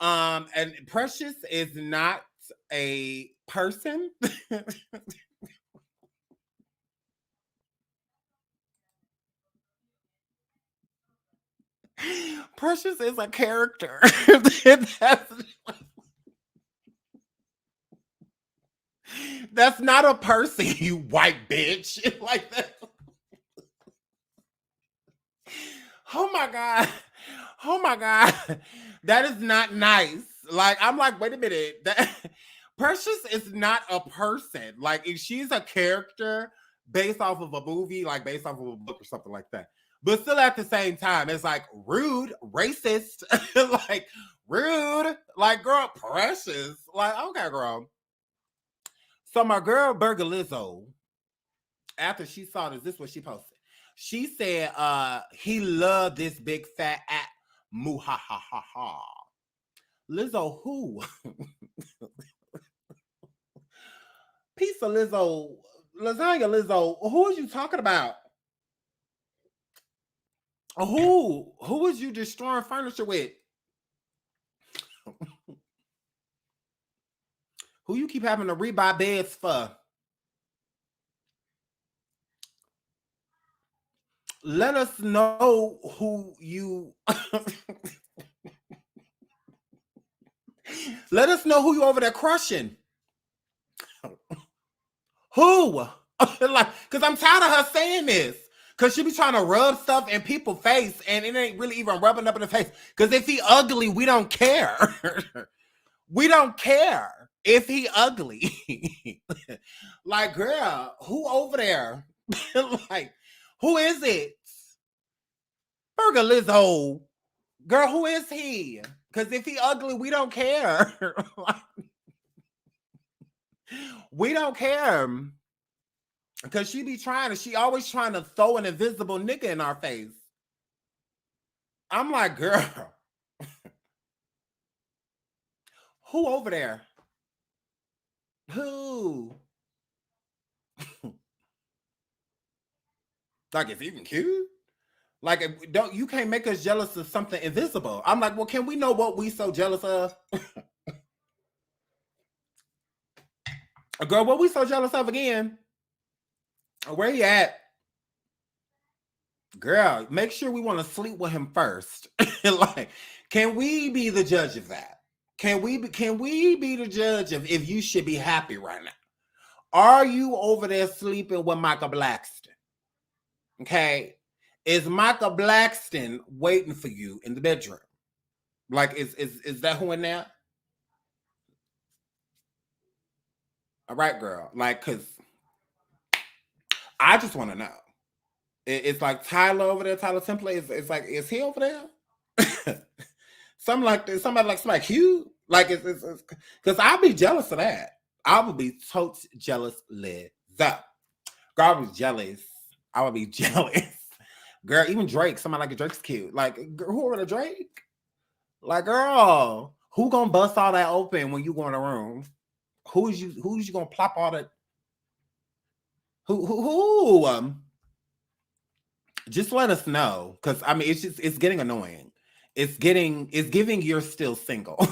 And precious is not a person. Precious is a character. That's not a person, you white bitch. Like that. Oh my God. Oh my God. That is not nice. Like, I'm like, wait a minute. Precious is not a person. Like, if she's a character based off of a movie, like based off of a book or something like that. But still at the same time, it's like rude, racist, like rude, like girl, precious. Like, okay, girl. So my girl Burger Lizzo, after she saw this is what she posted. She said he loved this big fat at moo ha ha ha ha. Lizzo who? Piece of Lizzo, lasagna Lizzo. Who are you talking about? Who was you destroying furniture with? Who you keep having to rebuy beds for? Let us know who you let us know who you over there crushing. Who? Like, because I'm tired of her saying this. Because she be trying to rub stuff in people's face and it ain't really even rubbing up in the face. Because if he ugly, we don't care. We don't care if he ugly. Like, girl, who over there? Like, who is it? Burger Lizzo. Girl, who is he? Because if he ugly, we don't care. We don't care. Because she always trying to throw an invisible nigga in our face. I'm like, girl. Who over there? Who? Like, it's even cute? Like, you can't make us jealous of something invisible. I'm like, well, can we know what we so jealous of? Girl, what we so jealous of again? Where he at? Girl, make sure we want to sleep with him first. Like, can we be the judge of that? Can we be the judge of if you should be happy right now? Are you over there sleeping with Michael Blackston? Okay. Is Michael Blackston waiting for you in the bedroom? Like, is that who in there? All right, girl. Like, because I just want to know. It's like Tyler over there, Tyler Temple. It's like, is he over there? Somebody like cute. Like, it's because I'll be jealous of that. I would be totes jealous, Liz. Girl, I would be jealous. I would be jealous. Girl, even Drake, somebody like Drake's cute. Like, who are the Drake? Like, girl, who gonna bust all that open when you go in the room? Who's you gonna plop all that? Who? Just let us know, because I mean, it's getting annoying. It's giving you're still single.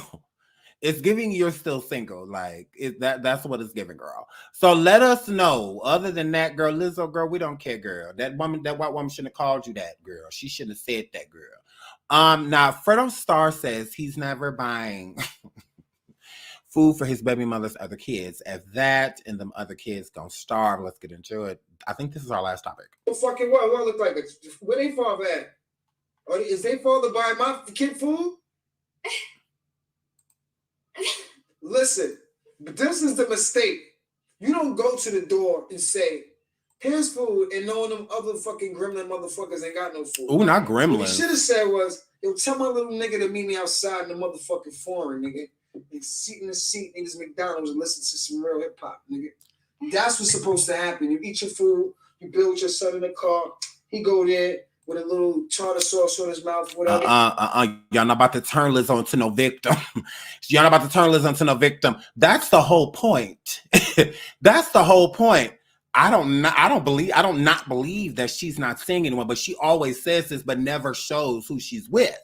It's giving you're still single. Like, that's what it's giving, girl. So let us know. Other than that, girl, Lizzo, girl, we don't care, girl. That white woman shouldn't have called you that, girl. She shouldn't have said that, girl. Now Fredo Star says he's never buying food for his baby mother's other kids. If that and them other kids don't starve, let's get into it. I think this is our last topic. Fucking what look like? Where they father at? Or is they father buying my kid food? Listen, but this is the mistake. You don't go to the door and say, here's food, and knowing them other fucking gremlin motherfuckers ain't got no food. Oh, not gremlins. What you should have said was, yo, tell my little nigga to meet me outside in the motherfucking foreign, nigga. And sit in the seat in this McDonald's and listen to some real hip hop, nigga. That's what's supposed to happen. You eat your food, you build your son in the car, he go there with a little tartar sauce on his mouth, whatever. Y'all not about to turn Liz on to no victim. Y'all not about to turn Liz on to no victim. That's the whole point. That's the whole point. I don't not believe that she's not seeing anyone, but she always says this, but never shows who she's with.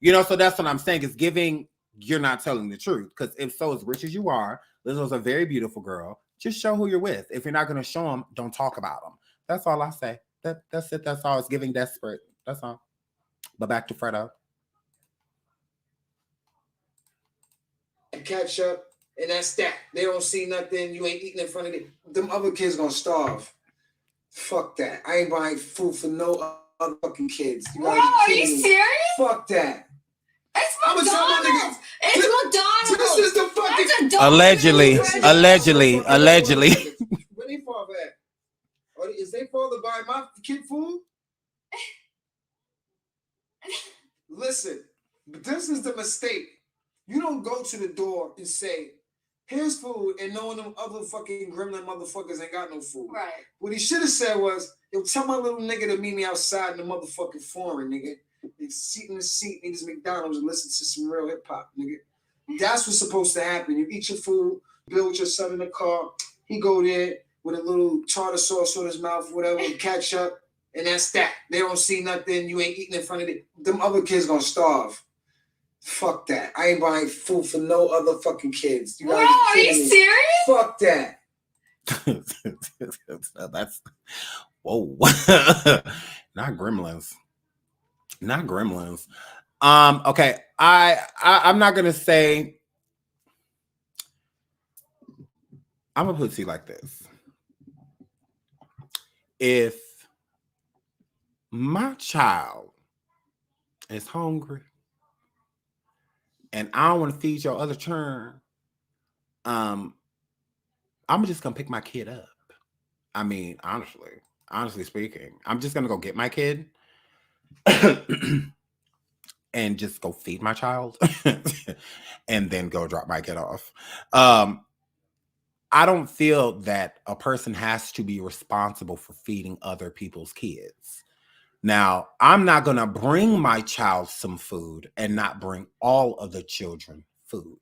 You know, so that's what I'm saying. It's giving you're not telling the truth. Because if so, as rich as you are, Lizzo's a very beautiful girl. Just show who you're with. If you're not going to show them, don't talk about them. That's all I say. That's it. That's all. It's giving desperate. That's all. But back to Fredo. Catch up, and that's that. They don't see nothing. You ain't eating in front of them. Them other kids gonna starve. Fuck that. I ain't buying food for no other fucking kids. Bro, are you serious? Fuck that. It's McDonald's. It's McDonald's. This is the fucking That's a Allegedly. Where they father at? Or is they father buying my kid food? Listen, but this is the mistake. You don't go to the door and say, here's food, and knowing them other fucking gremlin motherfuckers ain't got no food. Right. What he should have said was, yo, tell my little nigga to meet me outside in the motherfucking foreign, nigga. And sit in the seat in this McDonald's and listen to some real hip hop, nigga. That's what's supposed to happen. You eat your food, build your son in the car. He go there with a little tartar sauce on his mouth, whatever, ketchup, and that's that. They don't see nothing. You ain't eating in front of them. Them other kids gonna starve. Fuck that. I ain't buying food for no other fucking kids. Bro, are you serious? Fuck that. That's whoa. Not gremlins. Not gremlins. Okay. I'm not gonna say. I'm gonna put it to you like this. If my child is hungry and I don't want to feed your other churn, I'm just gonna pick my kid up. I mean, honestly speaking, I'm just gonna go get my kid and just go feed my child and then go drop my kid off. I don't feel that a person has to be responsible for feeding other people's kids. Now, I'm not going to bring my child some food and not bring all of the children food.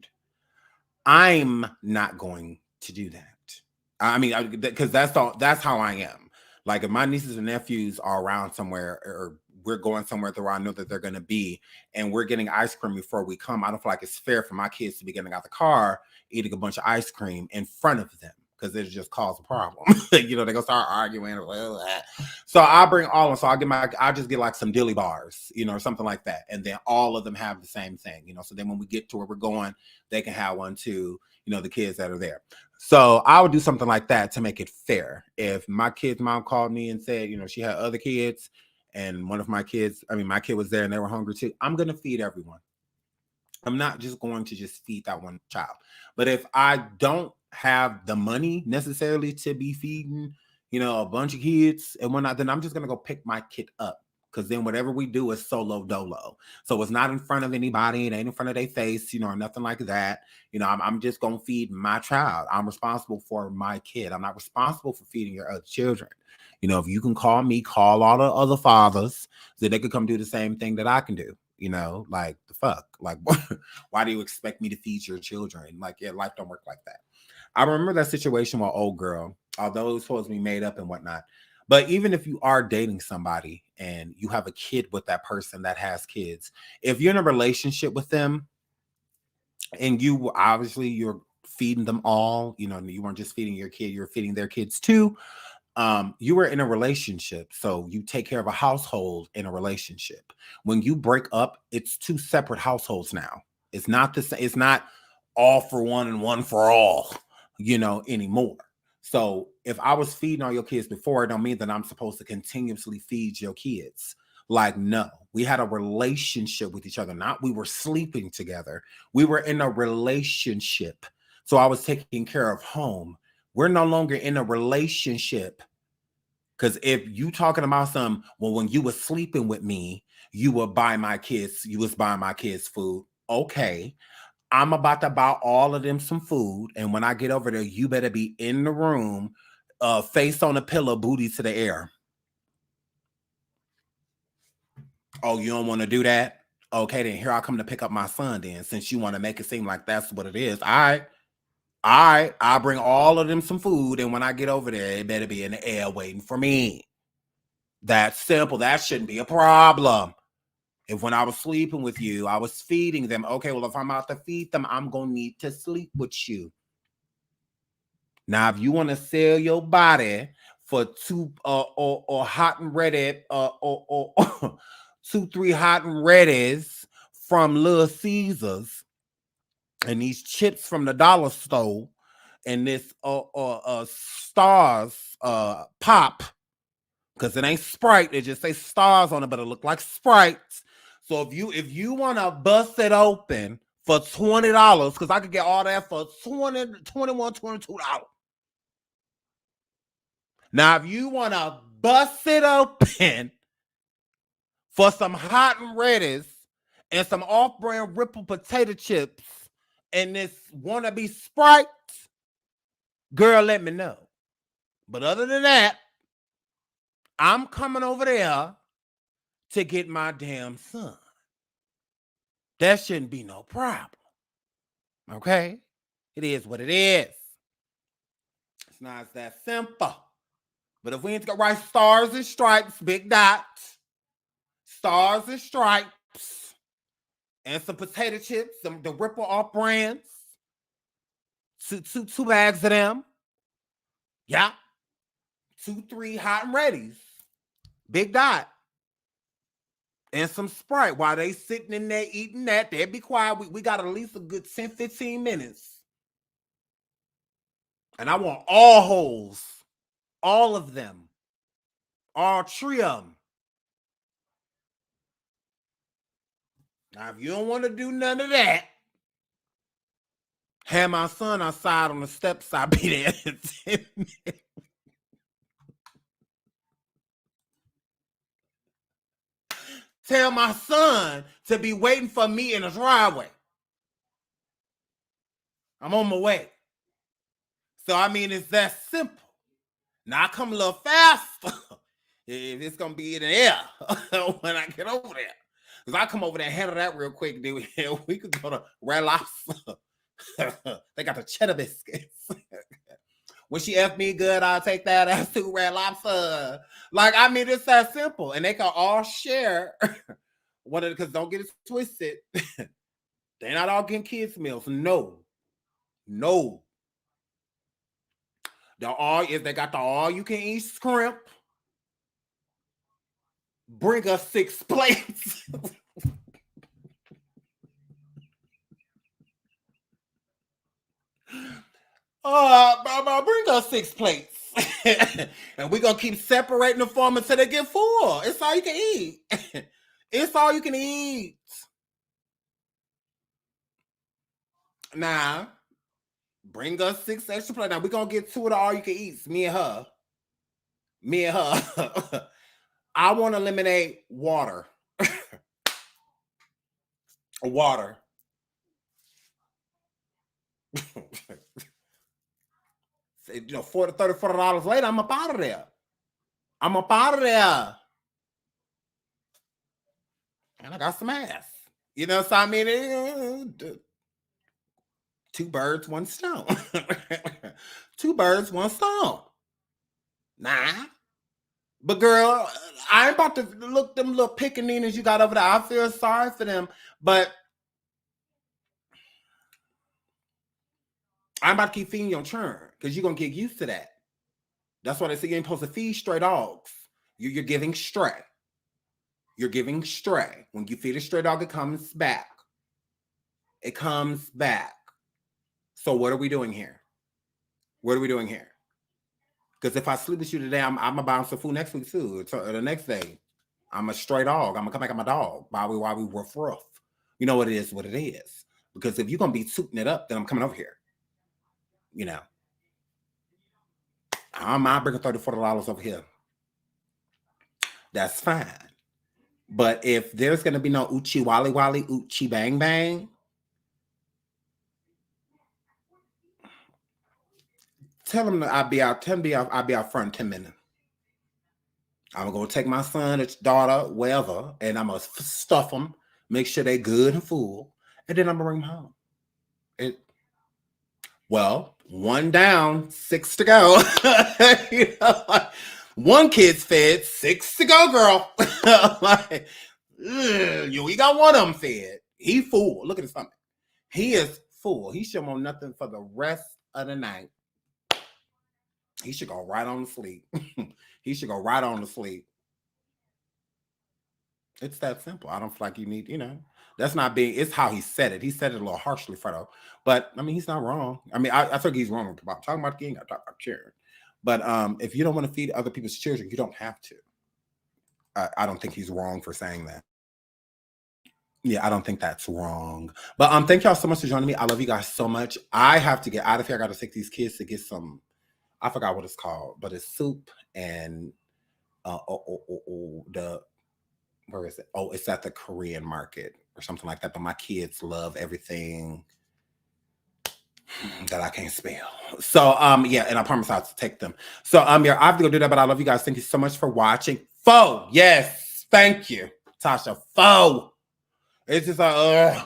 I'm not going to do that. I mean, because that's how I am. Like if my nieces and nephews are around somewhere or we're going somewhere where I know that they're going to be and we're getting ice cream before we come, I don't feel like it's fair for my kids to be getting out the car, eating a bunch of ice cream in front of them because it just cause a problem. You know, they're gonna start arguing. So I'll bring all of them. So I'll just get like some dilly bars, you know, or something like that. And then all of them have the same thing, you know. So then when we get to where we're going, they can have one too, you know, the kids that are there. So I would do something like that to make it fair. If my kid's mom called me and said, you know, she had other kids and one of my kids, my kid was there and they were hungry too, I'm going to feed everyone. I'm not just going to just feed that one child. But if I don't have the money necessarily to be feeding, you know, a bunch of kids and whatnot, then I'm just going to go pick my kid up. Because then whatever we do is solo dolo. So it's not in front of anybody. It ain't in front of their face, you know, or nothing like that. You know, I'm just going to feed my child. I'm responsible for my kid. I'm not responsible for feeding your other children. You know, if you can call me, call all the other fathers so they could come do the same thing that I can do. You know, like the fuck, like why do you expect me to feed your children? Like, yeah, life don't work like that. I remember that situation with old girl, although it was supposed to be made up and whatnot. But even if you are dating somebody and you have a kid with that person that has kids, if you're in a relationship with them and you obviously you're feeding them all, you know, you weren't just feeding your kid, you're feeding their kids too. You were in a relationship, so you take care of a household in a relationship. When you break up, it's two separate households now. It's not the same. It's not all for one and one for all, you know, anymore. So if I was feeding all your kids before, it don't mean that I'm supposed to continuously feed your kids. Like, no, we had a relationship with each other. Not we were sleeping together. We were in a relationship. So I was taking care of home. We're no longer in a relationship. Because if you talking about some, well, when you were sleeping with me, you would buy my kids, you was buying my kids food. Okay. I'm about to buy all of them some food. And when I get over there, you better be in the room, face on a pillow, booty to the air. Oh, you don't want to do that? Okay, then here I come to pick up my son then, since you want to make it seem like that's what it is. All right, I'll bring all of them some food, and when I get over there, it better be in the air waiting for me. That's simple. That shouldn't be a problem. If when I was sleeping with you, I was feeding them, okay, well, if I'm out to feed them, I'm going to need to sleep with you. Now, if you want to sell your body for two or hot and ready, or 2-3 hot and readies from Little Caesars, and these chips from the dollar store, and this Stars pop, because it ain't Sprite, they just say Stars on it, but it look like Sprite. So if you want to bust it open for $20, because I could get all that for $21, $22. Now, if you want to bust it open for some hot and readies and some off-brand Ripple potato chips and this wannabe Sprite, girl, let me know. But other than that, I'm coming over there to get my damn son. That shouldn't be no problem. Okay? It is what it is. It's not that simple. But if we need to go write stars and stripes, big dots, stars and stripes, and some potato chips, the Ripple off brands, two bags of them. Yeah. 2, 3 hot and readies. Big dot. And some Sprite. While they sitting in there eating that, they'll be quiet. We got at least a good 10, 15 minutes. And I want all holes. All of them. All 3 of them. Now, if you don't want to do none of that, have my son outside on the steps. I'll be there in 10 minutes. Tell my son to be waiting for me in the driveway. I'm on my way. So, I mean, it's that simple. Now, I come a little faster if it's going to be in the air when I get over there. Because I come over there and handle that real quick, dude. We could go to Red Lobster. They got the cheddar biscuits. When she F me good, I'll take that as 2 Red Lobster. Like, I mean, it's that simple. And they can all share one of the, because don't get it twisted. They're not all getting kids' meals. No. They got the all-you-can-eat shrimp. Bring us 6 plates. Bring us 6 plates. And we're going to keep separating the form until they get full. It's all you can eat. It's all you can eat. Now, bring us 6 extra plates. Now, we're going to get 2 of the all you can eat. Me and her. I want to eliminate water. Water. You know, $40, $40 later, I'm up out of there. And I got some ass. You know, so I mean, 2 birds, 1 stone. 2 birds, 1 stone. Nah. But girl, I ain't about to look them little pickaninnies you got over there. I feel sorry for them. But I'm about to keep feeding your churn because you're going to get used to that. That's why they say you ain't supposed to feed stray dogs. You're giving stray. You're giving stray. When you feed a stray dog, it comes back. It comes back. So what are we doing here? Because if I sleep with you today, I'm going to buy some food next week too. Or the next day. I'm a stray dog. I'm going to come back at my dog while we rough. You know what it is. Because if you're going to be suiting it up, then I'm coming over here. You know. I don't mind bringing $30, $40 over here. That's fine. But if there's going to be no Uchi Wally Wally, Uchi Bang Bang, tell them that I'll be out front in 10 minutes. I'm going to go take my son, his daughter, wherever, and I'm going to stuff them, make sure they're good and full, and then I'm going to bring them home. Well, 1 down, 6 to go. You know, like, 1 kid's fed, 6 to go, girl. Like, we got 1 of them fed. He full. Look at his stomach. He is full. He should want nothing for the rest of the night. He should go right on to sleep. It's that simple. I don't feel like you need, you know. That's not being, it's how he said it. He said it a little harshly, Fredo. But, I mean, he's not wrong. I mean, I think he's wrong about talking about the king. I talk about children. But if you don't want to feed other people's children, you don't have to. I don't think he's wrong for saying that. Yeah, I don't think that's wrong. But thank y'all so much for joining me. I love you guys so much. I have to get out of here. I got to take these kids to get some, I forgot what it's called, but it's soup and where is it? Oh, it's at the Korean market or something like that. But my kids love everything that I can't spell. So yeah, and I promise I'll take them. So yeah, I have to go do that, but I love you guys. Thank you so much for watching. Yes, thank you, Tasha. It's just like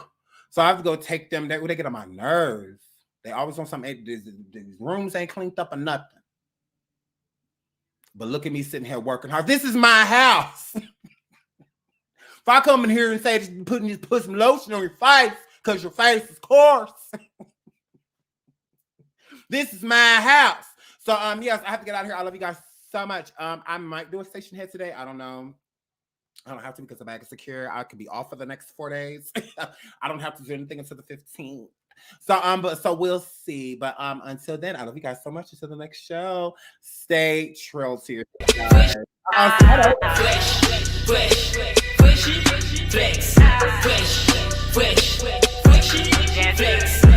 So I have to go take them. They get on my nerves. They always want something. These rooms ain't cleaned up or nothing. But look at me sitting here working hard. This is my house. If I come in here and say put some lotion on your face because your face is coarse. This is my house. So yes, I have to get out of here. I love you guys so much. I might do a station head today. I don't know. I don't have to because the bag is secure. I could be off for the next 4 days. I don't have to do anything until the 15th. So we'll see. But until then, I love you guys so much. Until the next show, stay true to yourself. Flex.